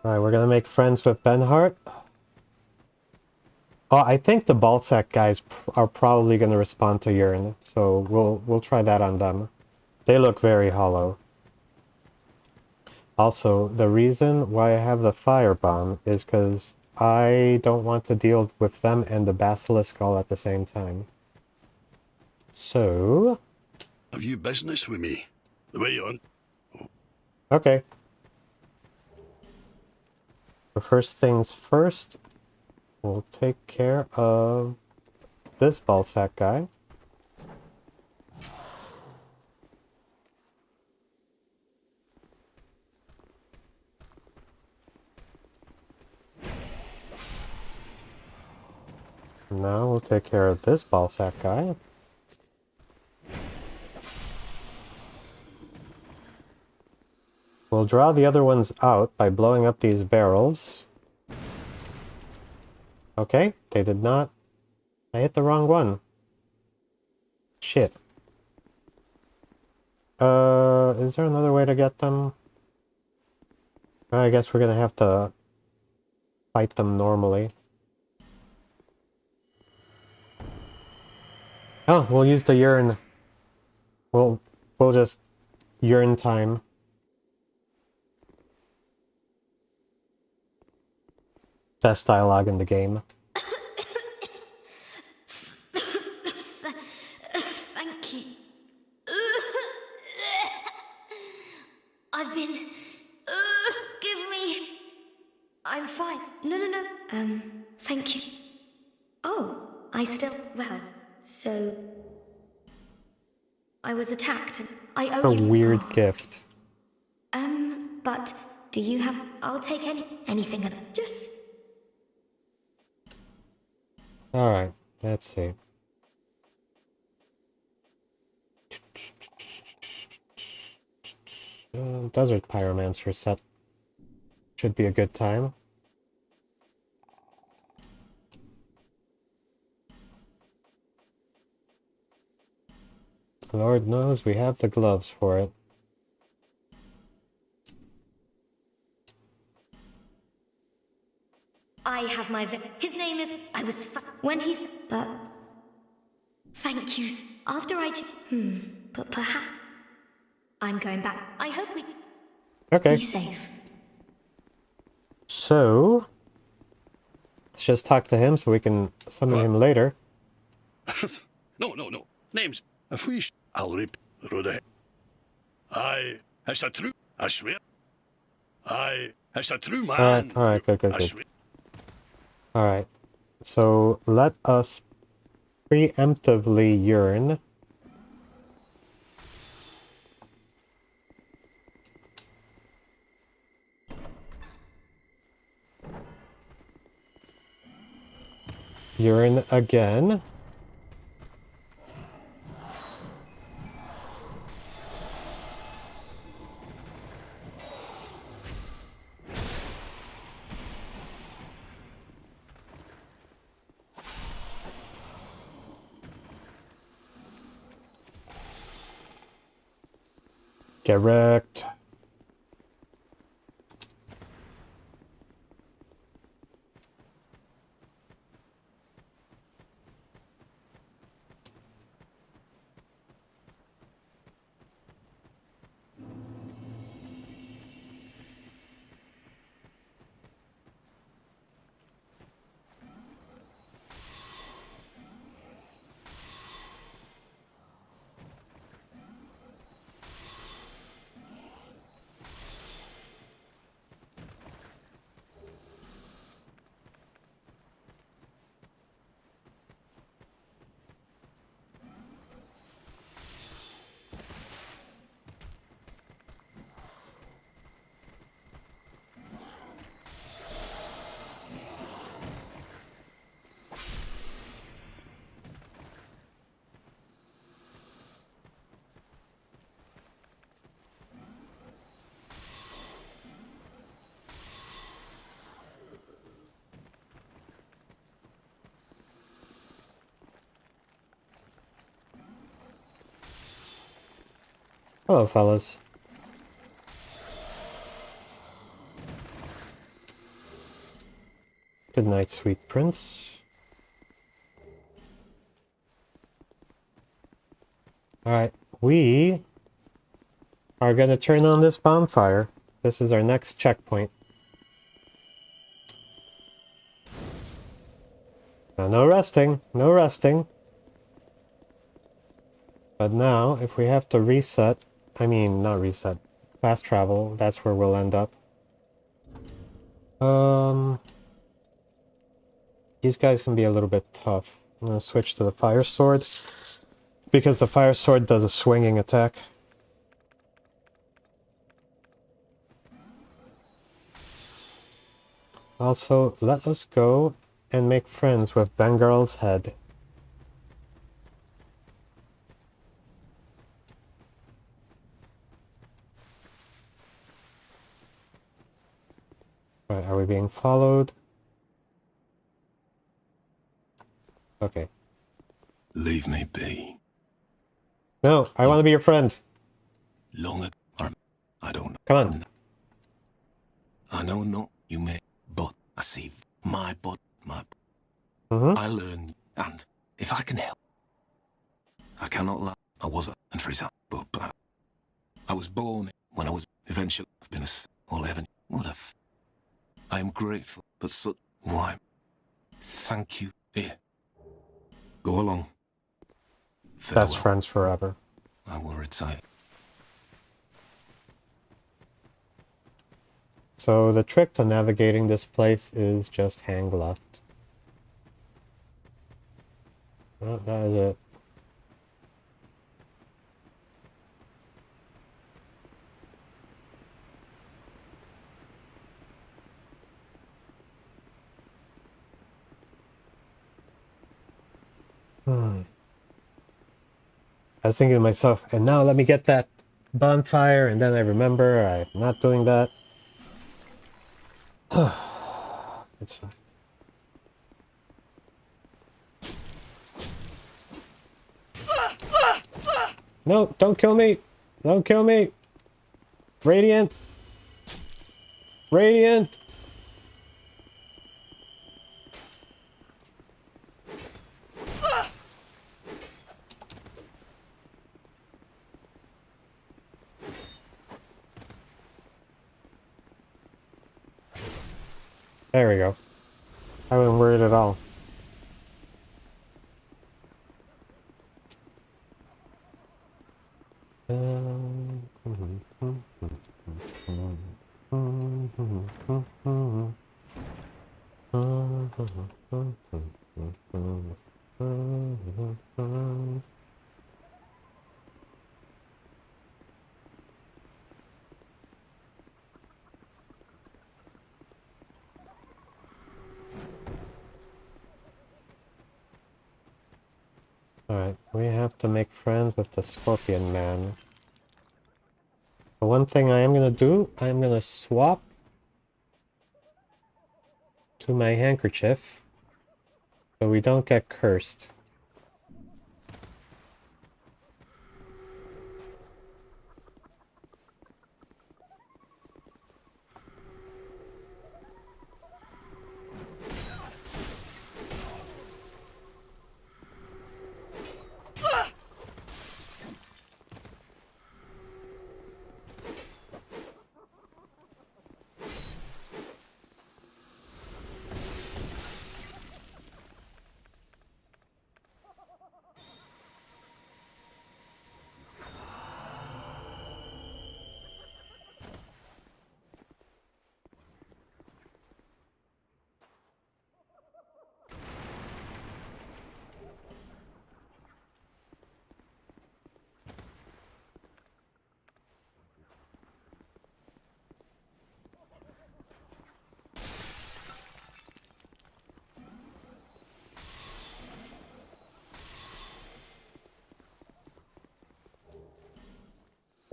Alright, we're gonna make friends with Benhart. Oh, I think the Balsac guys are probably gonna respond to urine, so we'll try that on them. They look very hollow. Also, the reason why I have the firebomb is because I don't want to deal with them and the basilisk all at the same time. So... Have you business with me? The way on. Okay. But first things first, we'll take care of this Balsac guy. Now we'll take care of this Balsac guy. We'll draw the other ones out by blowing up these barrels. Okay, they did not. I hit the wrong one. Shit. Is there another way to get them? I guess we're gonna have to fight them normally. Oh, we'll use the urine. We'll just urine time. Best dialogue in the game. Thank you. I've been... give me... I'm fine. No. Thank you. Oh, I still... Well, so... I was attacked and I owe A you... weird gift. But do you have... I'll take anything and just... Alright, let's see. Desert Pyromancer set. Should be a good time. Lord knows we have the gloves for it. I have my his name is... I was when he's... But... Thank you. After I... But perhaps... I'm going back. I hope we... Okay. Be safe. So... let's just talk to him so we can summon him later. No. Name's... If we... I'll rip the road ahead. Aye, it's a true... I swear. Aye, it's a true man. Alright, good. I swear. Alright, so let us preemptively urine. Urine again. Get wrecked. Hello, fellas. Good night, sweet prince. Alright, we are gonna turn on this bonfire. This is our next checkpoint. Now, no resting. But now, if we have to reset, not reset, fast travel, that's where we'll end up. These guys can be a little bit tough. I'm gonna switch to the fire sword, because the fire sword does a swinging attack. Also, let us go and make friends with Bengal's head. Right, are we being followed? Okay. Leave me be. No, I want to be your friend. Long ago, I don't know. Come on. I know not you may, but I see my body, I learn, and if I can help, I cannot lie. I was a, and for example, but I was born when I was eventually. I've been all heaven. What a. I am grateful, but such. Why? Thank you. Here. Go along. Farewell. Best friends forever. I will retire. So the trick to navigating this place is just hang left. Well, that is it. I was thinking to myself, and now let me get that bonfire, and then I remember I'm not doing that. It's fine. No, don't kill me! Don't kill me! Radiant! Radiant! There we go. I wasn't worried at all. Alright, we have to make friends with the Scorpion Man. But one thing I am gonna do, I'm gonna swap to my handkerchief so we don't get cursed.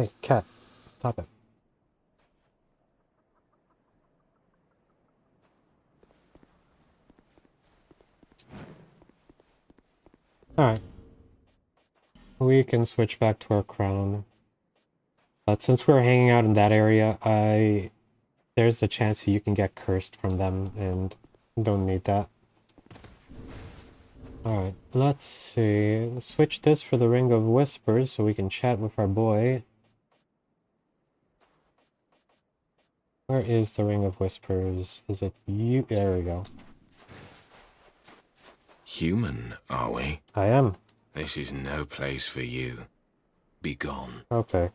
Hey, cat, stop it. Alright. We can switch back to our crown. But since we're hanging out in that area, there's a chance you can get cursed from them, and don't need that. Alright, let's see. Let's switch this for the Ring of Whispers so we can chat with our boy. Where is the Ring of Whispers? Is it you? There we go. Human, are we? I am. This is no place for you. Be gone. Okay.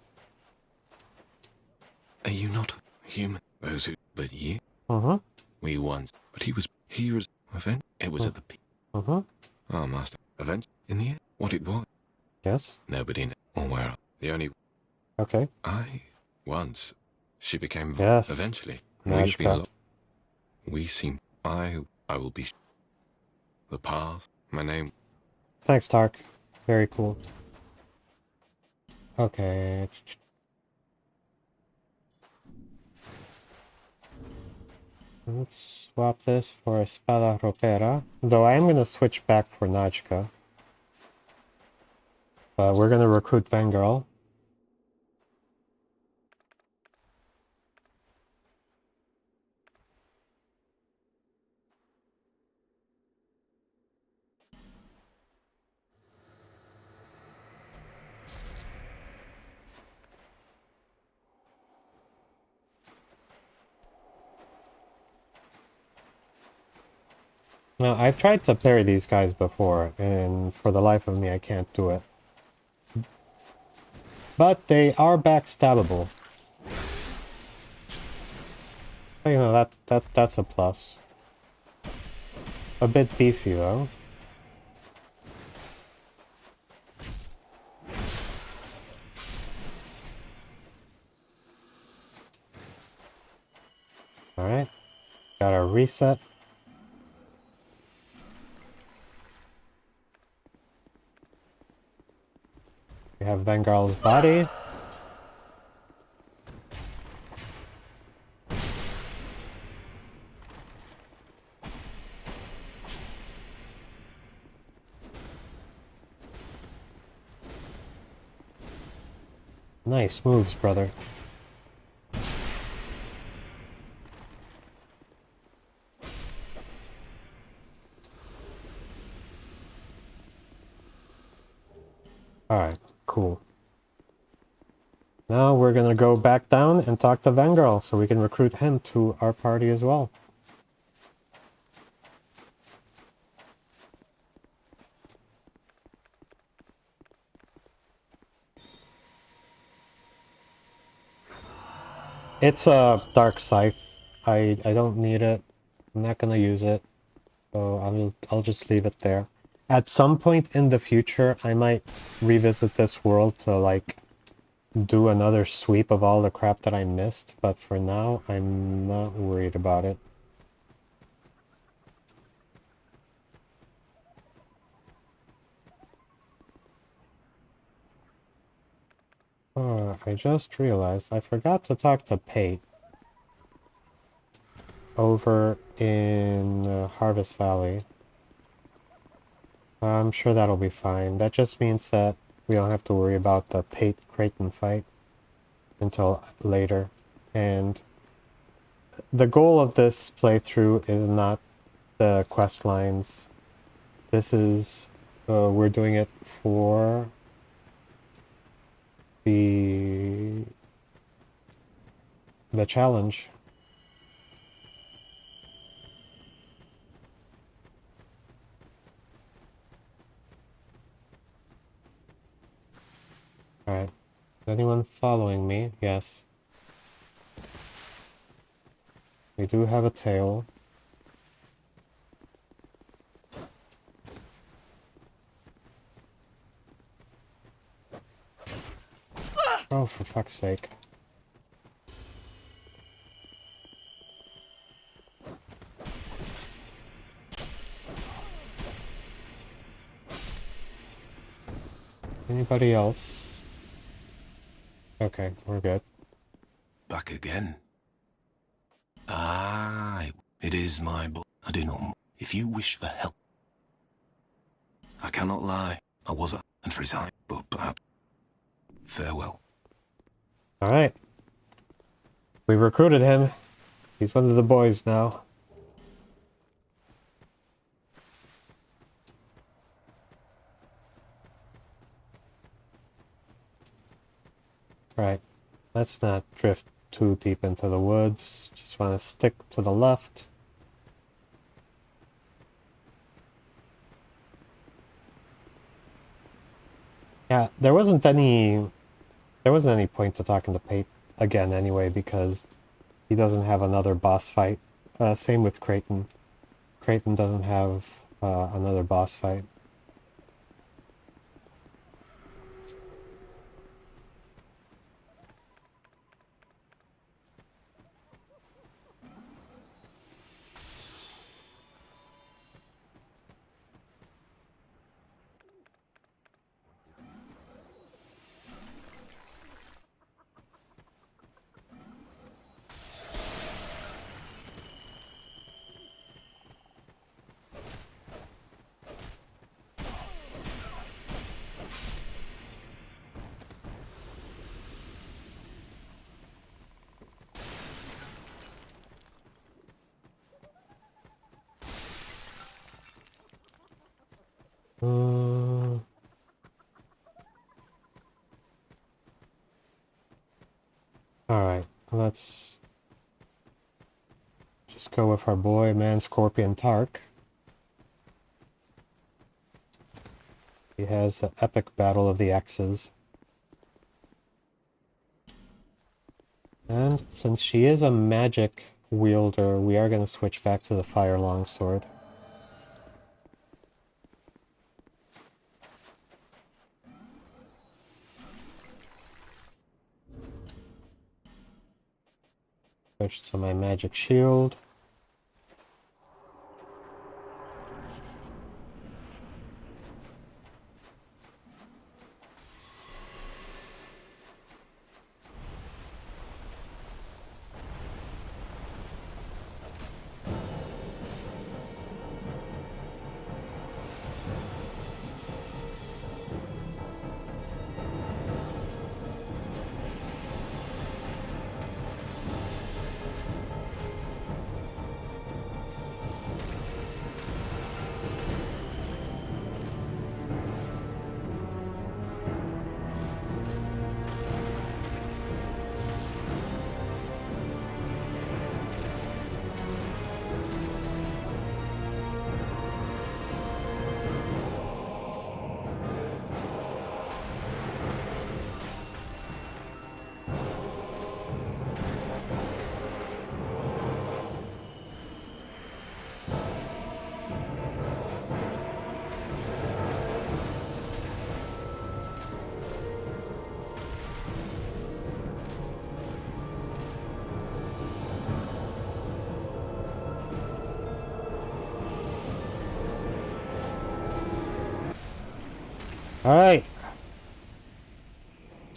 Are you not human? Those who... But you? Uh-huh. We once... But he was... Event? It was at the peak. Uh-huh. Oh, master. Event? In the air? What it was? Yes? Nobody knew. Or where. The only... Okay. Once... She became... Yes. Eventually. Magica. We seem... I will be... The path. My name... Thanks, Tark. Very cool. Okay. Let's swap this for Espada Ropera. Though I am going to switch back for Najka. We're going to recruit Vangirl. Now, I've tried to parry these guys before, and for the life of me, I can't do it. But they are backstabbable. So, you know, that's a plus. A bit beefy, though. Alright. Got our reset. We have Vangirl's body. Nice moves, brother. Alright, cool. Now we're gonna go back down and talk to Vangirl so we can recruit him to our party as well. It's a dark scythe. I don't need it. I'm not gonna use it. So I'll just leave it there. At some point in the future, I might revisit this world to like do another sweep of all the crap that I missed, but for now, I'm not worried about it. I just realized I forgot to talk to Pate over in Harvest Valley. I'm sure that'll be fine. That just means that we don't have to worry about the Pate Creighton fight until later. And the goal of this playthrough is not the quest lines. This is, we're doing it for the challenge. Alright. Is anyone following me? Yes. We do have a tail. Oh, for fuck's sake. Anybody else? Okay, we're good. Back again. Aye, it is my boy. I do not. If you wish for help, I cannot lie. I was and for his eye, but perhaps. Farewell. Alright. We recruited him. He's one of the boys now. Right. Let's not drift too deep into the woods. Just want to stick to the left. Yeah, there wasn't any point to talking to Pate again anyway, because he doesn't have another boss fight. Same with Creighton. Creighton doesn't have another boss fight. Alright, let's just go with our boy, Man Scorpion Tark. He has the epic battle of the X's. And since she is a magic wielder, we are going to switch back to the Fire Longsword. Switch to my magic shield. Alright.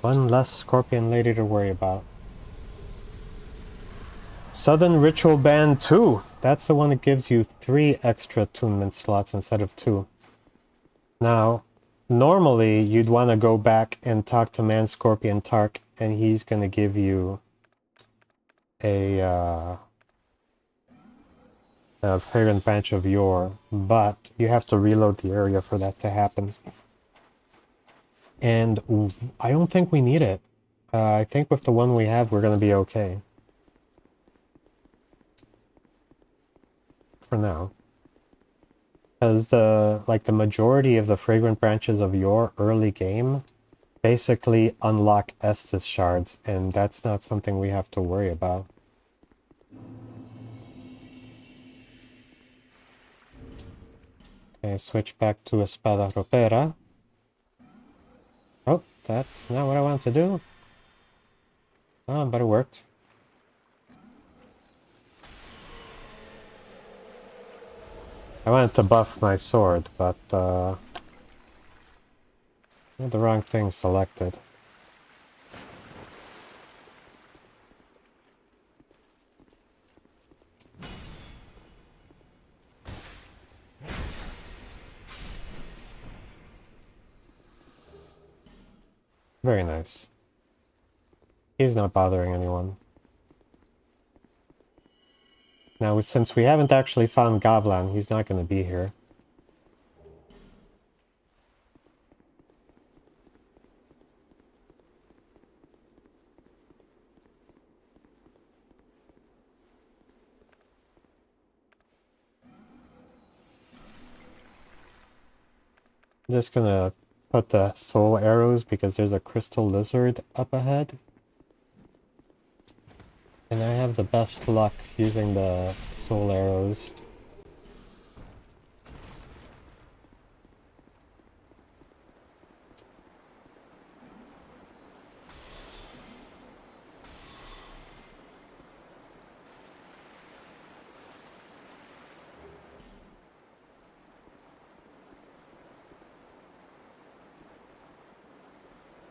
One less Scorpion Lady to worry about. Southern Ritual Band 2. That's the one that gives you 3 extra attunement slots instead of 2. Now, normally you'd want to go back and talk to Man Scorpion Tark, and he's going to give you a Fragrant Branch of Yore, but you have to reload the area for that to happen. And I don't think we need it. I think with the one we have, we're going to be okay. For now. Because the majority of the Fragrant Branches of Yore early game basically unlock Estus shards, and that's not something we have to worry about. Okay, switch back to Espada Ropera. Oh, that's not what I want to do. Oh, but it worked. I wanted to buff my sword, but I had the wrong thing selected. Very nice. He's not bothering anyone. Now, since we haven't actually found Goblan, he's not going to be here. I'm just going to put the soul arrows because there's a crystal lizard up ahead. And I have the best luck using the soul arrows.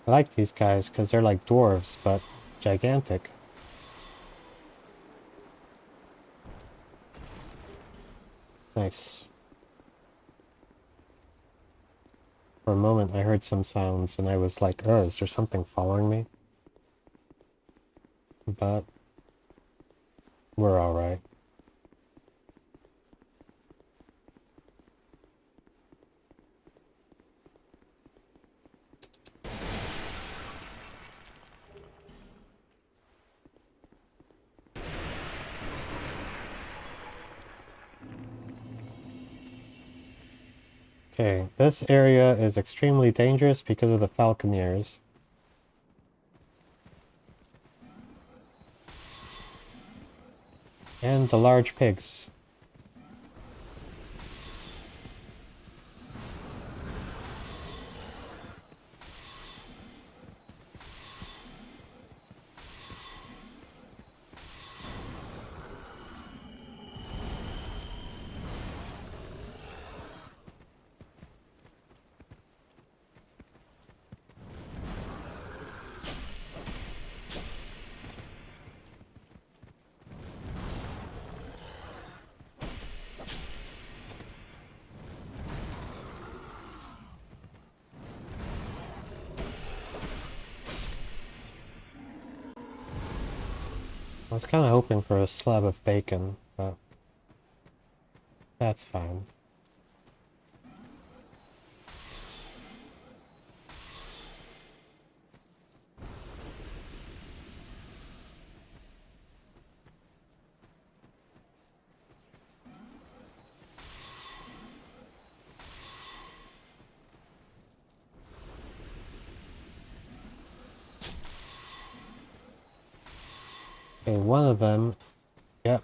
I like these guys because they're like dwarves, but gigantic. Nice. For a moment I heard some sounds and I was like, oh, is there something following me? But we're alright. Okay, this area is extremely dangerous because of the falconeers. And the large pigs. I was kind of hoping for a slab of bacon, but that's fine. Okay, one of them, yep,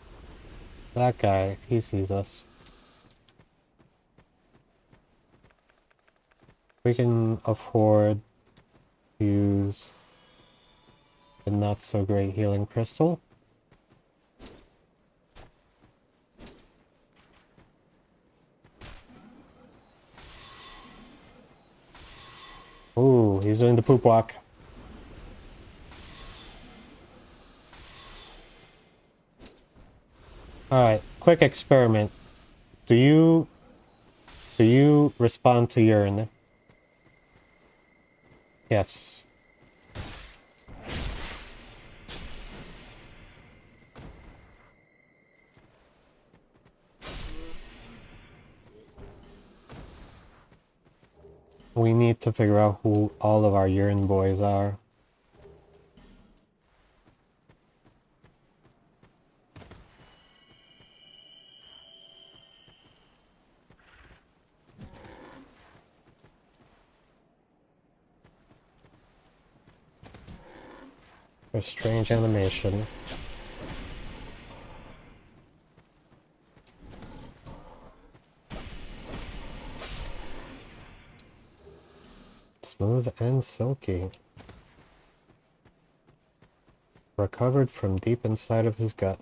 that guy, he sees us. We can afford to use the not so great healing crystal. Ooh, he's doing the poop walk. Alright, quick experiment. Do you respond to urine? Yes. We need to figure out who all of our urine boys are. A strange animation. Smooth and silky. Recovered from deep inside of his gut.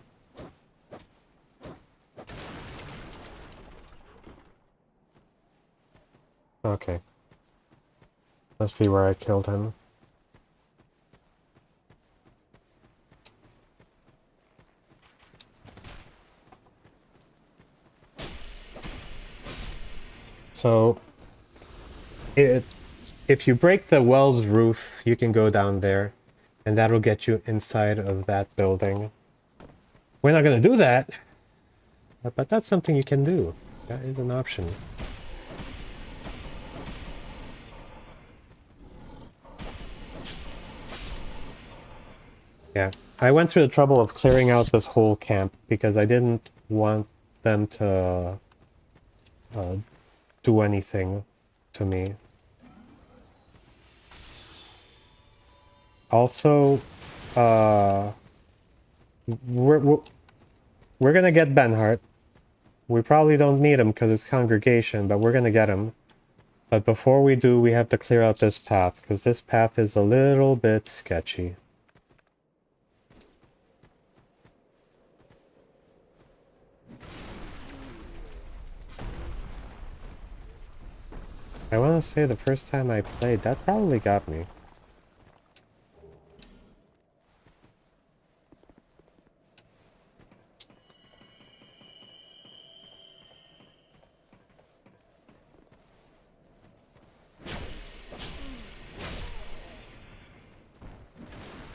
Okay. Must be where I killed him. So, if you break the well's roof, you can go down there, and that'll get you inside of that building. We're not gonna do that, but that's something you can do. That is an option. Yeah, I went through the trouble of clearing out this whole camp because I didn't want them to do anything to me. Also, we're gonna get Benhart. We probably don't need him because it's congregation, but we're gonna get him. But before we do, we have to clear out this path, because this path is a little bit sketchy. I want to say the first time I played, that probably got me.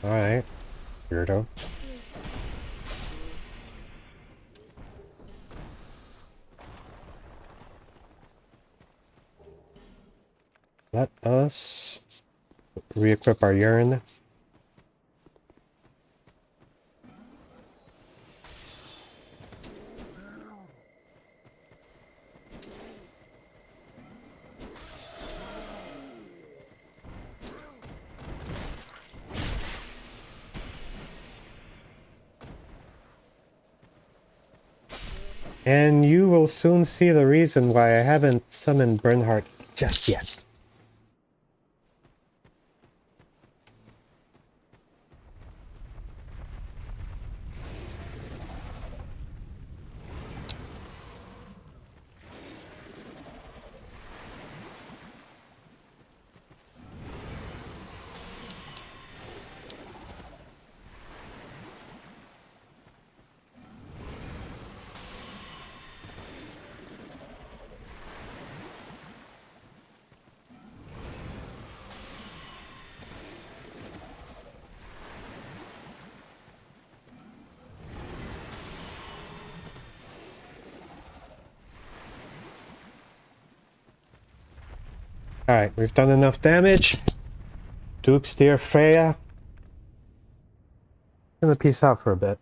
Alright, weirdo. Let us re-equip our urine. And you will soon see the reason why I haven't summoned Bernhardt just yet. Alright, we've done enough damage. Duke's dear Freya. I'm gonna peace out for a bit.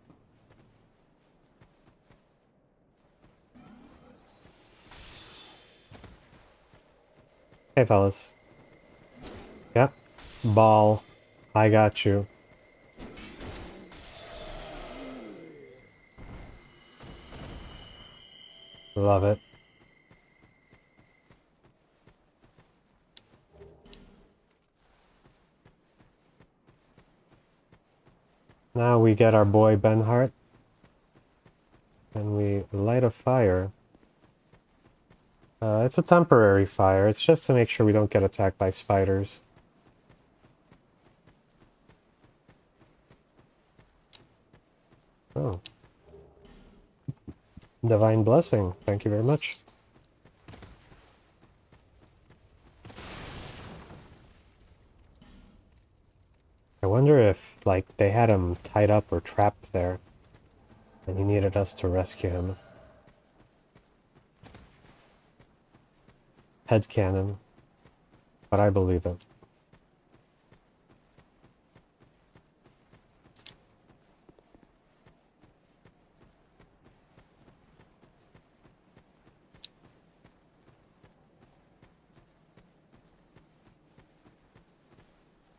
Hey fellas. Yep. Ball. I got you. Love it. Now we get our boy Bernhardt. And we light a fire. It's a temporary fire. It's just to make sure we don't get attacked by spiders. Oh. Divine blessing. Thank you very much. I wonder if, like, they had him tied up or trapped there, and he needed us to rescue him. Headcanon. But I believe it.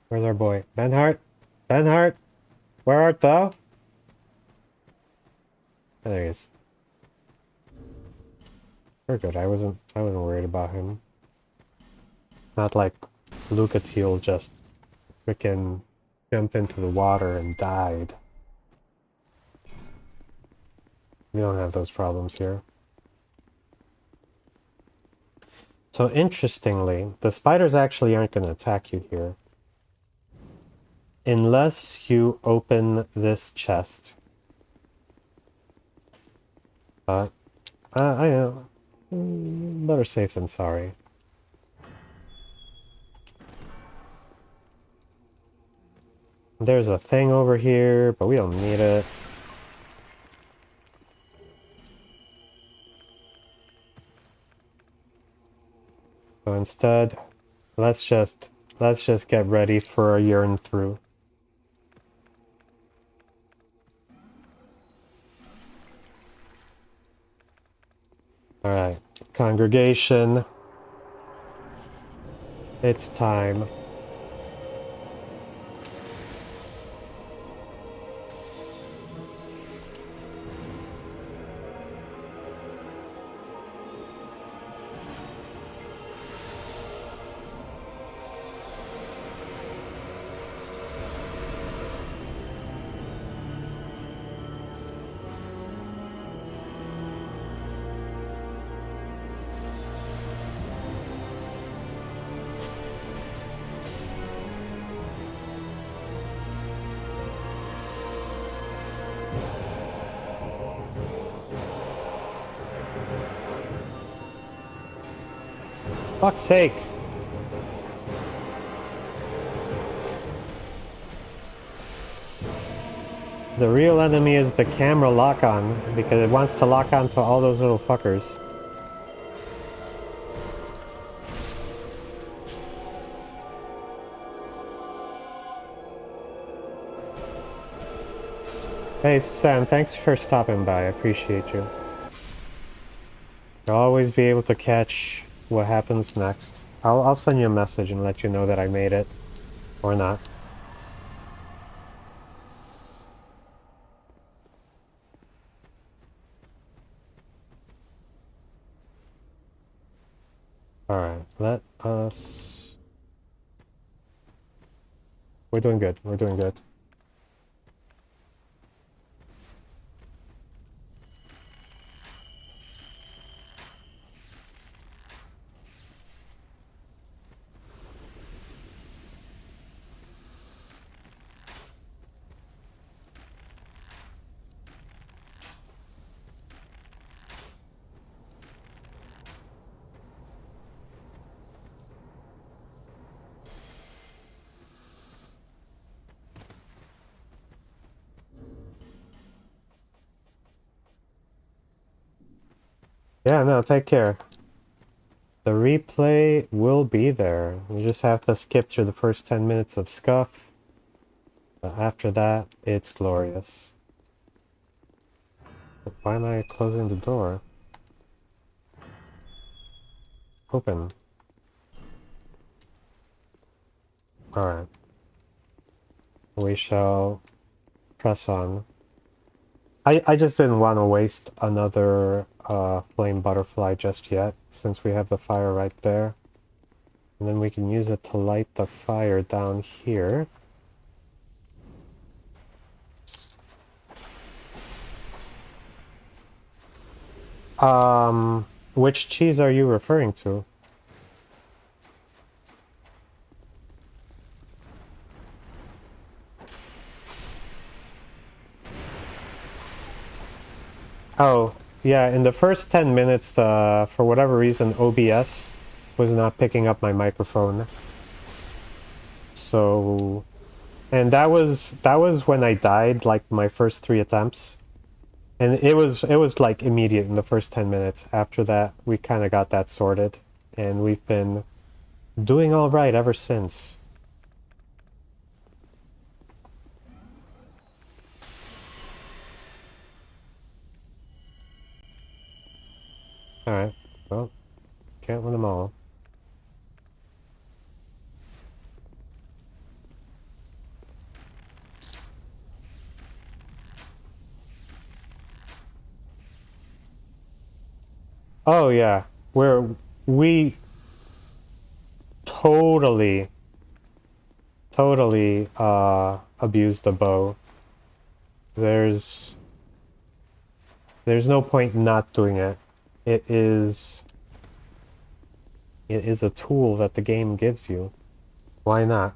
Where's our boy? Bernhardt? Bernhardt? Where art thou? Oh, there he is. We're good. I wasn't worried about him. Not like Lucatiel just frickin' jumped into the water and died. We don't have those problems here. So interestingly, the spiders actually aren't going to attack you here. Unless you open this chest. But, I know. Better safe than sorry. There's a thing over here, but we don't need it. So instead, let's just get ready for a yearn through. Alright, congregation. It's time. Fuck's sake. The real enemy is the camera lock-on, because it wants to lock on to all those little fuckers. Hey, Susan, thanks for stopping by. I appreciate you. You'll always be able to catch what happens next. I'll send you a message and let you know that I made it. Or not. Alright, let us... We're doing good, we're doing good. Yeah, no, take care. The replay will be there. You just have to skip through the first 10 minutes of Scuff. But after that, it's glorious. Why am I closing the door? Open. Alright. We shall press on. I just didn't want to waste another flame butterfly just yet, since we have the fire right there. And then we can use it to light the fire down here. Which cheese are you referring to? Oh, yeah, in the first 10 minutes, for whatever reason, OBS was not picking up my microphone. So... And that was when I died, like, my first 3 attempts. And it was like immediate in the first 10 minutes. After that, we kind of got that sorted. And we've been doing all right ever since. Alright, well, can't win them all. Oh yeah, we totally abuse the bow. There's no point not doing it. It is a tool that the game gives you. Why not?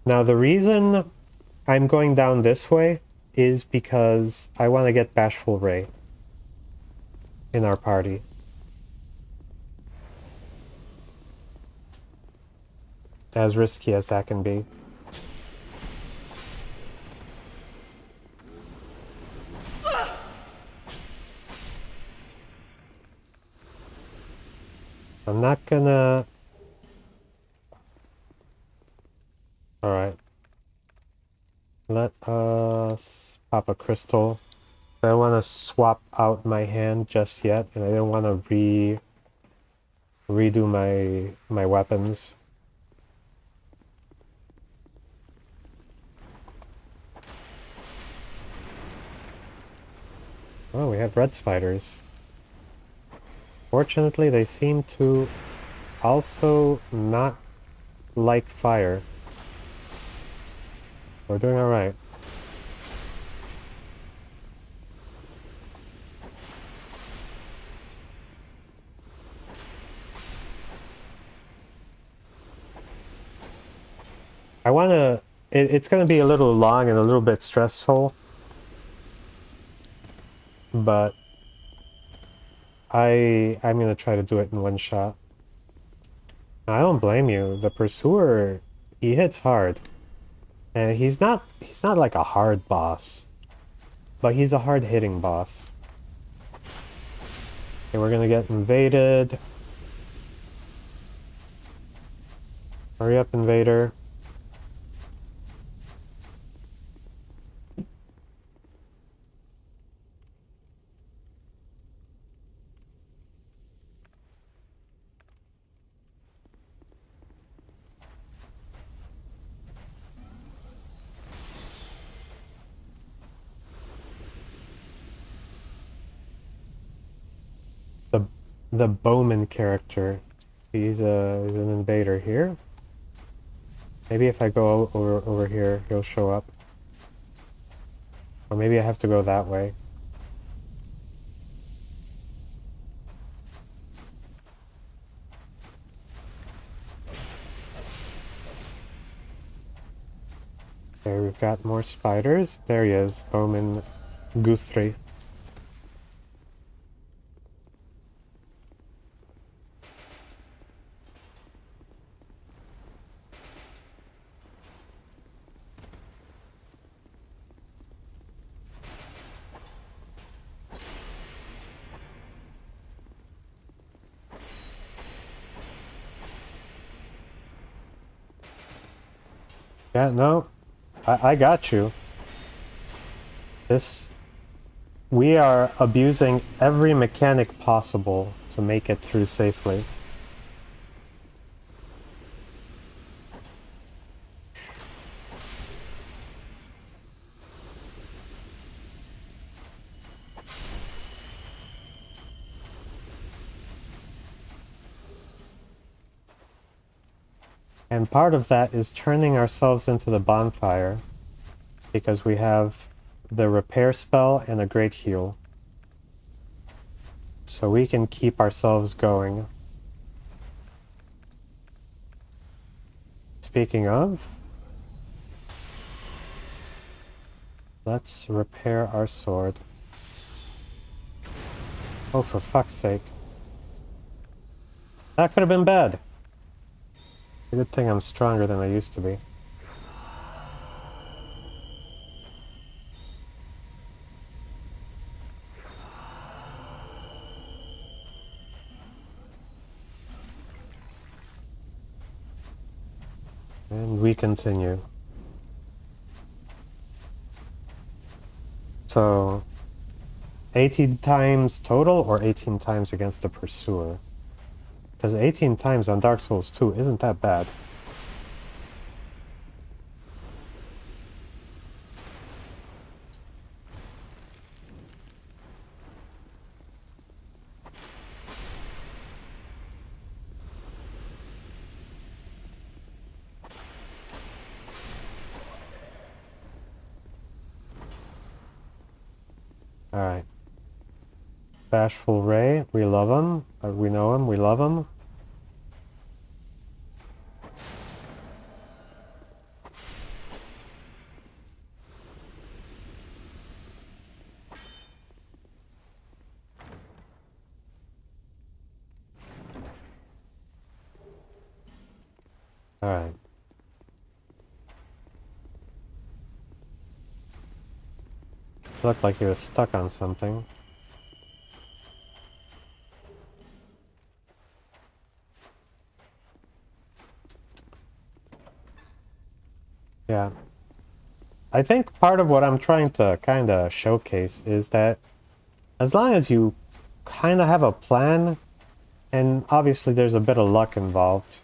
Now the reason I'm going down this way is because I want to get Bashful Ray in our party. As risky as that can be. I'm not gonna... Alright. Let us pop a crystal. I don't want to swap out my hand just yet, and I don't want to redo my weapons. Oh, we have red spiders. Fortunately, they seem to also not like fire. We're doing alright. I wanna... It's gonna be a little long and a little bit stressful. But... I'm gonna try to do it in one shot. I don't blame you. The Pursuer, he hits hard. And he's not like a hard boss. But he's a hard-hitting boss. Okay, we're gonna get invaded. Hurry up, invader. the Bowman character. He's an invader here. Maybe if I go over here, he'll show up. Or maybe I have to go that way. There, we've got more spiders. There he is, Bowman Guthrie. Yeah, no, I got you. We are abusing every mechanic possible to make it through safely. And part of that is turning ourselves into the Bonfire, because we have the repair spell and a great heal. So we can keep ourselves going. Speaking of, let's repair our sword. Oh, for fuck's sake. That could have been bad. A good thing I'm stronger than I used to be. And we continue. So, 18 times total or 18 times against the Pursuer? Because 18 times on Dark Souls 2 isn't that bad. Alright. Bashful Ray, we love him. We know him, we love him. Alright. Looked like he was stuck on something. Yeah. I think part of what I'm trying to kind of showcase is that as long as you kind of have a plan, and obviously there's a bit of luck involved,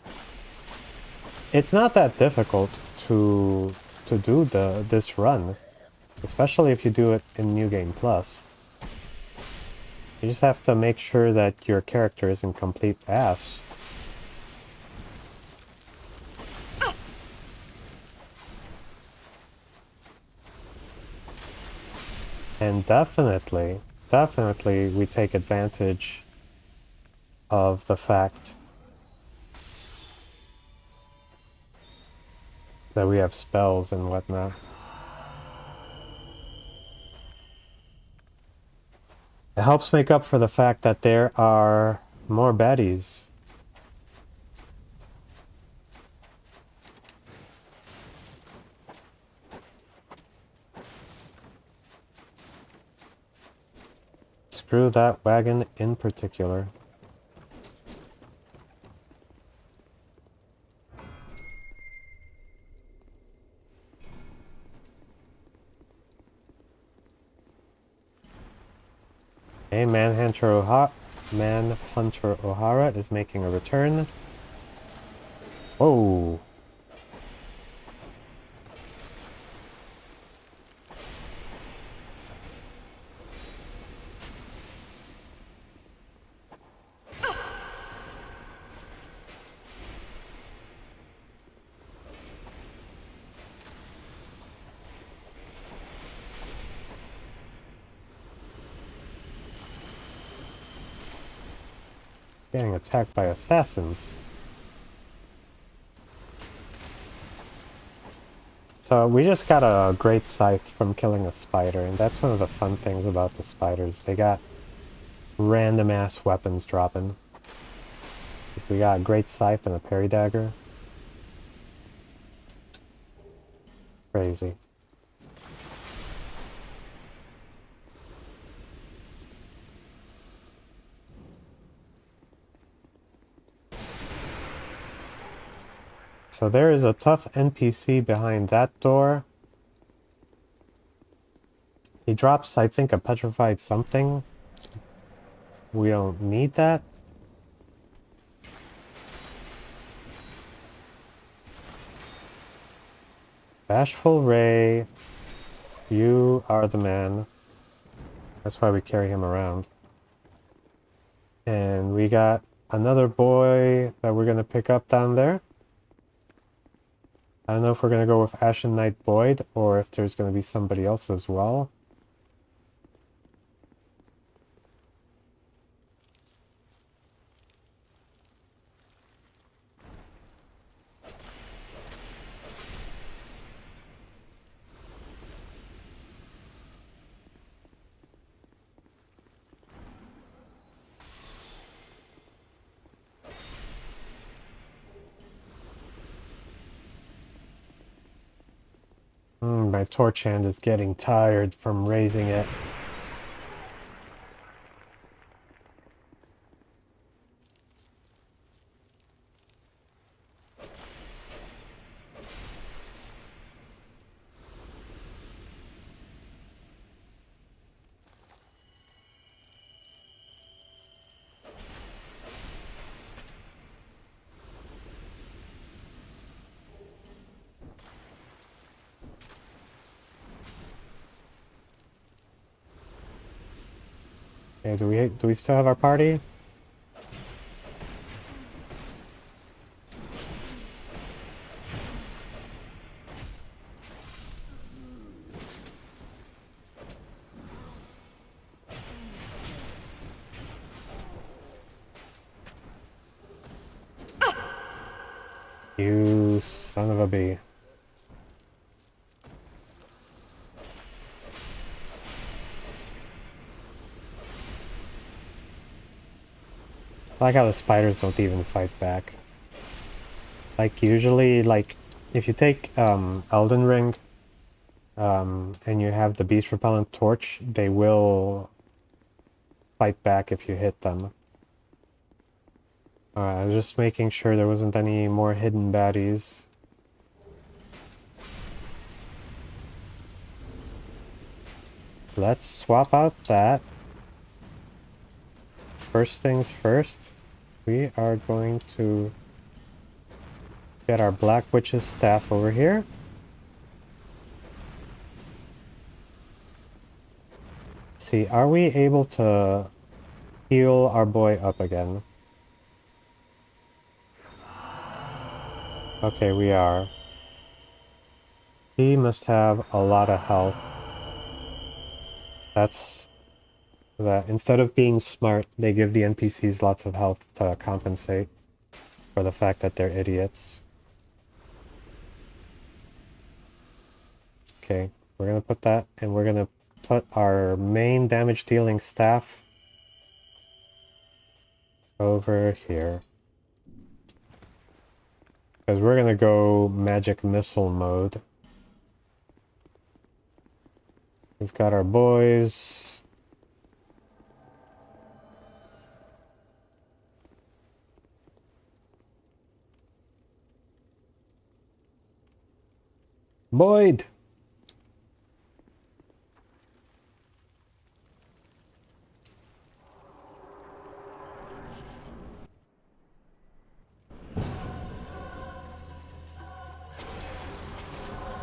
it's not that difficult to do this run, especially if you do it in New Game Plus. You just have to make sure that your character isn't complete ass. And definitely we take advantage of the fact that we have spells and whatnot. It helps make up for the fact that there are more baddies. Screw that wagon in particular. Hey, Manhunter O'Hara is making a return. Whoa. Getting attacked by assassins. So we just got a great scythe from killing a spider, and that's one of the fun things about the spiders. They got random ass weapons dropping. We got a great scythe and a parry dagger. Crazy. So there is a tough NPC behind that door. He drops, I think, a petrified something. We don't need that. Bashful Ray, you are the man. That's why we carry him around. And we got another boy that we're going to pick up down there. I don't know if we're going to go with Ashen Knight Boyd or if there's going to be somebody else as well. My torch hand is getting tired from raising it. Okay, do we still have our party? You son of a bee. I like how the spiders don't even fight back. Like usually, like if you take Elden Ring and you have the beast repellent torch, they will fight back if you hit them. I was just making sure there wasn't any more hidden baddies. Let's swap out that. First things first, we are going to get our Black Witch's staff over here. See, are we able to heal our boy up again? Okay, we are. He must have a lot of health. That's that. Instead of being smart, they give the NPCs lots of health to compensate for the fact that they're idiots. Okay, we're gonna put that, and we're gonna put our main damage dealing staff over here. Because we're gonna go magic missile mode. We've got our boys. Boyd!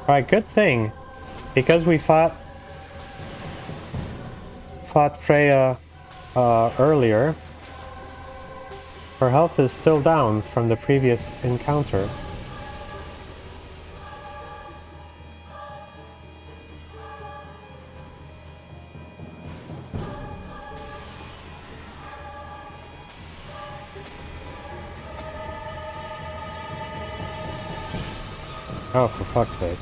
Alright, good thing. Because we fought Freya earlier, her health is still down from the previous encounter. Oh, for fuck's sake.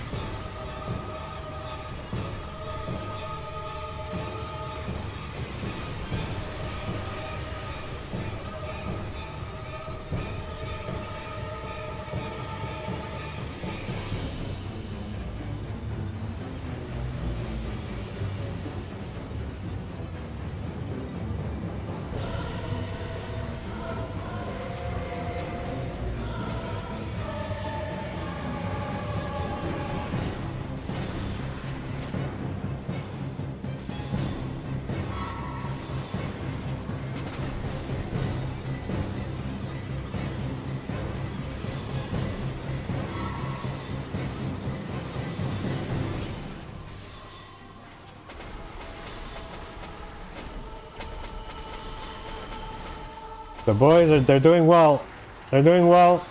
The boys they're doing well. They're doing well.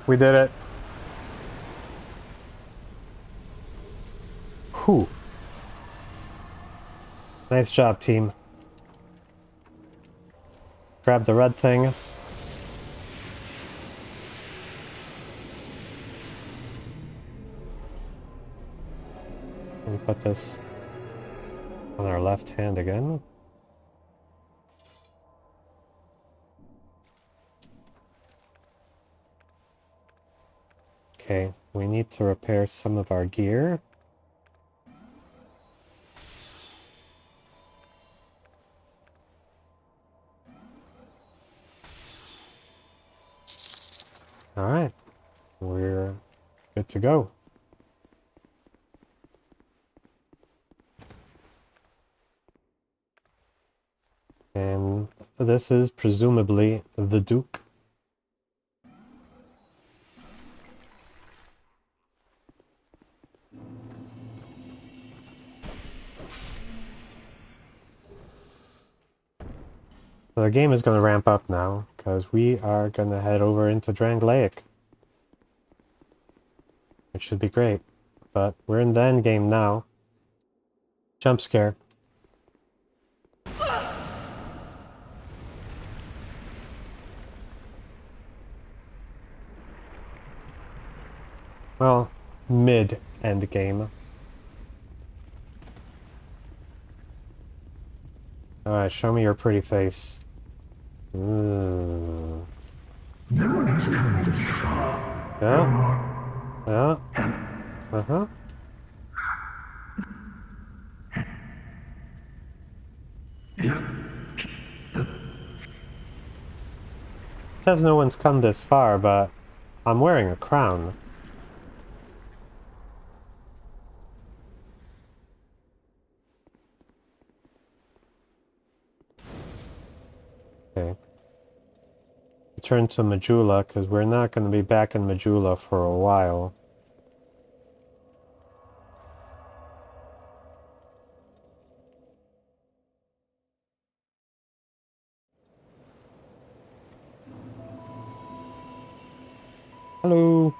We did it. Whew. Nice job, team. Grab the red thing. Let me put this on our left hand again. Okay, we need to repair some of our gear. Alright, we're good to go. And this is presumably the Duke. So the game is going to ramp up now, because we are going to head over into Drangleic. Which should be great. But we're in the end game now. Jump scare. Well, mid-end game. Alright, show me your pretty face. Ooh. No one has come this far. Yeah? Yeah? Uh-huh. It says no one's come this far, but I'm wearing a crown. Okay. Return to Majula, because we're not going to be back in Majula for a while. Hello.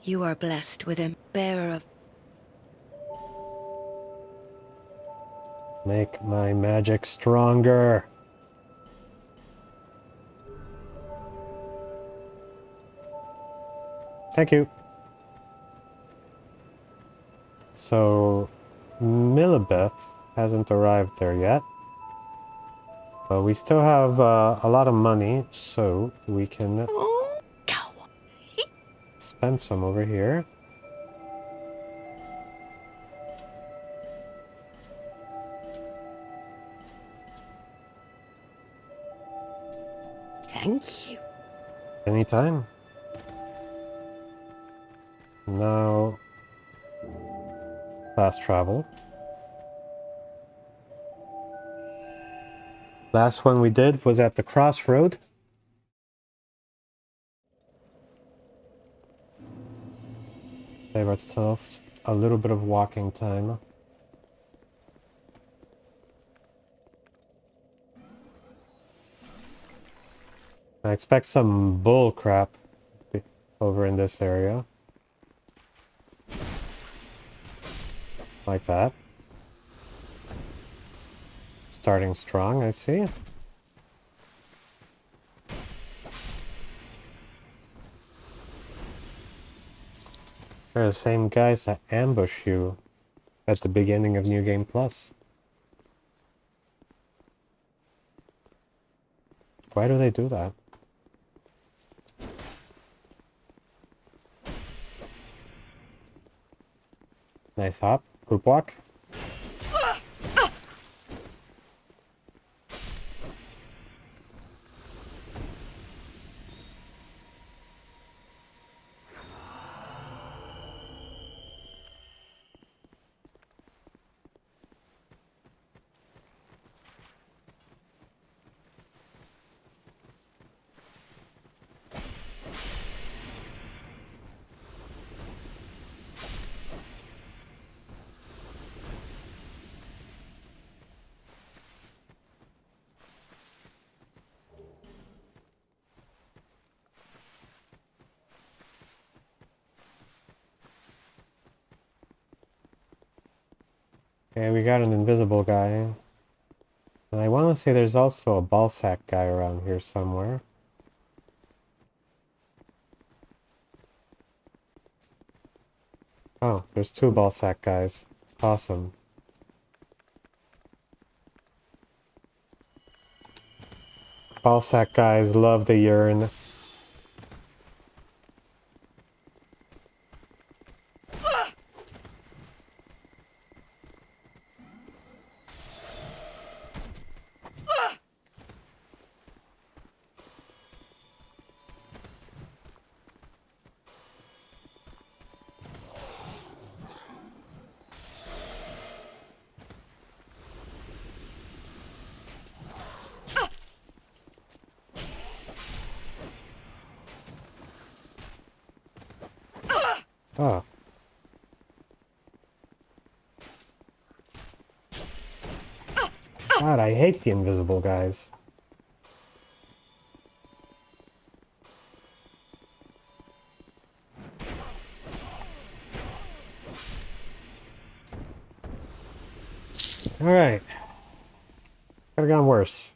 You are blessed with him, bearer of... Make my magic stronger. Thank you. So, Millibeth hasn't arrived there yet. But we still have a lot of money, so we can spend some over here. Thank you. Anytime. Now, fast travel. Last one we did was at the crossroad. Save ourselves a little bit of walking time. I expect some bull crap over in this area. Like that. Starting strong, I see. They're the same guys that ambush you at the beginning of New Game Plus. Why do they do that? Nice hop. Poop walk. Okay, we got an invisible guy. And I want to say there's also a ball sack guy around here somewhere. Oh, there's two ball sack guys. Awesome. Ball sack guys love the urine. Oh. God, I hate the invisible guys. Alright. Could have gone worse.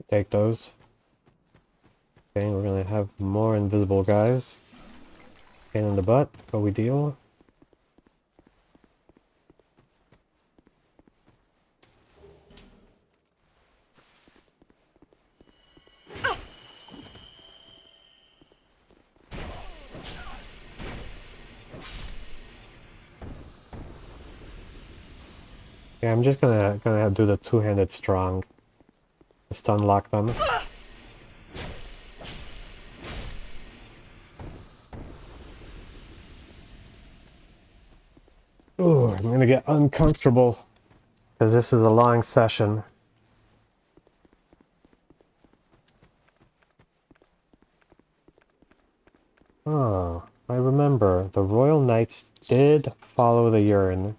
Take those. Okay, we're gonna have more invisible guys. Pain in the butt, but we deal. Yeah, I'm just gonna do the two-handed strong. Just unlock them. Ooh, I'm gonna get uncomfortable because this is a long session. Oh, I remember. The Royal Knights did follow the urine.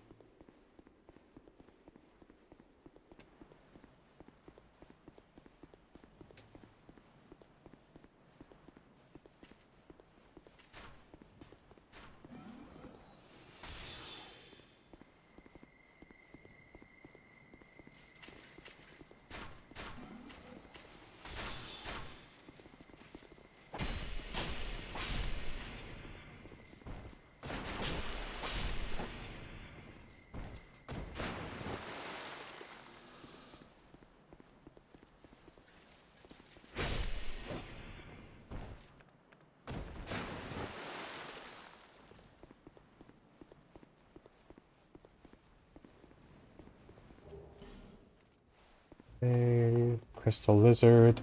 Okay, Crystal Lizard.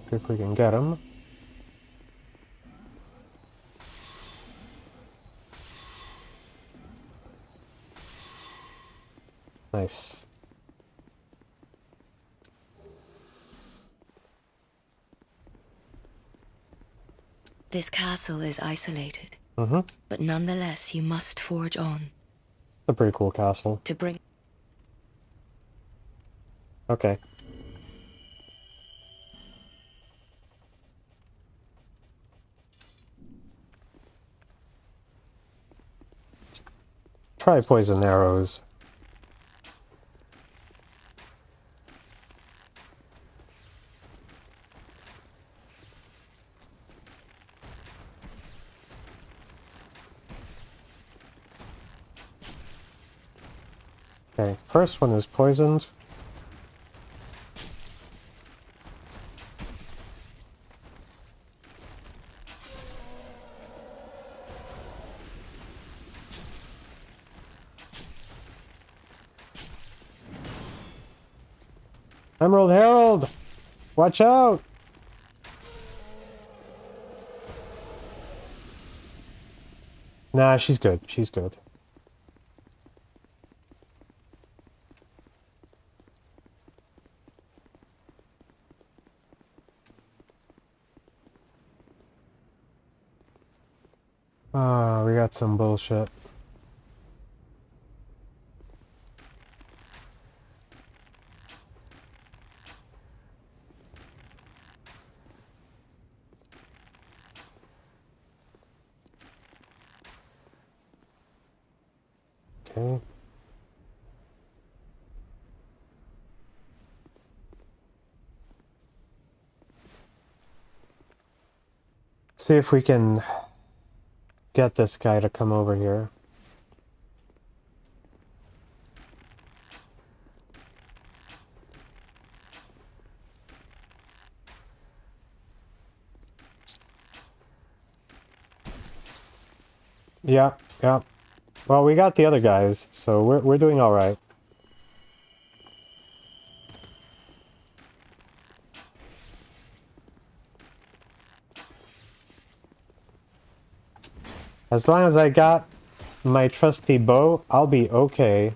See if we can get him. Nice. This castle is isolated. Mm-hmm. But nonetheless, you must forge on. It's a pretty cool castle. To bring... Okay. Try poison arrows. Okay, first one is poisoned. Emerald Herald! Watch out! Nah, she's good. She's good. Ah, we got some bullshit. Okay. See if we can get this guy to come over here. Yeah, yeah. Well, we got the other guys, so we're doing all right. As long as I got my trusty bow, I'll be okay.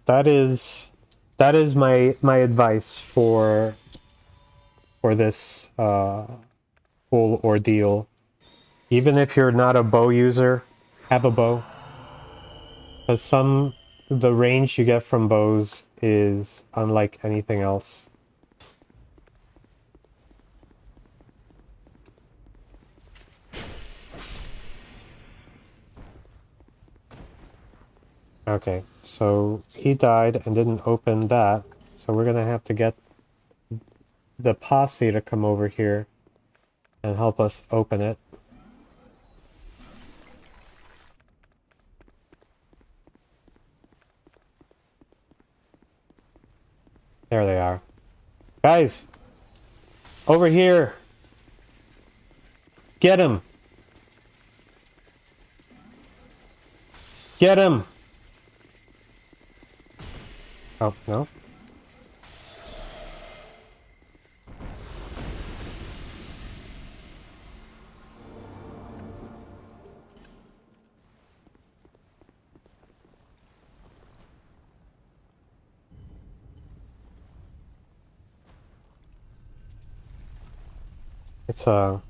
That is my advice for this whole ordeal. Even if you're not a bow user, have a bow. Because the range you get from bows is unlike anything else. Okay, so he died and didn't open that, so we're gonna have to get the posse to come over here and help us open it. There they are. Guys! Over here! Get him! Get him! Oh, no? It's a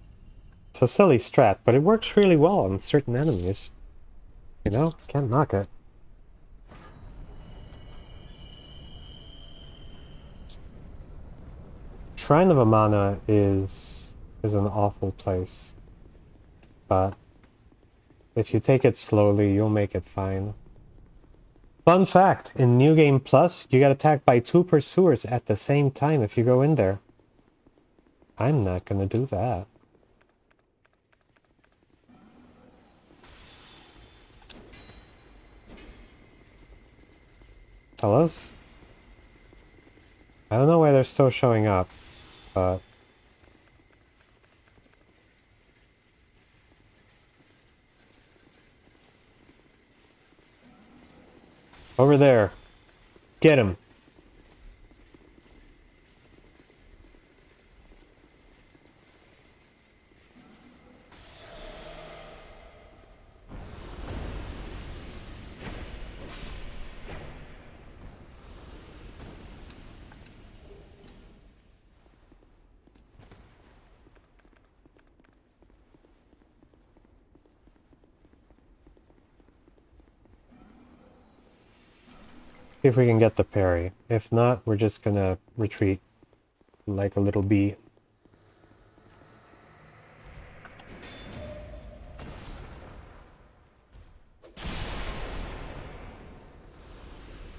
silly strat, but it works really well on certain enemies. You know, can't knock it. Shrine of Amana is an awful place, but if you take it slowly, you'll make it fine. Fun fact, in New Game Plus, you get attacked by 2 pursuers at the same time if you go in there. I'm not gonna do that. Fellas? I don't know why they're still showing up, but... Over there. Get him. See if we can get the parry. If not, we're just gonna retreat like a little bee.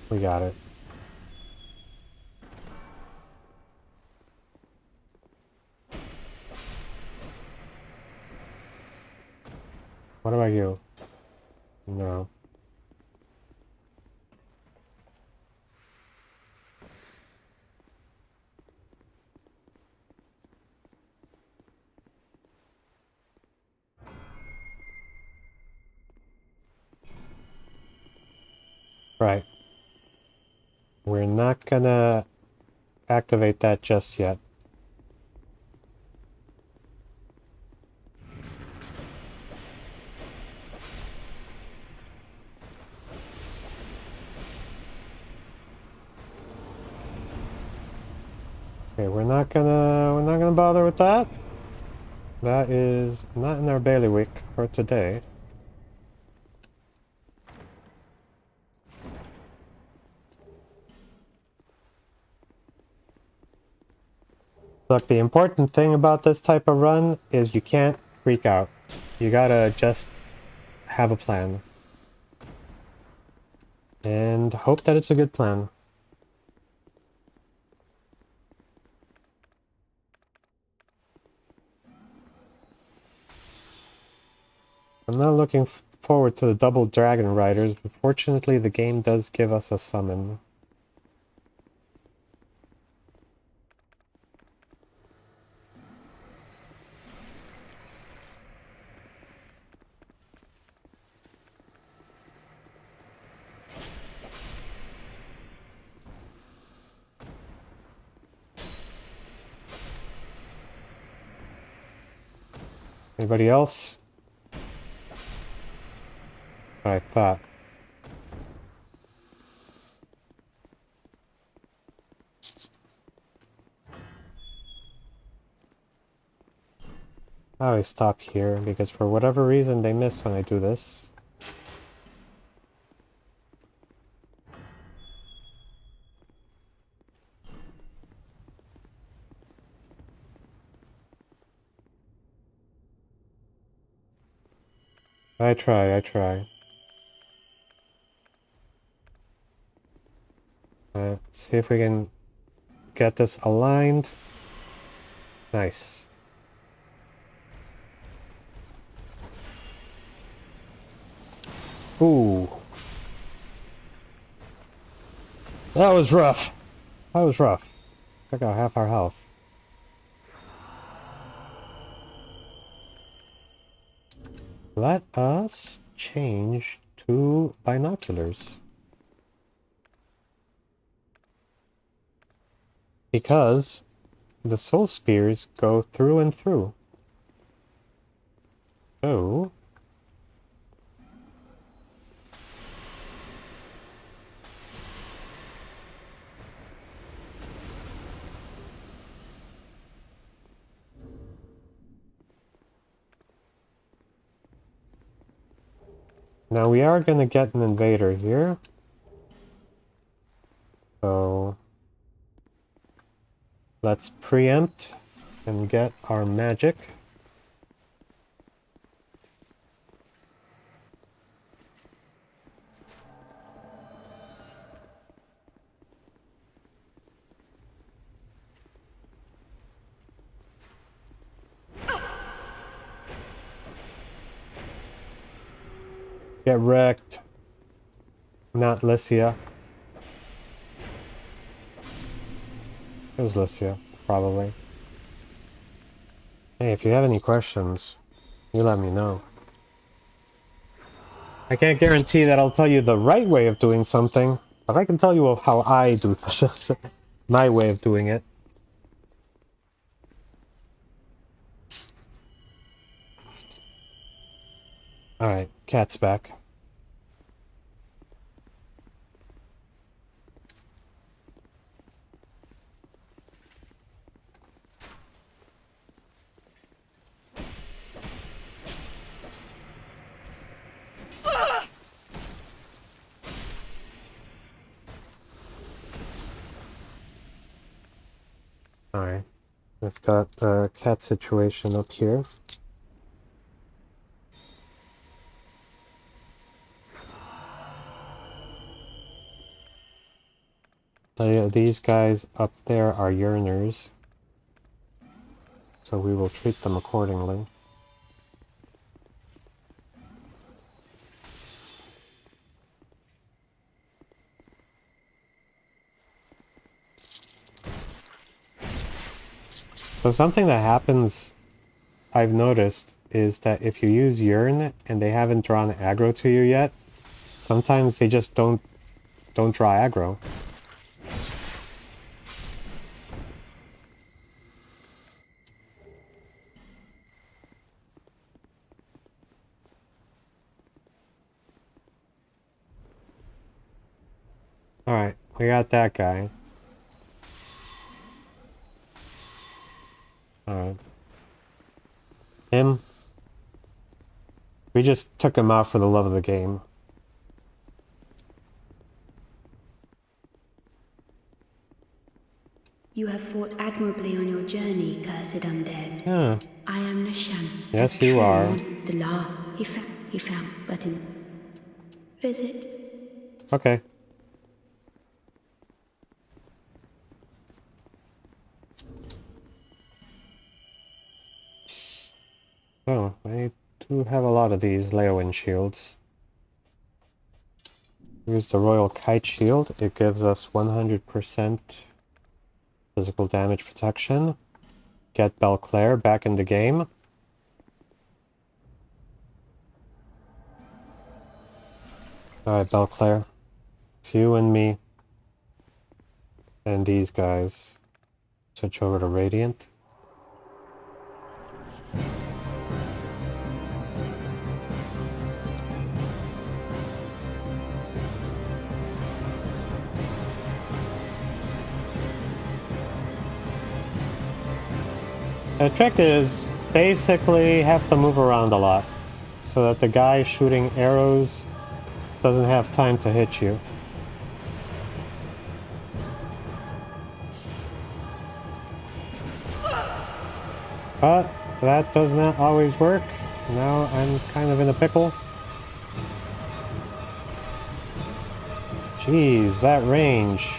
We got it. What about you? No. Right. We're not gonna activate that just yet. Okay, we're not gonna bother with that. That is not in our bailiwick for today. Look, the important thing about this type of run is you can't freak out. You gotta just have a plan. And hope that it's a good plan. I'm not looking forward to the double dragon riders, but fortunately the game does give us a summon. Anybody else? What I thought. I always stop here because for whatever reason they miss when I do this. I try. Let's see if we can get this aligned. Nice. Ooh. That was rough. That was rough. Took out half our health. Let us change to binoculars. Because the soul spears go through and through. So... now we are going to get an invader here. So... let's preempt and get our magic. Get wrecked. Not Lycia. It was Lycia, probably. Hey, if you have any questions, you let me know. I can't guarantee that I'll tell you the right way of doing something, but I can tell you how I do my way of doing it. Alright, cat's back. Alright. We've got a cat situation up here. These guys up there are yearners, so we will treat them accordingly. So something that happens, I've noticed, is that if you use Yearn and they haven't drawn aggro to you yet, sometimes they just don't draw aggro. Alright, we got that guy. Alright. Him. We just took him out for the love of the game. You have fought admirably on your journey, cursed undead. Yeah. I am Nisham. Yes, you are. The law he found, but in visit. Okay. Oh, I do have a lot of these Leowen shields. Use the Royal Kite Shield. It gives us 100% physical damage protection. Get Belclair back in the game. Alright, Belclair. It's you and me. And these guys. Switch over to Radiant. The trick is basically have to move around a lot so that the guy shooting arrows doesn't have time to hit you. But that does not always work. Now I'm kind of in a pickle. Jeez, that range.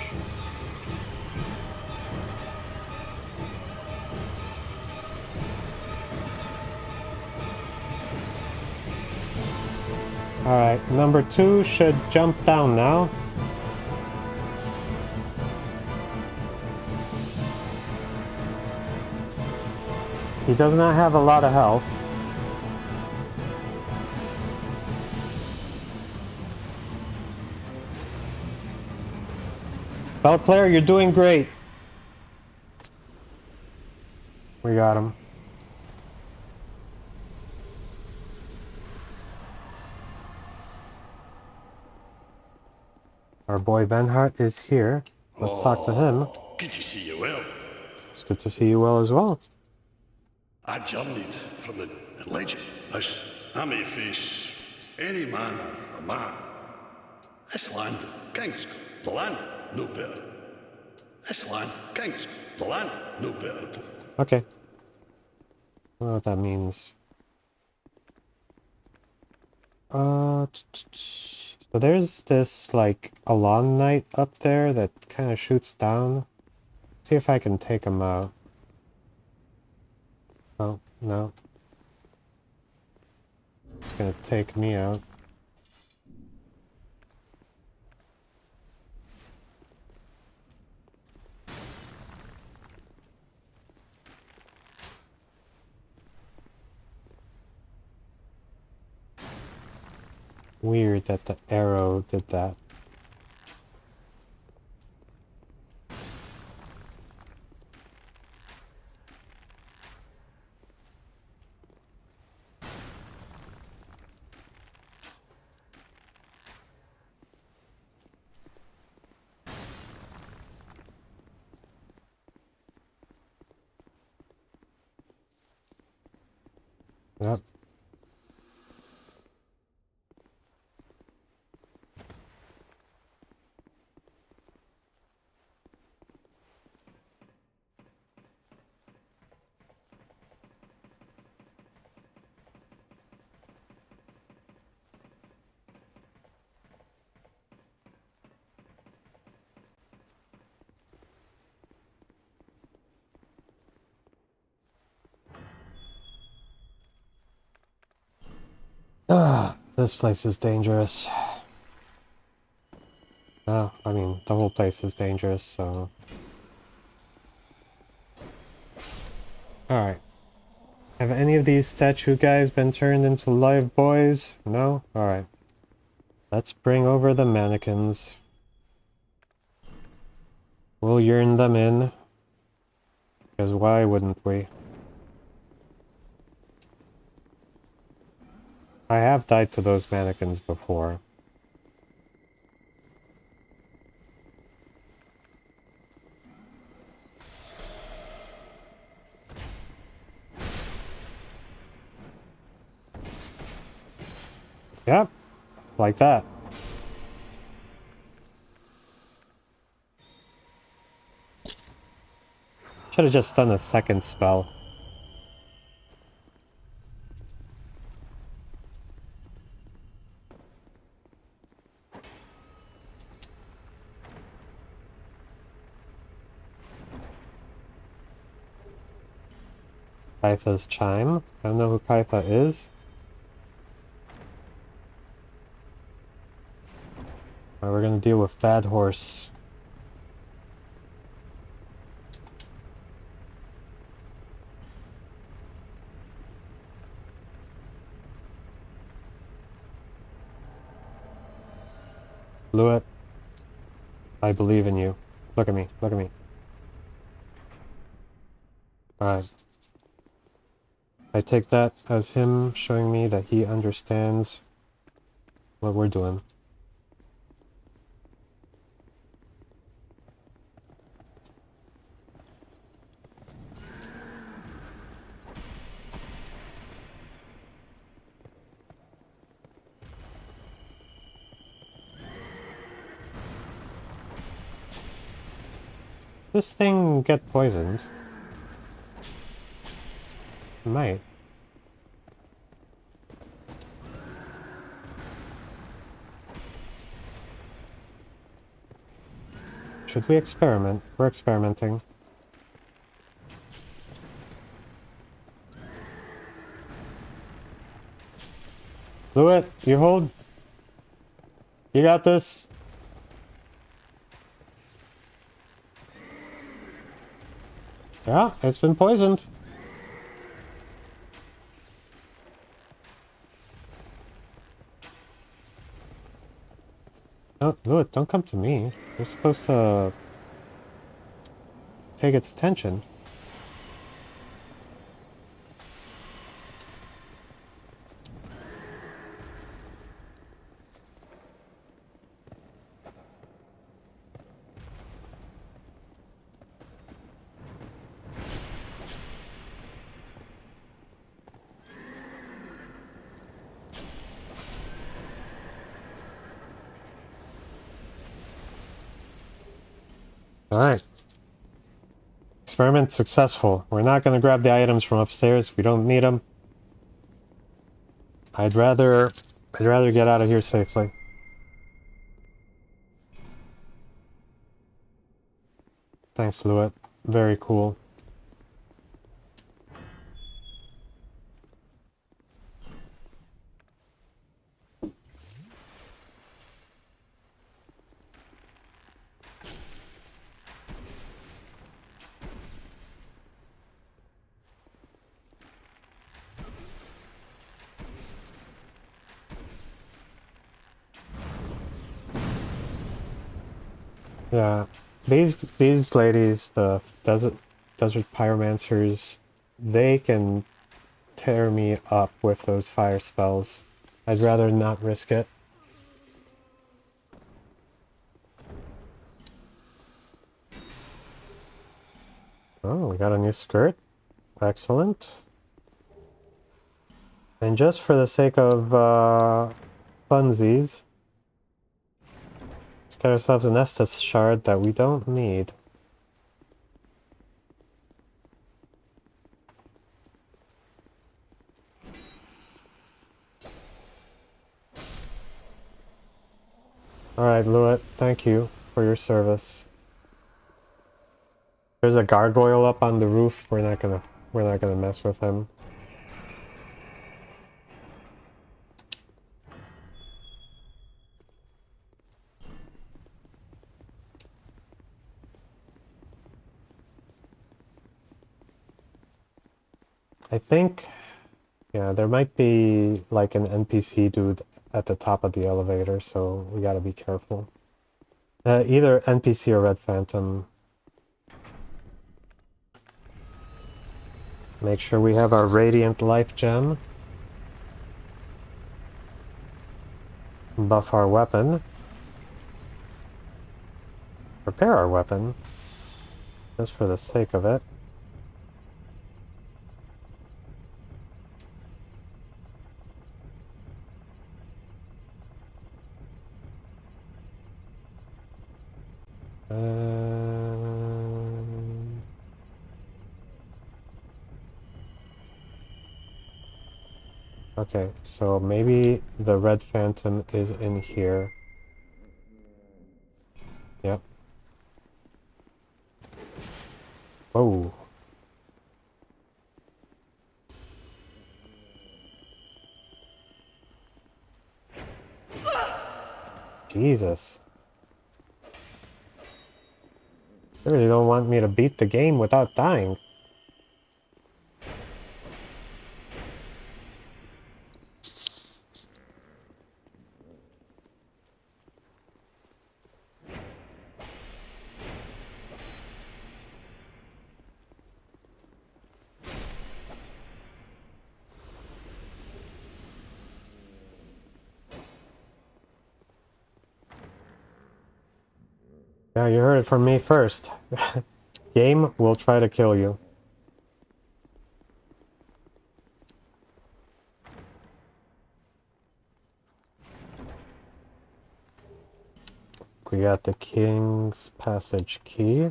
Alright, number 2 should jump down now. He does not have a lot of health. Belclair, you're doing great. We got him. Our boy Benhart is here. Let's talk to him. Good to see you well. It's good to see you well as well. I journeyed from the legend. I may face any man or man. This land, King's, the land, no better. This land, King's, the land, no better. Okay. I don't know what that means. So there's this, like, Alon Knight up there that kind of shoots down. See if I can take him out. Oh, no. It's gonna take me out. Weird that the arrow did that. Yep. Ah, this place is dangerous. Oh, I mean, the whole place is dangerous, so... Alright. Have any of these statue guys been turned into live boys? No? Alright. Let's bring over the mannequins. We'll yearn them in. Because why wouldn't we? I have died to those mannequins before. Yep, like that. Should have just done a second spell. Kaitha's chime. I don't know who Kaitha is. Alright, we're gonna deal with Bad Horse. Luet, I believe in you. Look at me, look at me. Alright. I take that as him showing me that he understands what we're doing. This thing get poisoned? It might. Should we experiment? We're experimenting. Luet, you hold. You got this. Yeah, it's been poisoned. No, Luet, don't come to me. You're supposed to take its attention. Alright. Experiment successful. We're not going to grab the items from upstairs. We don't need them. I'd rather get out of here safely. Thanks, Luet. Very cool. Yeah, these ladies, the desert pyromancers, they can tear me up with those fire spells. I'd rather not risk it. Oh, we got a new skirt. Excellent. And just for the sake of funsies, let's get ourselves an Estus shard that we don't need. Alright, Luet, thank you for your service. There's a gargoyle up on the roof. We're not gonna mess with him. I think, yeah, there might be like an NPC dude at the top of the elevator, so we gotta be careful. Either NPC or Red Phantom. Make sure we have our Radiant Life Gem. Buff our weapon. Repair our weapon. Just for the sake of it. Okay, so maybe the Red Phantom is in here. Yep. Whoa. Jesus. They really don't want me to beat the game without dying. Yeah, you heard it from me first. Game will try to kill you. We got the King's Passage key.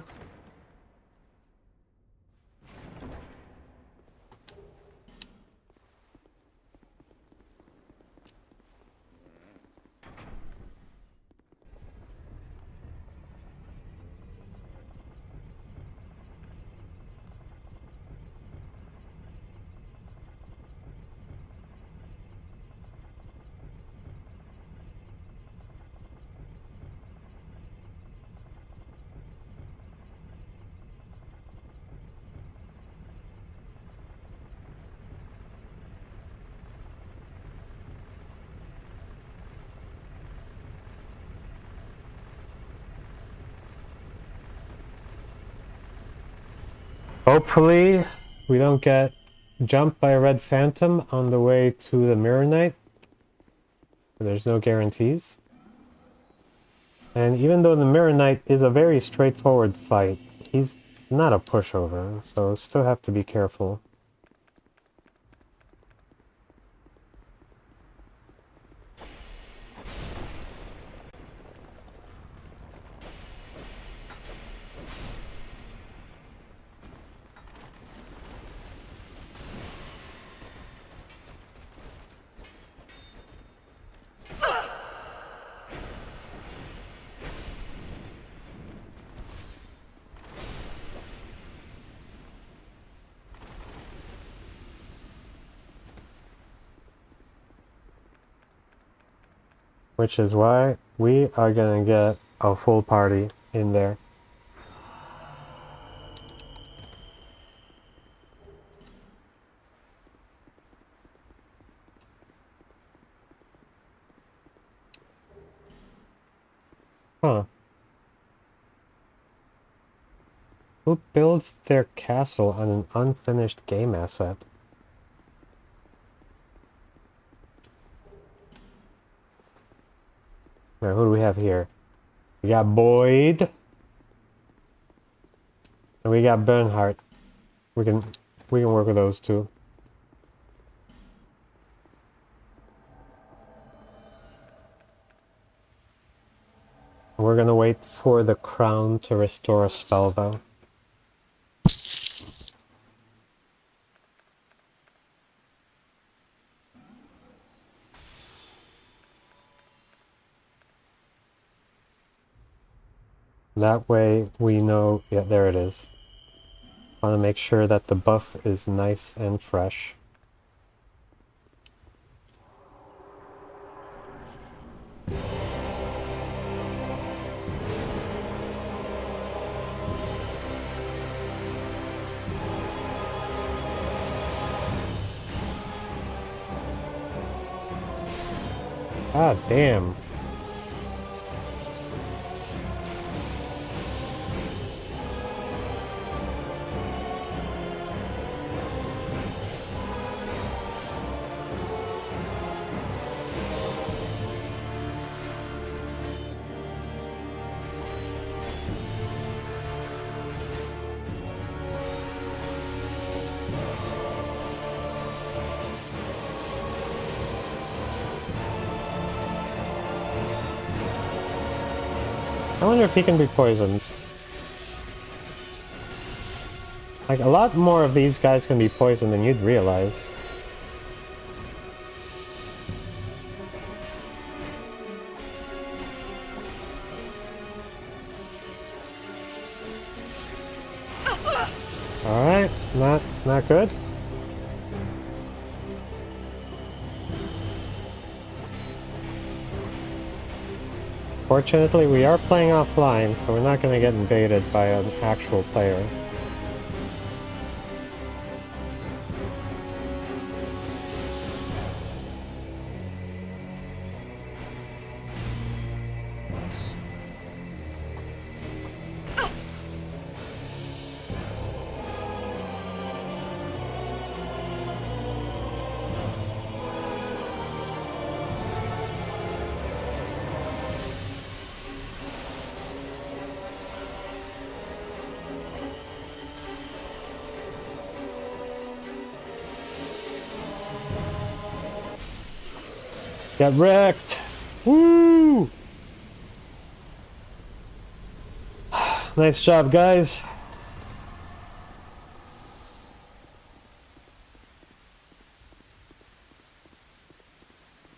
Hopefully, we don't get jumped by a Red Phantom on the way to the Mirror Knight. There's no guarantees. And even though the Mirror Knight is a very straightforward fight, he's not a pushover, so still have to be careful. Which is why we are gonna get a full party in there. Huh. Who builds their castle on an unfinished game asset? Alright, who do we have here? We got Boyd. And we got Bernhardt. We can work with those two. We're gonna wait for the crown to restore a spell though. That way we know, yeah, there it is. Want to make sure that the buff is nice and fresh. God damn. I wonder if he can be poisoned. Like, a lot more of these guys can be poisoned than you'd realize. Alright, not good. Fortunately, we are playing offline, so we're not going to get invaded by an actual player. Get wrecked! Woo! Nice job, guys.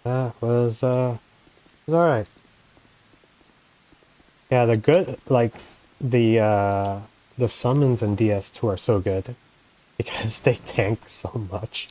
That was alright. Yeah, the summons in DS2 are so good because they tank so much.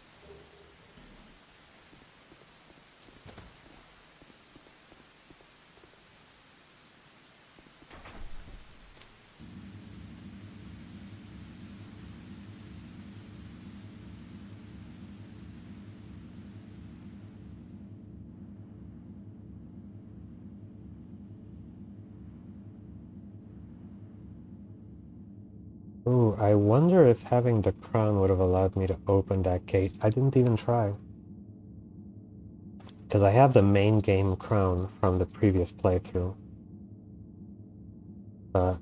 Ooh, I wonder if having the crown would have allowed me to open that gate. I didn't even try. Because I have the main game crown from the previous playthrough. But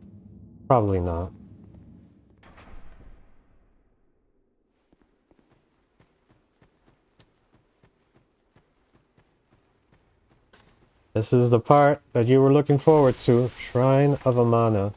probably not. This is the part that you were looking forward to. Shrine of Amana.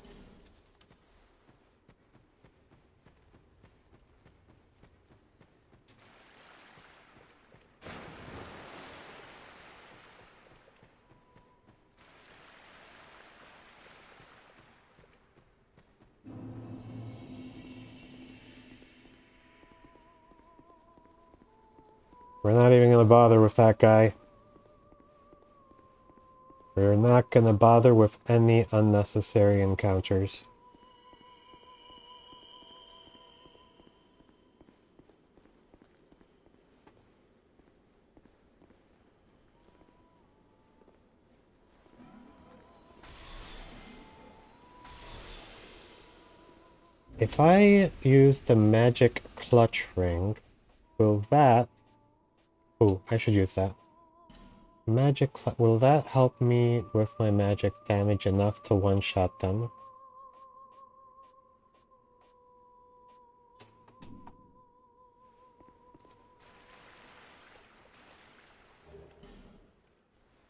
We're not even gonna bother with that guy. We're not gonna bother with any unnecessary encounters. If I use the magic clutch ring, will that... Oh, I should use that. Will that help me with my magic damage enough to one-shot them?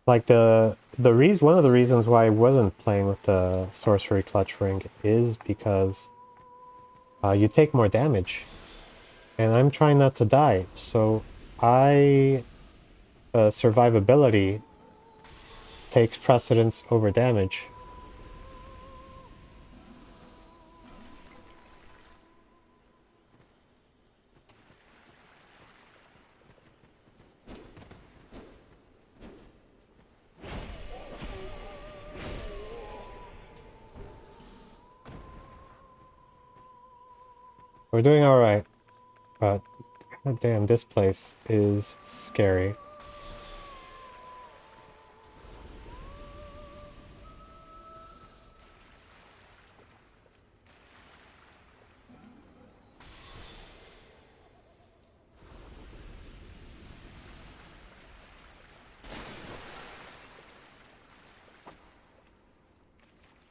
Like one of the reasons why I wasn't playing with the sorcery clutch ring is because you take more damage, and I'm trying not to die, so survivability takes precedence over damage. We're doing alright, but... God damn, this place is scary. 「 this place is scary.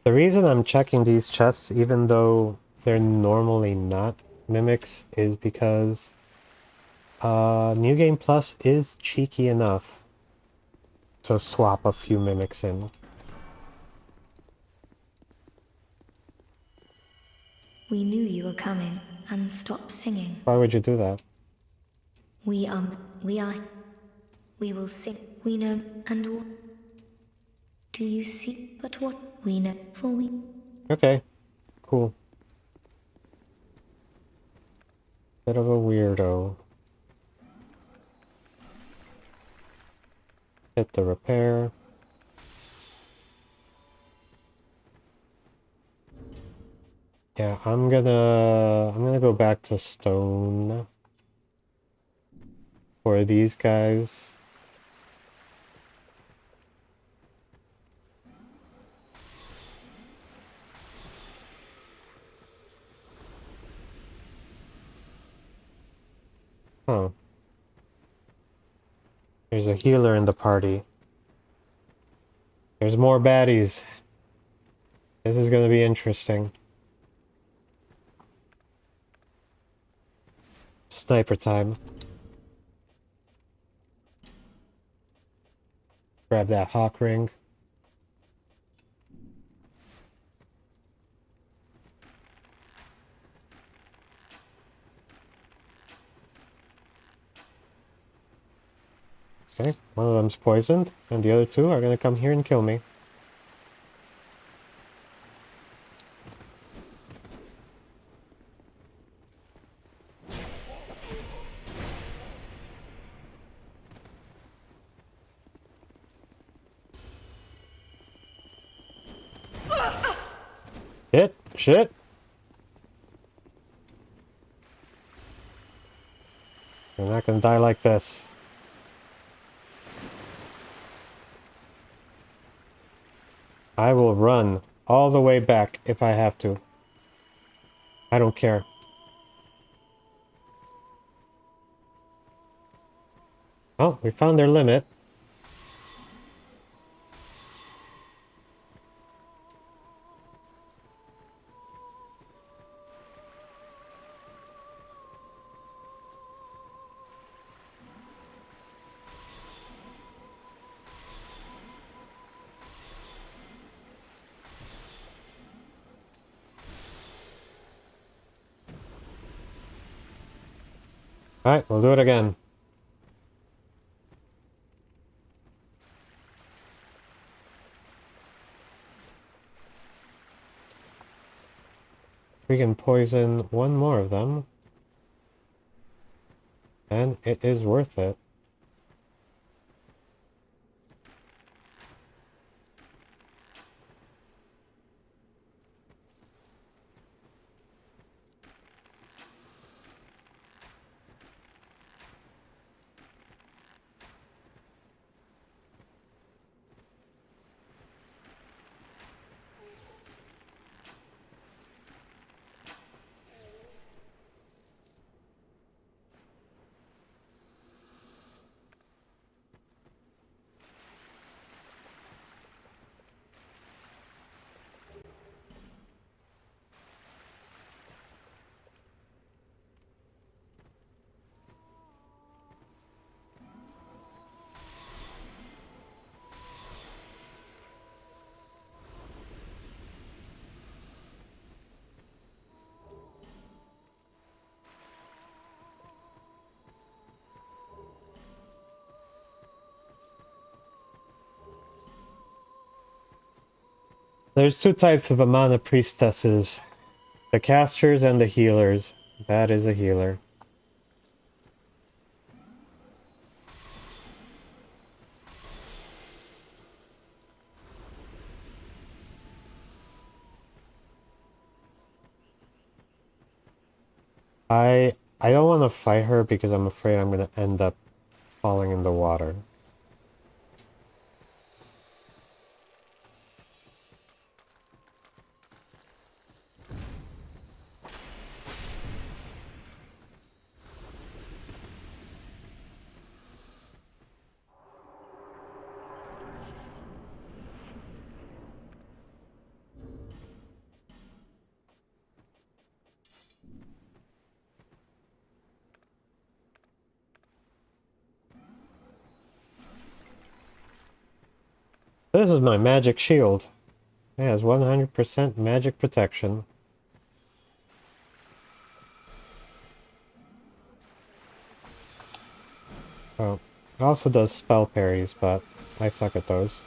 The reason I'm checking these chests, even though they're normally not mimics, is because New Game Plus is cheeky enough to swap a few mimics in. We knew you were coming and stopped singing. Why would you do that? We will sing. We know and what do you see but what we know, for we. Okay, cool. Bit of a weirdo. Hit the repair. Yeah, I'm gonna go back to stone for these guys. Huh. There's a healer in the party. There's more baddies. This is gonna be interesting. Sniper time. Grab that hawk ring. Okay, one of them's poisoned, and the other two are gonna come here and kill me. Shit! You're not gonna die like this. I will run all the way back if I have to. I don't care. Oh, we found their limit. Alright, we'll do it again. We can poison one more of them. And it is worth it. There's two types of Amana priestesses. The casters and the healers. That is a healer. I don't want to fight her because I'm afraid I'm going to end up falling in the water. This is my magic shield. It has 100% magic protection. Oh, it also does spell parries, but I suck at those.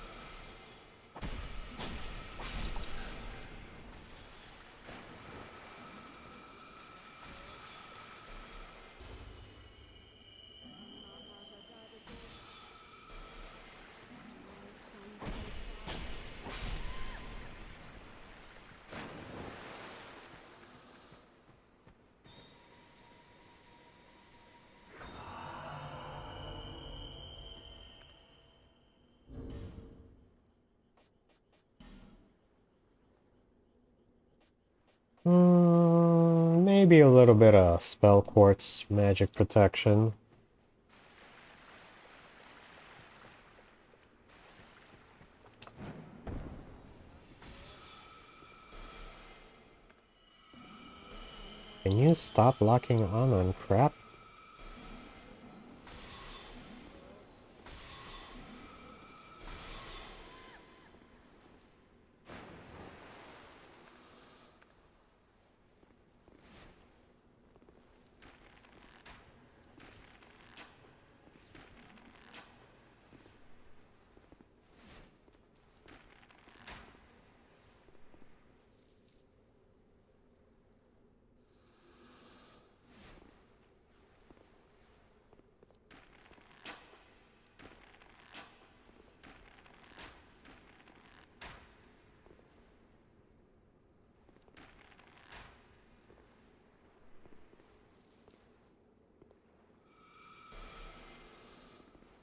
Maybe a little bit of spell quartz magic protection. Can you stop locking on crap?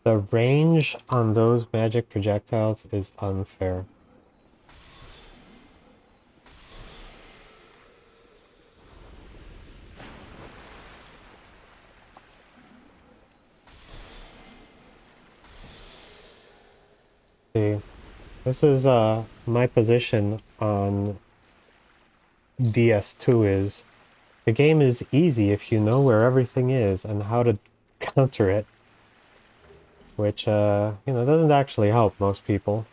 The range on those magic projectiles is unfair. See, this is my position on DS2 is the game is easy if you know where everything is and how to counter it. Which, you know, doesn't actually help most people.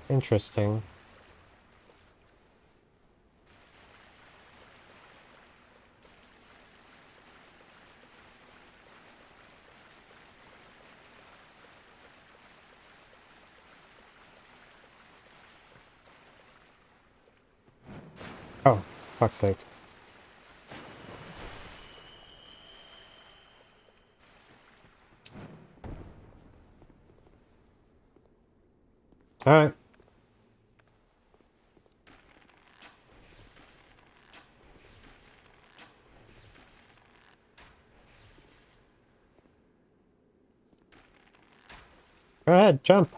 Interesting. Oh, fuck's sake. Alright. Go ahead, jump.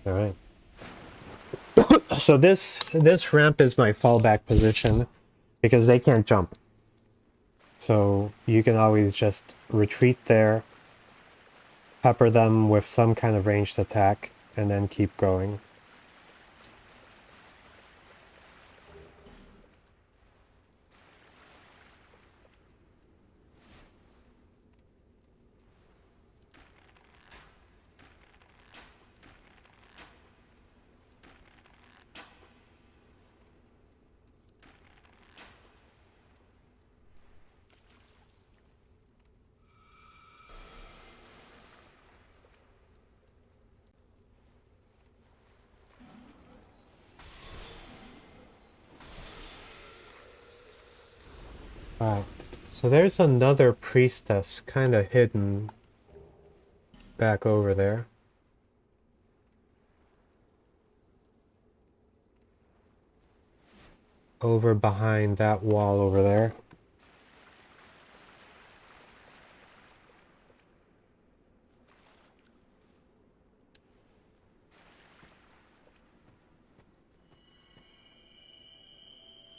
Alright. So this ramp is my fallback position because they can't jump. So you can always just retreat there, pepper them with some kind of ranged attack, and then keep going. Alright, so there's another priestess kind of hidden back over there. Over behind that wall over there.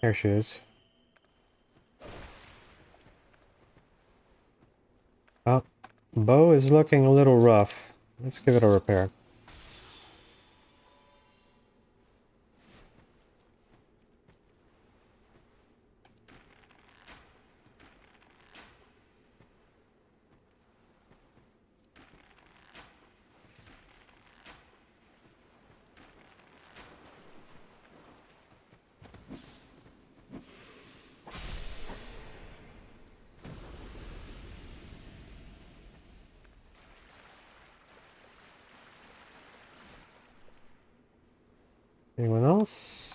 There she is. Oh, bow is looking a little rough. Let's give it a repair. Anyone else?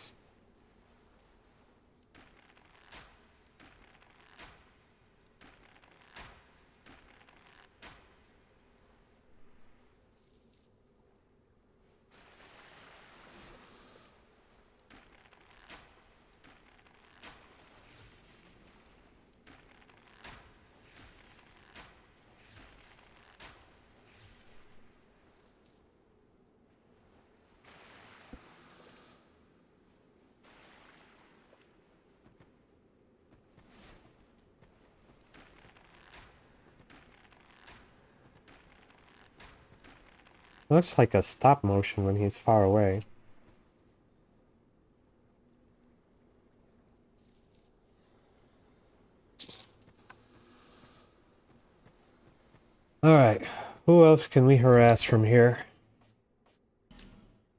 Looks like a stop motion when he's far away. Alright, who else can we harass from here?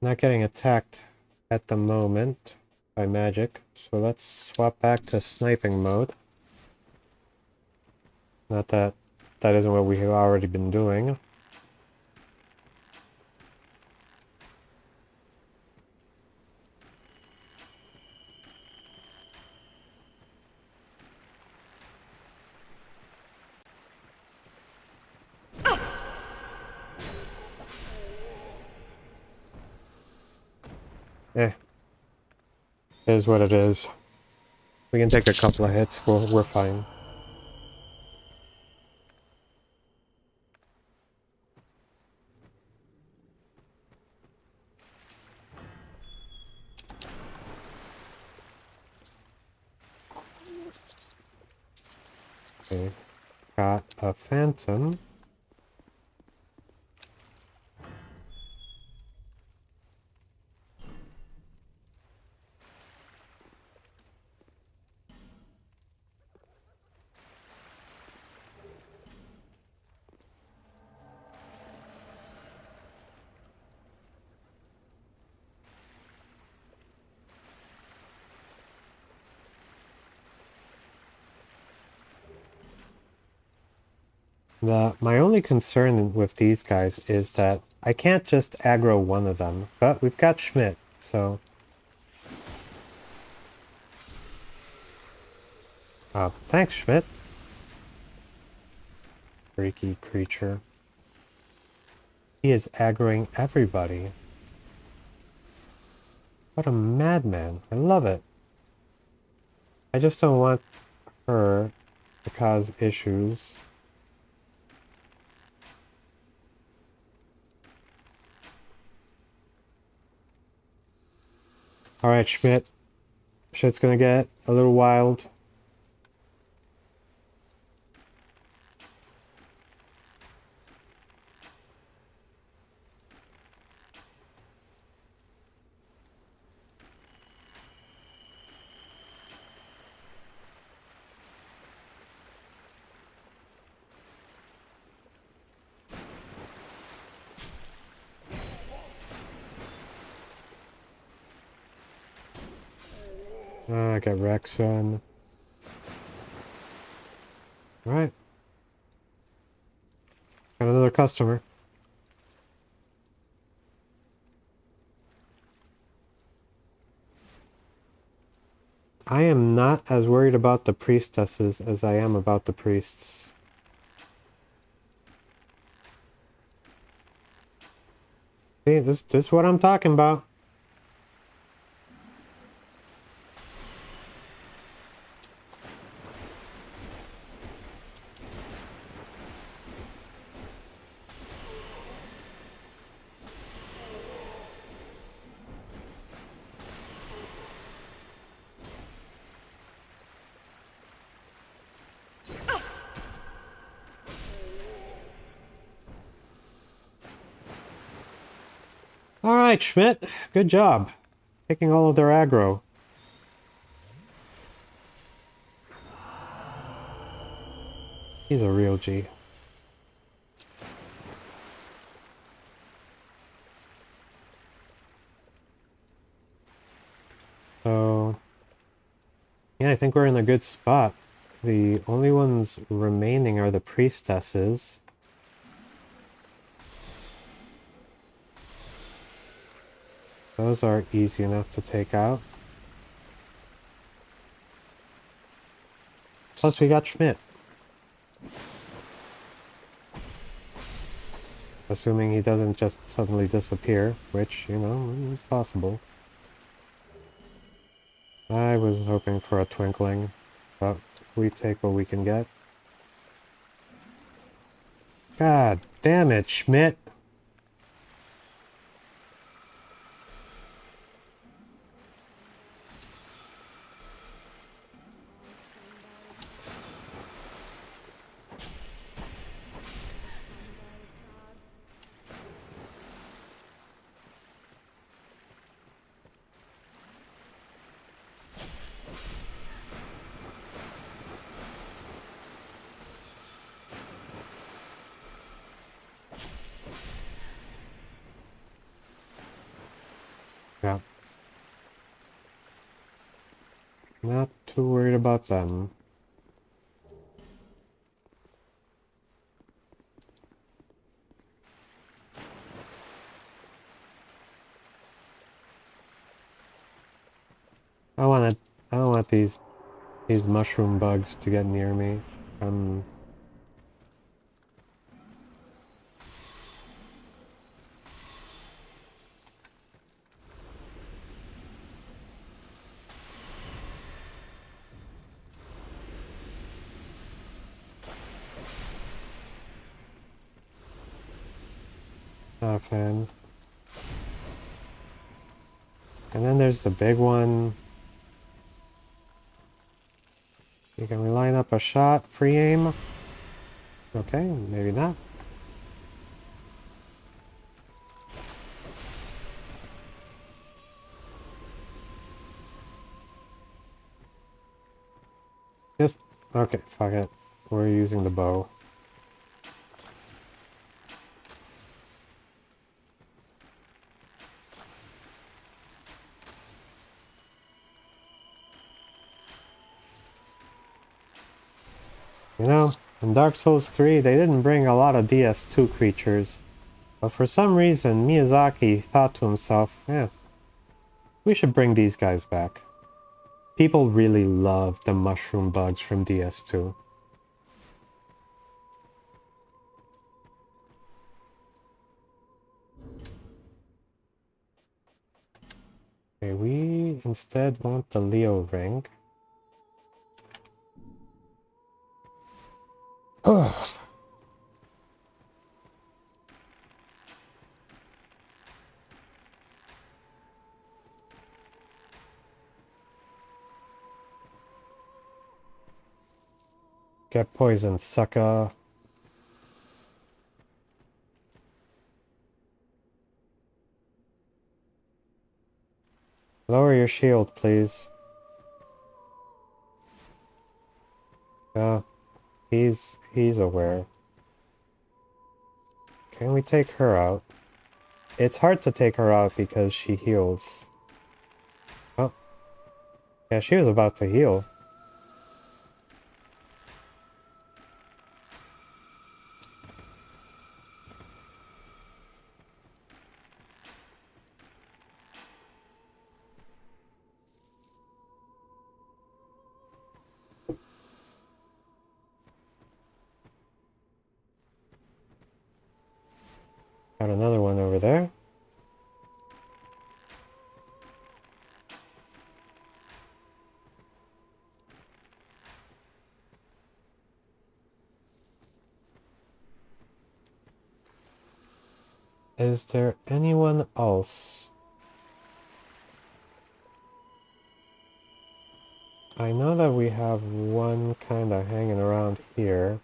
Not getting attacked at the moment by magic, so let's swap back to sniping mode. Not that that isn't what we have already been doing. Eh. It is what it is. We can take a couple of hits, we're fine. Okay. Got a phantom. My only concern with these guys is that I can't just aggro one of them, but we've got Schmidt, so... thanks, Schmidt. Freaky creature. He is aggroing everybody. What a madman. I love it. I just don't want her to cause issues. Alright, Schmidt. Shit's gonna get a little wild. I got Rex on. Alright. Got another customer. I am not as worried about the priestesses as I am about the priests. See, this is what I'm talking about. Alright, Schmidt. Good job. Taking all of their aggro. He's a real G. So... yeah, I think we're in a good spot. The only ones remaining are the priestesses. Those are easy enough to take out. Plus we got Schmidt. Assuming he doesn't just suddenly disappear, which, you know, is possible. I was hoping for a twinkling, but we take what we can get. God damn it, Schmidt! Yeah. Not too worried about them. I don't want these mushroom bugs to get near me. Not a fan. And then there's the big one. Can we line up a shot? Free aim? Okay, maybe not. Just... okay, fuck it. We're using the bow. You know, in Dark Souls 3, they didn't bring a lot of DS2 creatures. But for some reason, Miyazaki thought to himself, yeah, we should bring these guys back. People really loved the mushroom bugs from DS2. Okay, we instead want the Leo ring. Ugh. Get poisoned, sucker. Lower your shield, please. Yeah, he's aware. Can we take her out? It's hard to take her out because she heals. Oh. Yeah, she was about to heal. Got another one over there. Is there anyone else? I know that we have one kind of hanging around here.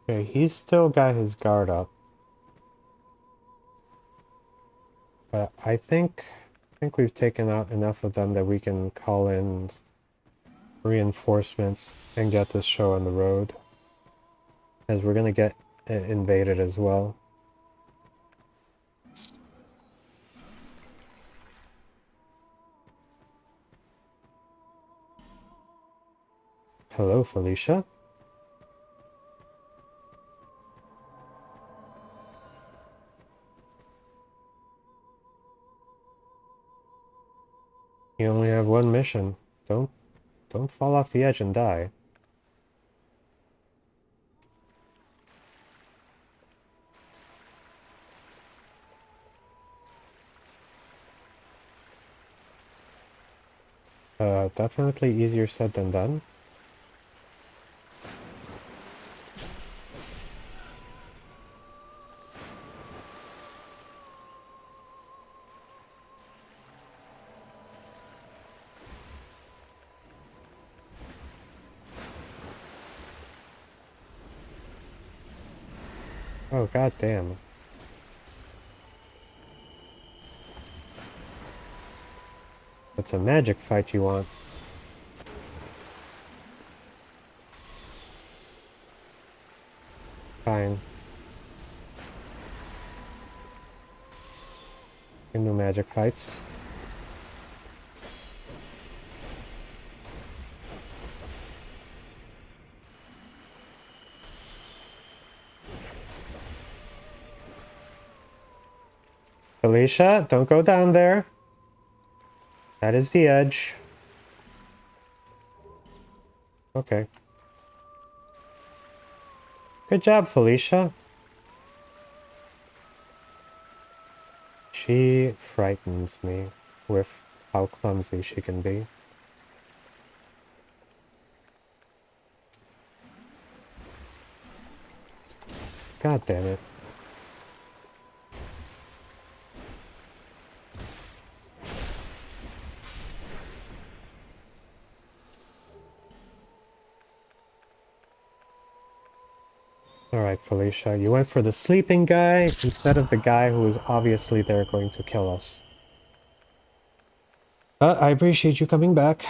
Okay, he's still got his guard up. But I think we've taken out enough of them that we can call in reinforcements and get this show on the road. As we're gonna get invaded as well. Hello, Felicia. You only have one mission. Don't fall off the edge and die. Definitely easier said than done. Oh, god damn. It's a magic fight you want. Fine. Can magic fights. Felicia, don't go down there. That is the edge. Okay. Good job, Felicia. She frightens me with how clumsy she can be. God damn it. Alright, Felicia, you went for the sleeping guy instead of the guy who is obviously there going to kill us. But I appreciate you coming back.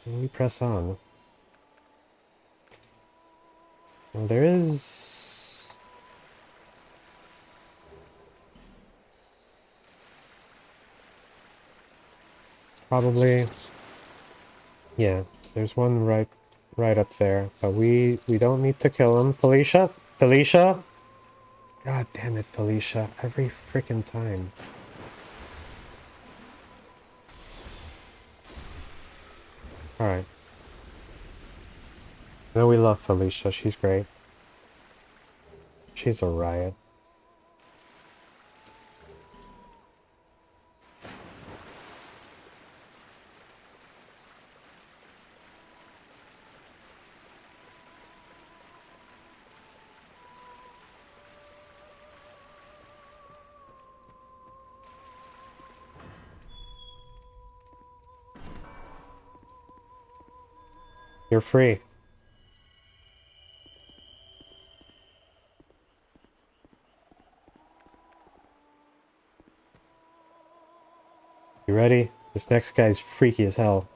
And we press on. Well, there is... probably... yeah, there's one right up there, but we don't need to kill him. Felicia? Felicia? God damn it, Felicia. Every freaking time. Alright. I know we love Felicia. She's great. She's a riot. You're free. You ready? This next guy's freaky as hell.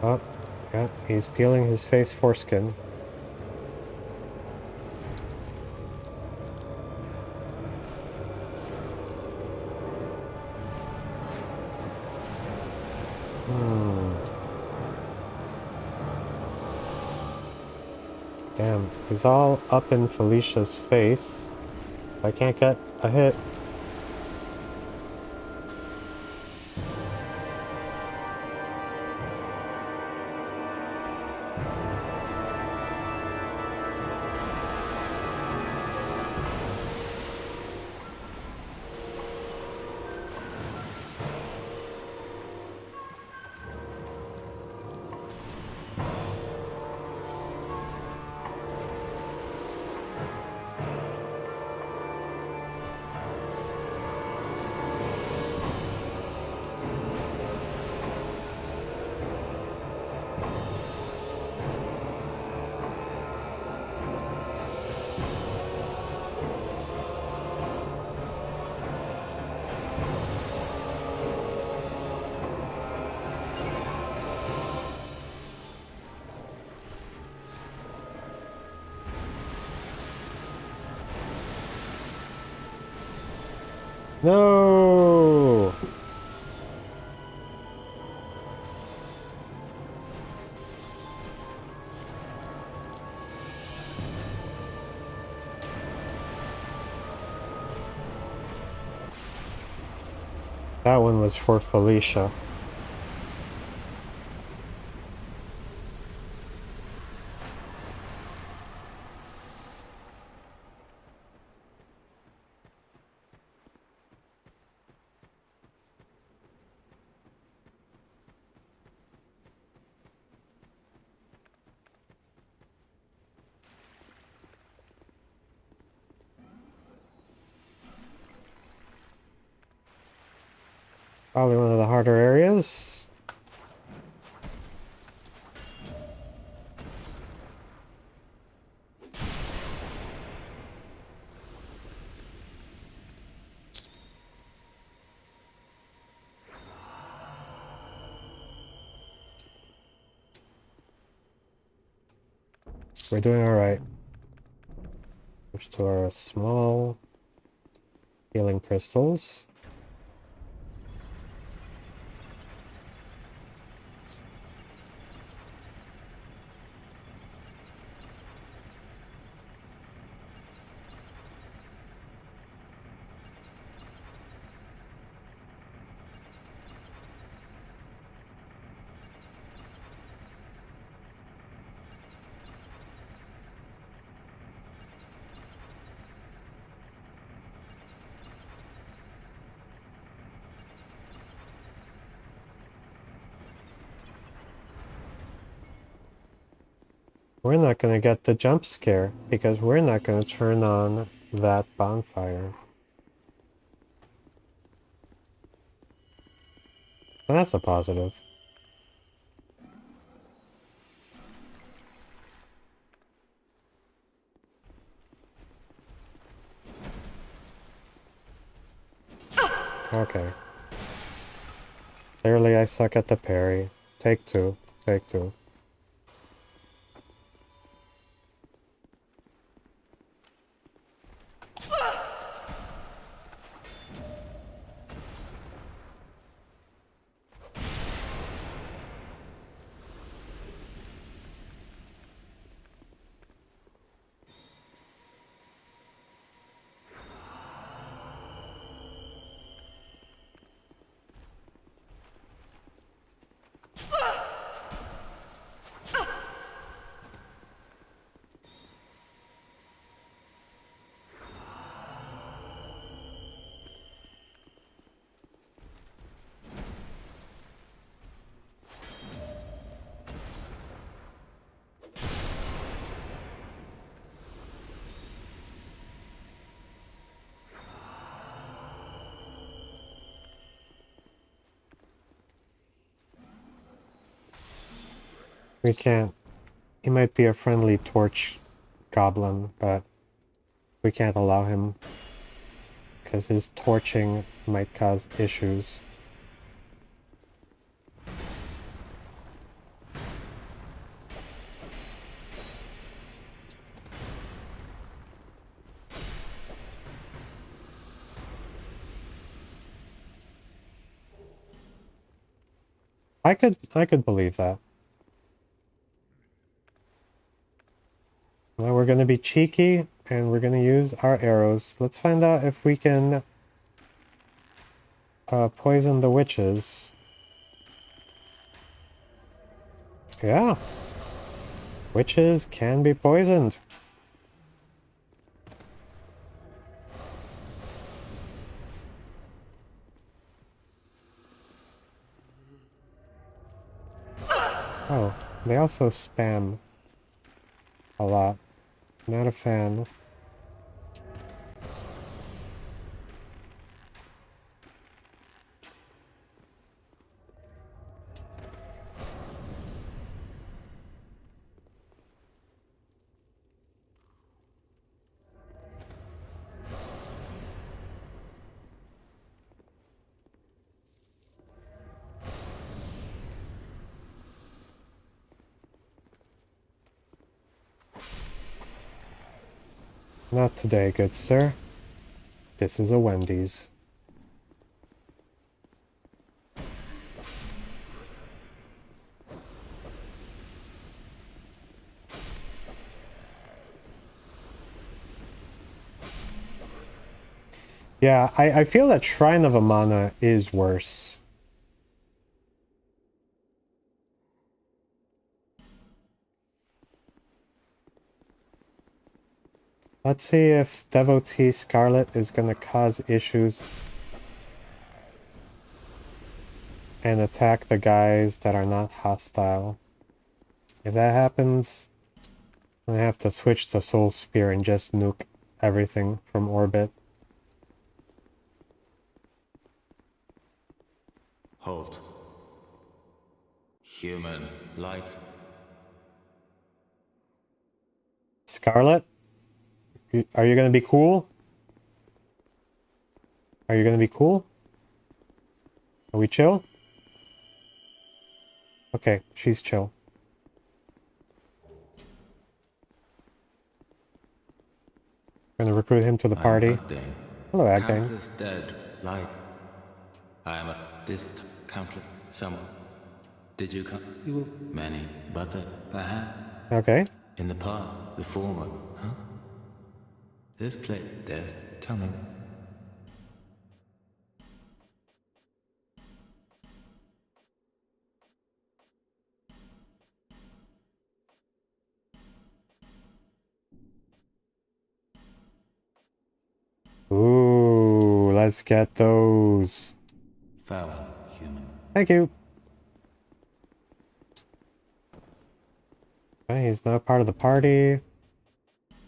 Oh, yeah, he's peeling his face foreskin. Damn, he's all up in Felicia's face. I can't get a hit. No! That one was for Felicia. Probably one of the harder areas. We're doing alright. Restore small healing crystals. We're not going to get the jump scare because we're not going to turn on that bonfire. And that's a positive. Okay. Clearly I suck at the parry. Take two. Take two. We can't. He might be a friendly torch goblin, but we can't allow him because his torching might cause issues. I could believe that. Now we're going to be cheeky and we're going to use our arrows. Let's find out if we can poison the witches. Yeah. Witches can be poisoned. Oh, they also spam a lot. Not a fan. Not today, good sir. This is a Wendy's. Yeah, I feel that Shrine of Amana is worse. Let's see if Devotee Scarlet is going to cause issues and attack the guys that are not hostile. If that happens, I have to switch to Soul Spear and just nuke everything from orbit. Halt. Human light. Scarlet? Are you going to be cool? Are you going to be cool? Are we chill? Okay, she's chill. Gonna recruit him to the party. Hello, Agdane. Countless dead light. I am a distant countless someone. Did you come? You will many, but perhaps. Okay. In the past, the former, huh? This place, death, tell me. Ooh, let's get those. Farewell, human. Thank you. Okay, he's now part of the party.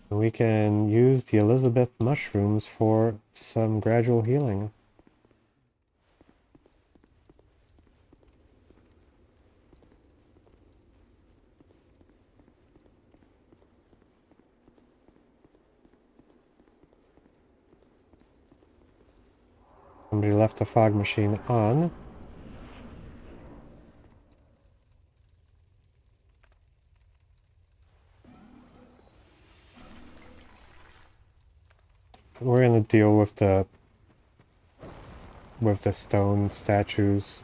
We can use the Elizabeth mushrooms for some gradual healing. Somebody left the fog machine on. We're gonna deal with the stone statues.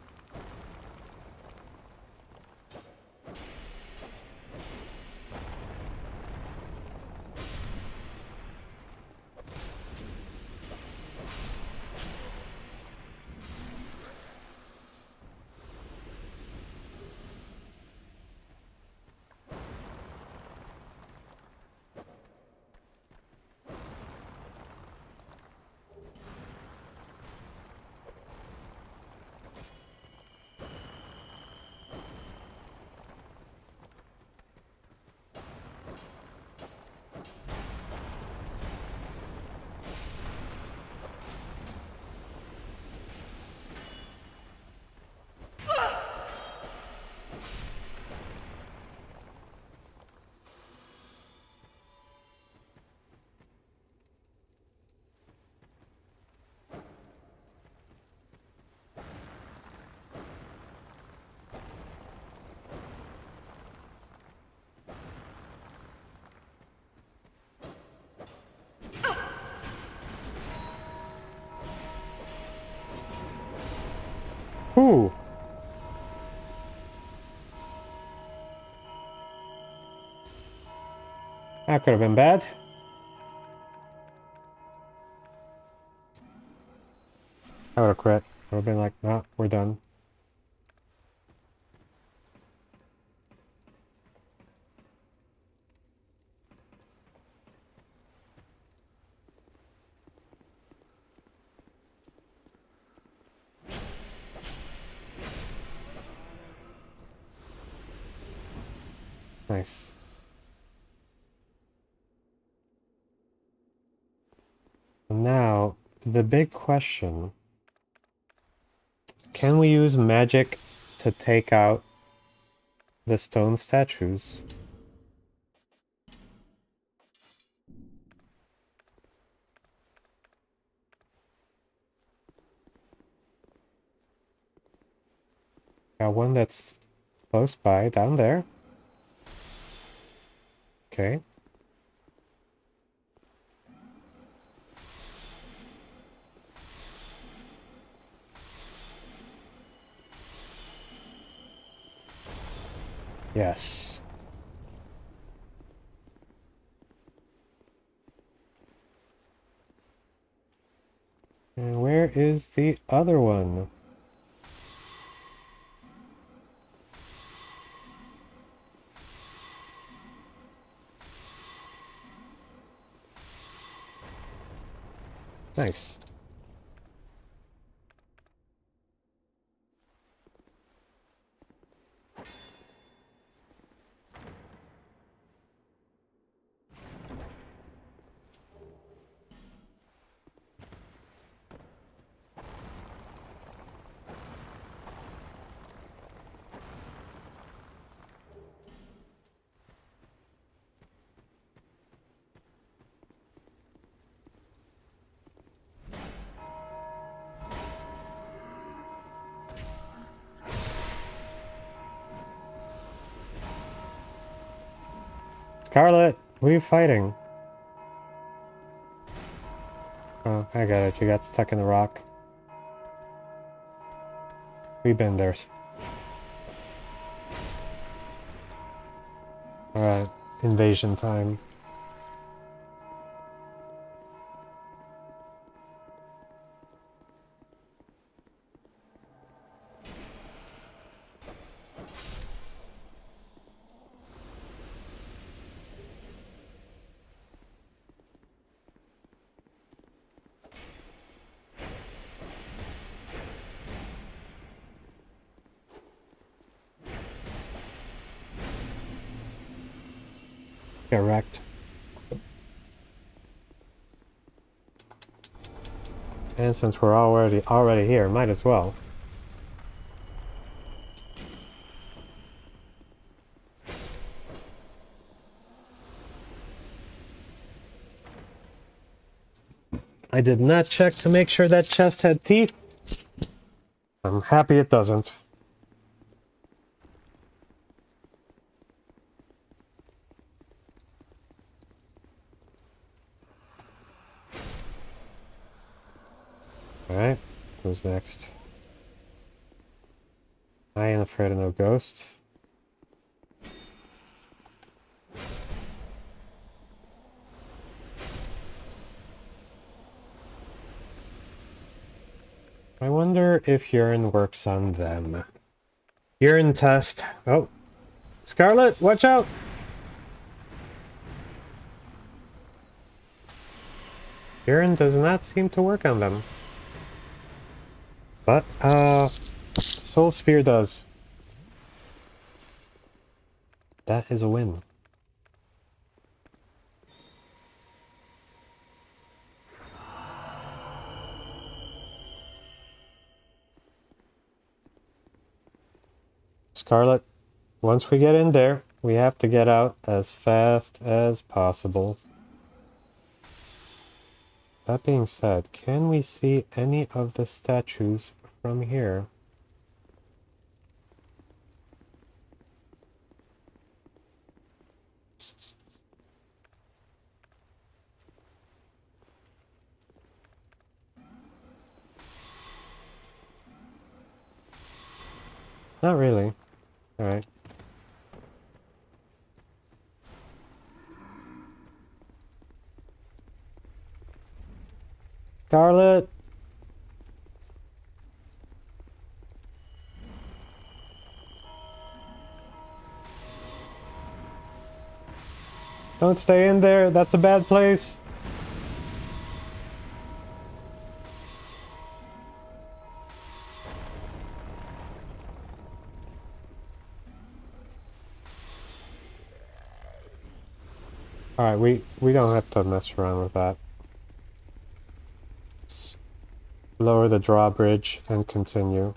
Ooh. That could have been bad. I would have quit. I would have been like, nah, we're done. Nice. Now, the big question. Can we use magic to take out the stone statues? Got one that's close by, down there. Okay. Yes. Where is the other one? Nice. Scarlet, who are you fighting? Oh, I got it. You got stuck in the rock. We've been there. Alright, invasion time. Get wrecked. And since we're already here, might as well. I did not check to make sure that chest had teeth. I'm happy it doesn't. Alright, who's next? I ain't afraid of no ghosts. I wonder if urine works on them. Urine test. Oh. Scarlet, watch out! Urine does not seem to work on them. But, Soul Sphere does. That is a win. Scarlet, once we get in there, we have to get out as fast as possible. That being said, can we see any of the statues from here? Not really. Alright. Scarlet! Don't stay in there, that's a bad place. Alright, we don't have to mess around with that. Let's lower the drawbridge and continue.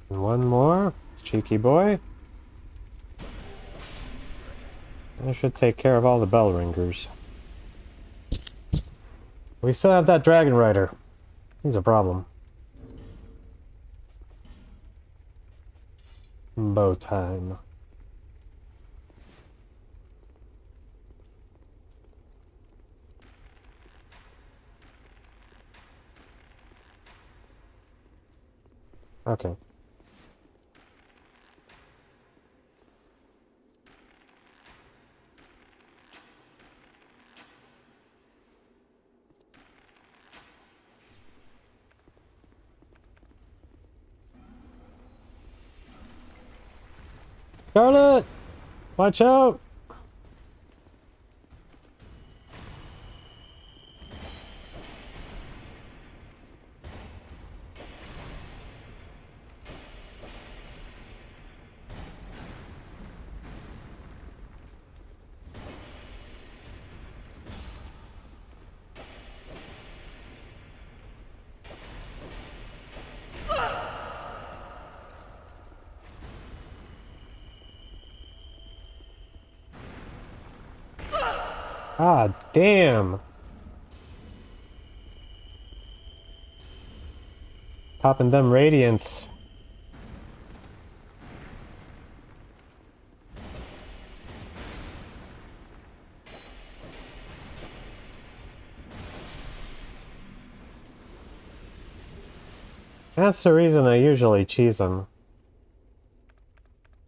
And one more. Cheeky boy. I should take care of all the bell ringers. We still have that dragon rider. He's a problem. Bow time. Okay. Charlotte! Watch out! Ah, damn! Popping them radiants. That's the reason I usually cheese them.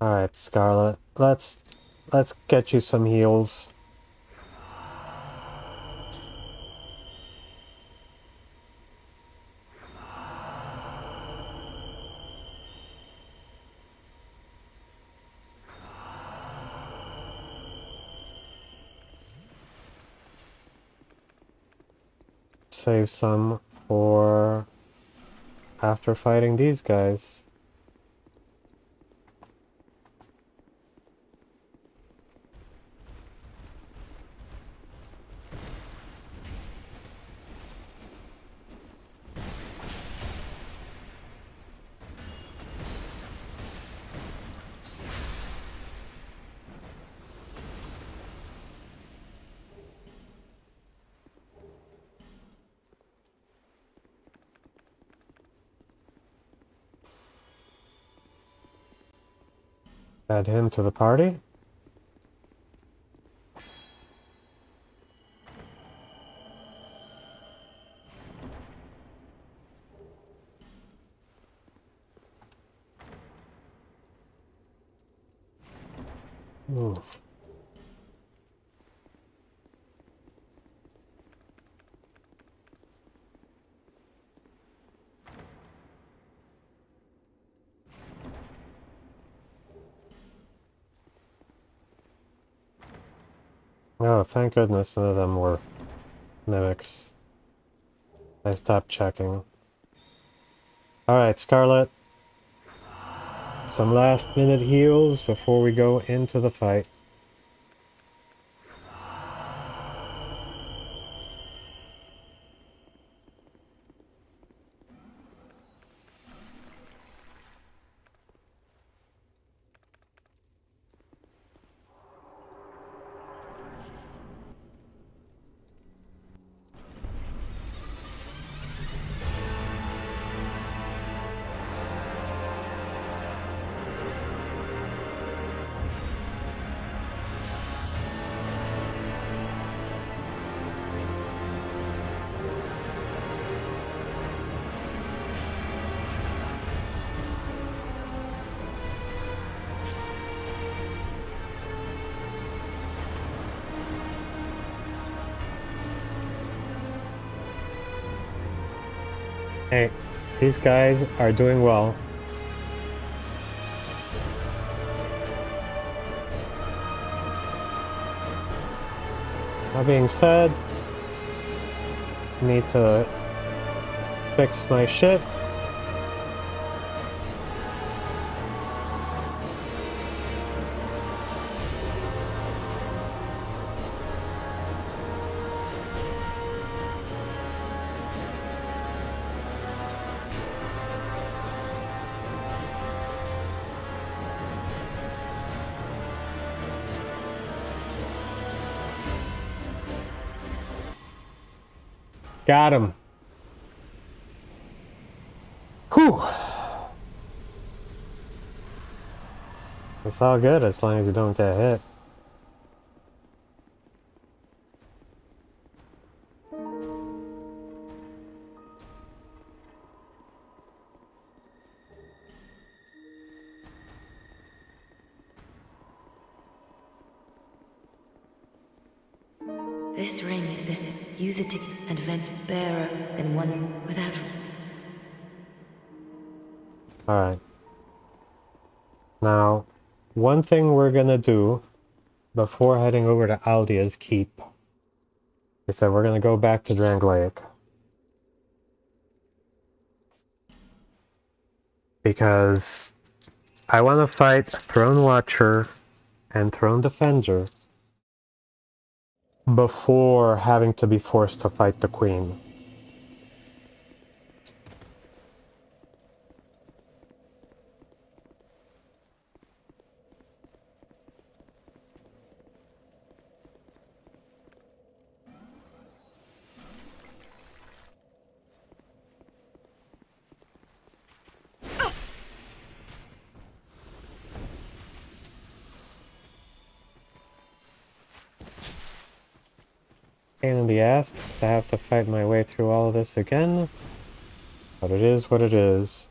Alright, Scarlet. Let's get you some heals. Save some for after fighting these guys. Add him to the party. Ooh. Oh, thank goodness none of them were mimics. I stopped checking. Alright, Scarlet. Some last minute heals before we go into the fight. Hey, these guys are doing well. That being said, need to fix my ship. Got him. Whew. It's all good as long as you don't get hit. This ring is this. Use it to and vent bearer than one without. Alright. Now, one thing we're gonna do before heading over to Aldia's Keep is that we're gonna go back to Drangleic. Because I want to fight Throne Watcher and Throne Defender before having to be forced to fight the Queen. Pain in the ass to have to fight my way through all of this again. But it is what it is.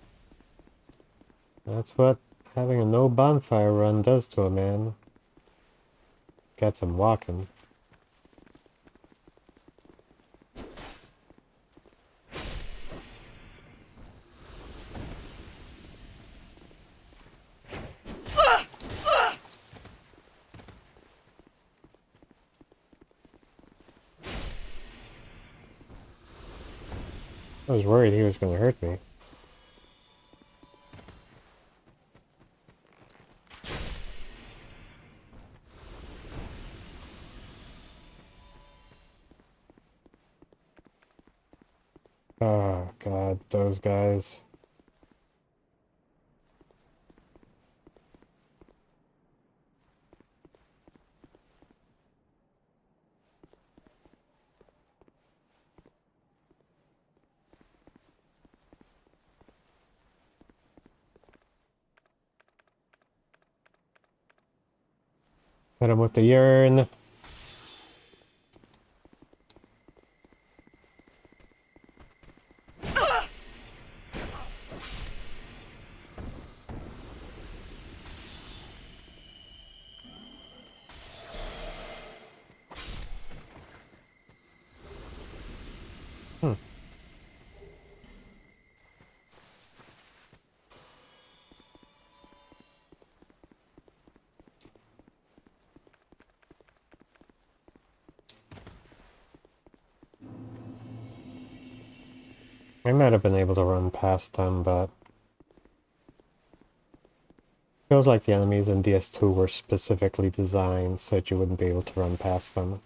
That's what having a no bonfire run does to a man. Gets him walking. I was worried he was going to hurt me. Oh god, those guys. Hit him with the urn. I might have been able to run past them, but feels like the enemies in DS2 were specifically designed so that you wouldn't be able to run past them.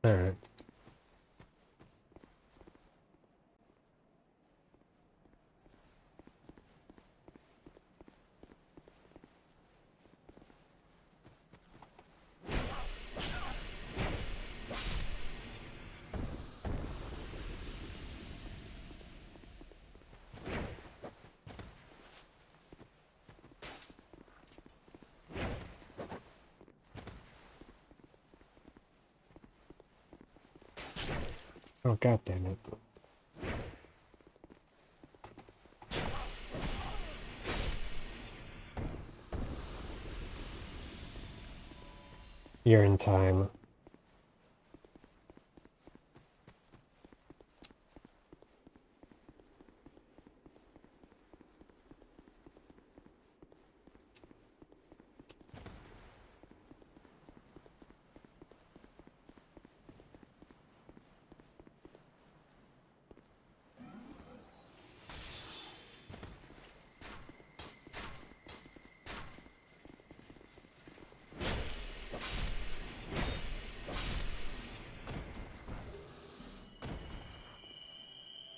Alright. Oh, god damn it. You're in time.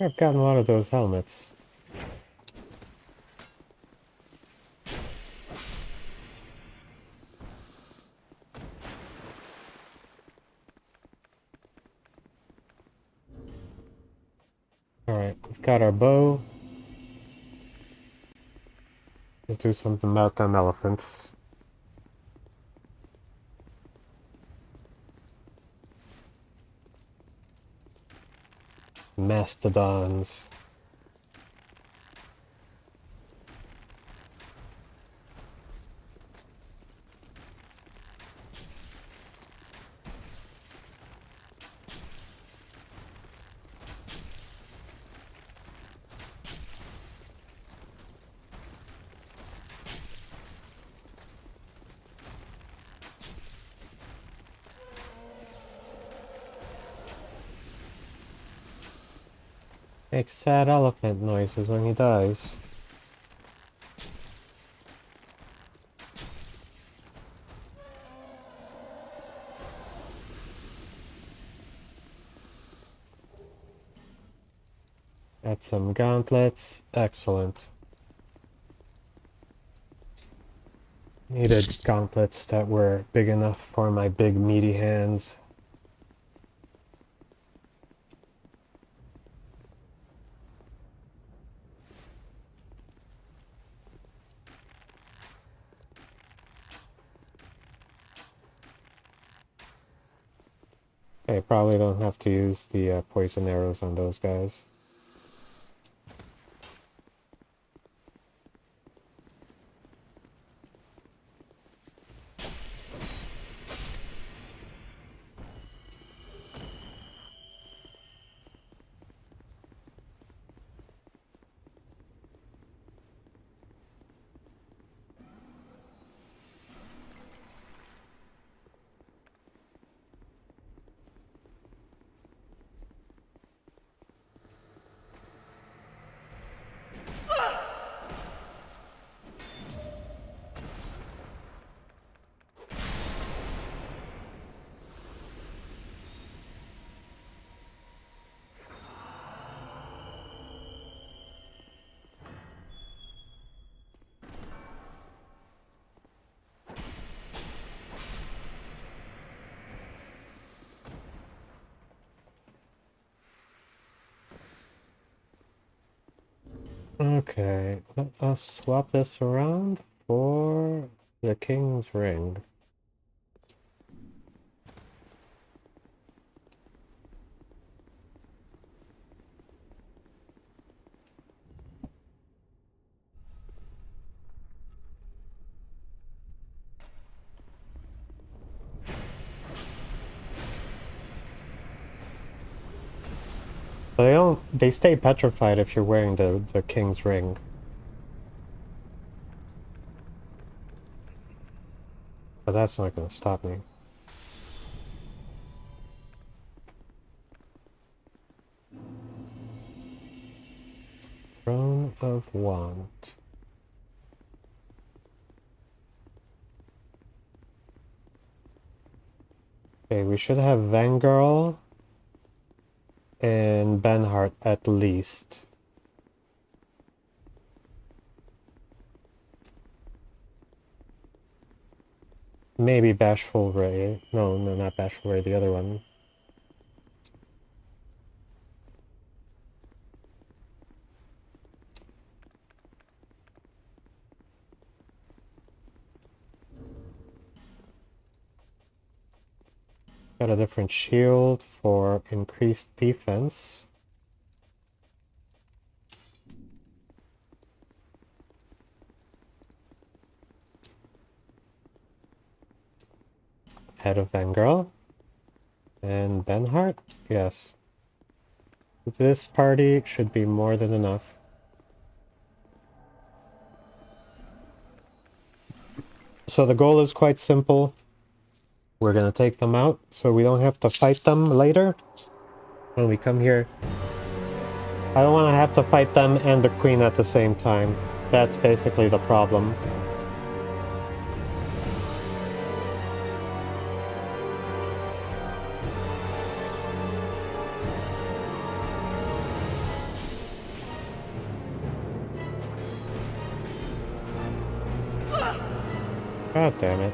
I've gotten a lot of those helmets. Alright, we've got our bow. Let's do something about them elephants. Mastodons. Makes sad elephant noises when he dies. Got some gauntlets. Excellent. Needed gauntlets that were big enough for my big meaty hands. Okay, probably don't have to use the poison arrows on those guys. Okay, let us swap this around for the King's Ring. They stay petrified if you're wearing the King's Ring. But that's not gonna stop me. Throne of Want. Okay, we should have Vangirl and Benhart at least. Maybe Bashful Ray. No, not Bashful Ray, the other one. Got a different shield for increased defense. Head of Vangirl. And Benhart? Yes. This party should be more than enough. So the goal is quite simple. We're gonna take them out so we don't have to fight them later when we come here. I don't want to have to fight them and the queen at the same time. That's basically the problem. God damn it.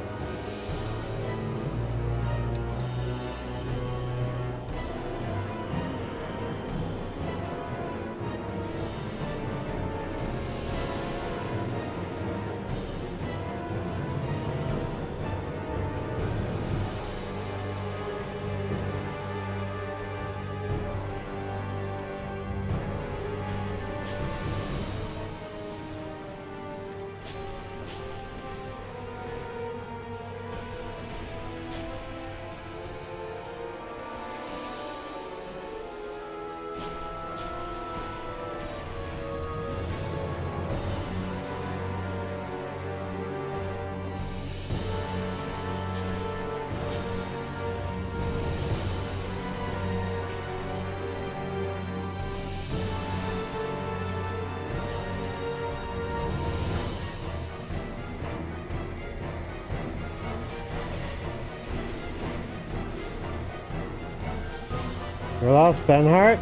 We're lost, Benhart.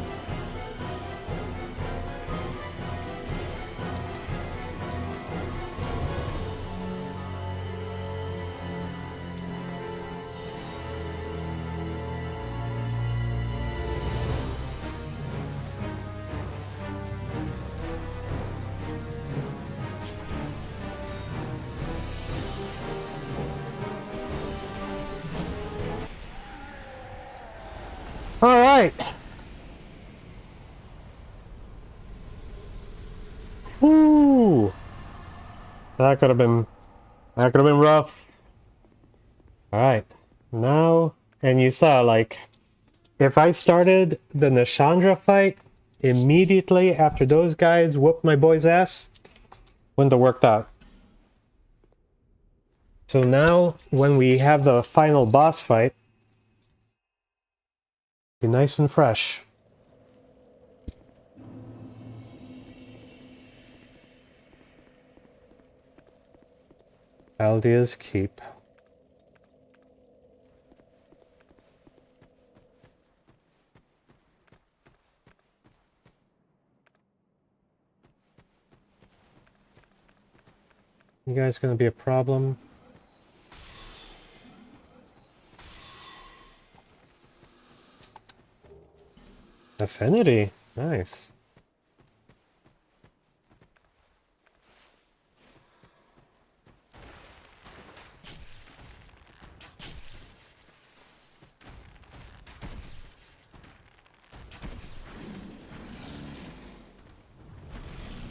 All right. Woo. That could have been rough. All right. Now, and you saw, like, if I started the Nashandra fight immediately after those guys whooped my boy's ass, wouldn't have worked out. So now, when we have the final boss fight, be nice and fresh. Aldea's Keep. You guys gonna be a problem? Affinity. Nice.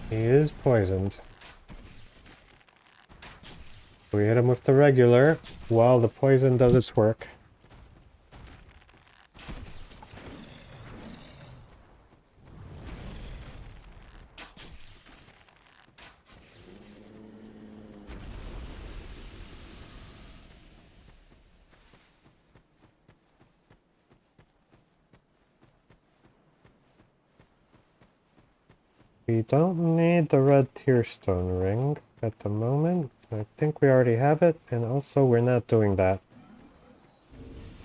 He is poisoned. We hit him with the regular while the poison does its work. We don't need the red tearstone ring at the moment. I think we already have it, and also we're not doing that.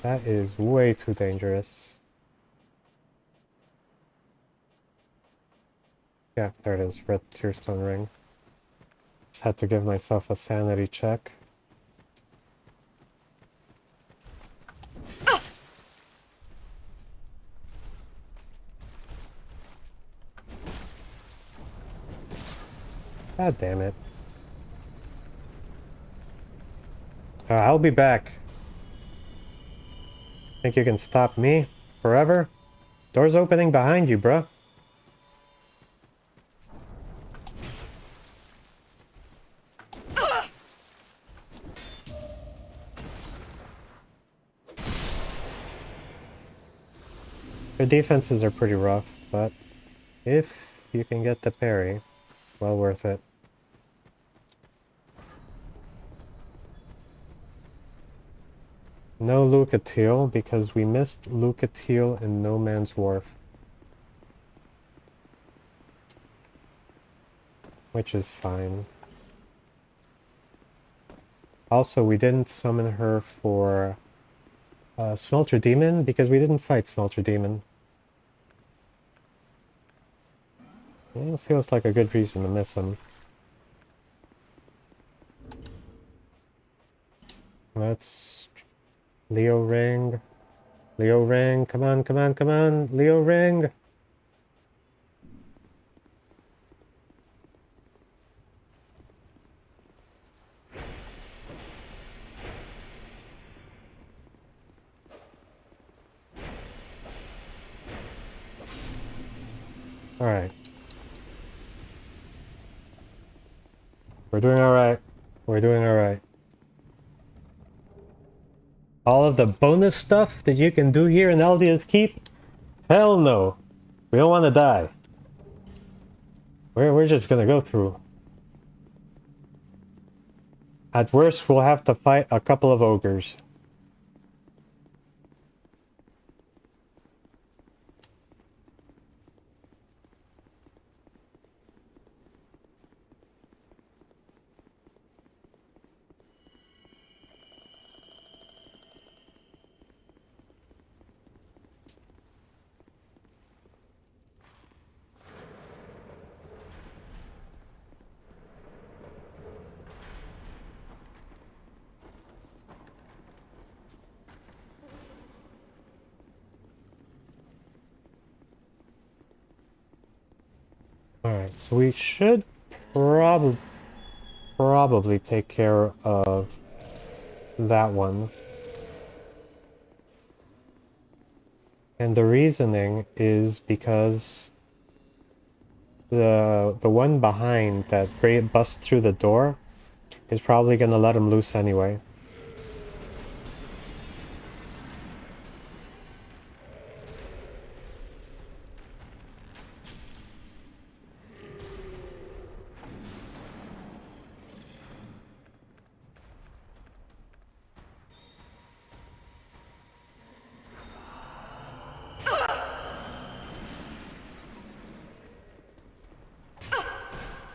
That is way too dangerous. Yeah, there it is, red tearstone ring. Just had to give myself a sanity check. God damn it. I'll be back. Think you can stop me forever? Door's opening behind you, bruh. Their defenses are pretty rough, but if you can get the parry, well worth it. No Lucatiel, because we missed Lucatiel in No Man's Wharf. Which is fine. Also, we didn't summon her for Smelter Demon, because we didn't fight Smelter Demon. It feels like a good reason to miss him. Let's... Leo Ring. Leo Ring, come on, come on, come on! Leo Ring! Alright. We're doing alright. We're doing alright. All of the bonus stuff that you can do here in Aldea's Keep? Hell no. We don't want to die. We're just gonna go through. At worst, we'll have to fight a couple of ogres. So we should probably take care of that one. And the reasoning is because the one behind that busts through the door is probably gonna let him loose anyway.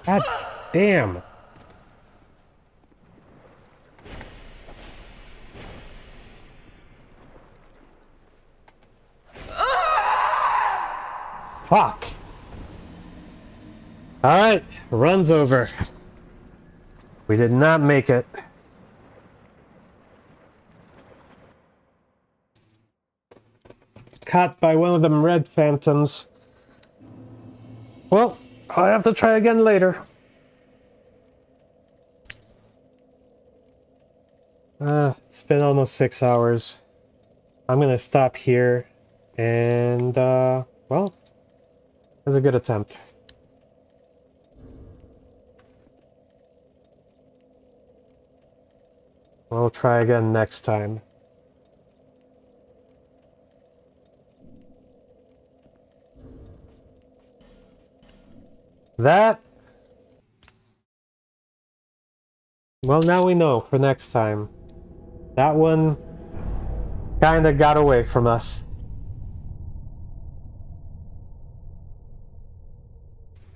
God damn! Fuck! Alright, run's over. We did not make it. Caught by one of them red phantoms. Well, I'll have to try again later. It's been almost 6 hours. I'm gonna stop here, and, well, it was a good attempt. We'll try again next time. That... well, now we know for next time. That one kinda got away from us.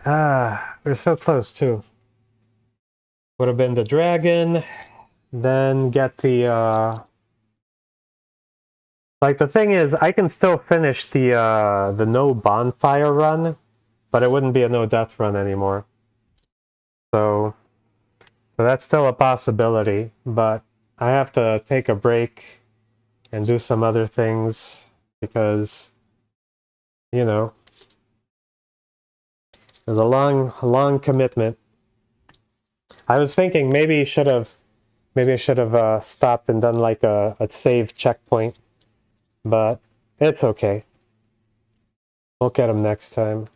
We're so close too. Would have been the dragon, then get the, like, the thing is, I can still finish the no bonfire run, but it wouldn't be a no death run anymore. So that's still a possibility, but I have to take a break and do some other things because, you know, there's a long commitment. I was thinking maybe I should have stopped and done like a save checkpoint, but it's okay. We'll get him next time.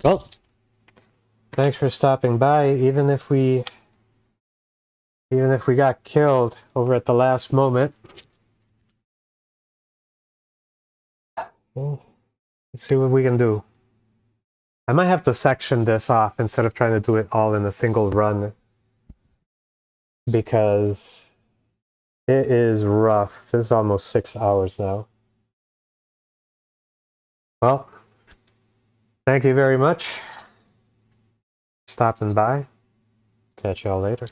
Well, thanks for stopping by, even if we got killed over at the last moment. Well, let's see what we can do. I might have to section this off instead of trying to do it all in a single run, because it is rough. This is almost 6 hours now. Well, thank you very much for stopping by. Catch y'all later.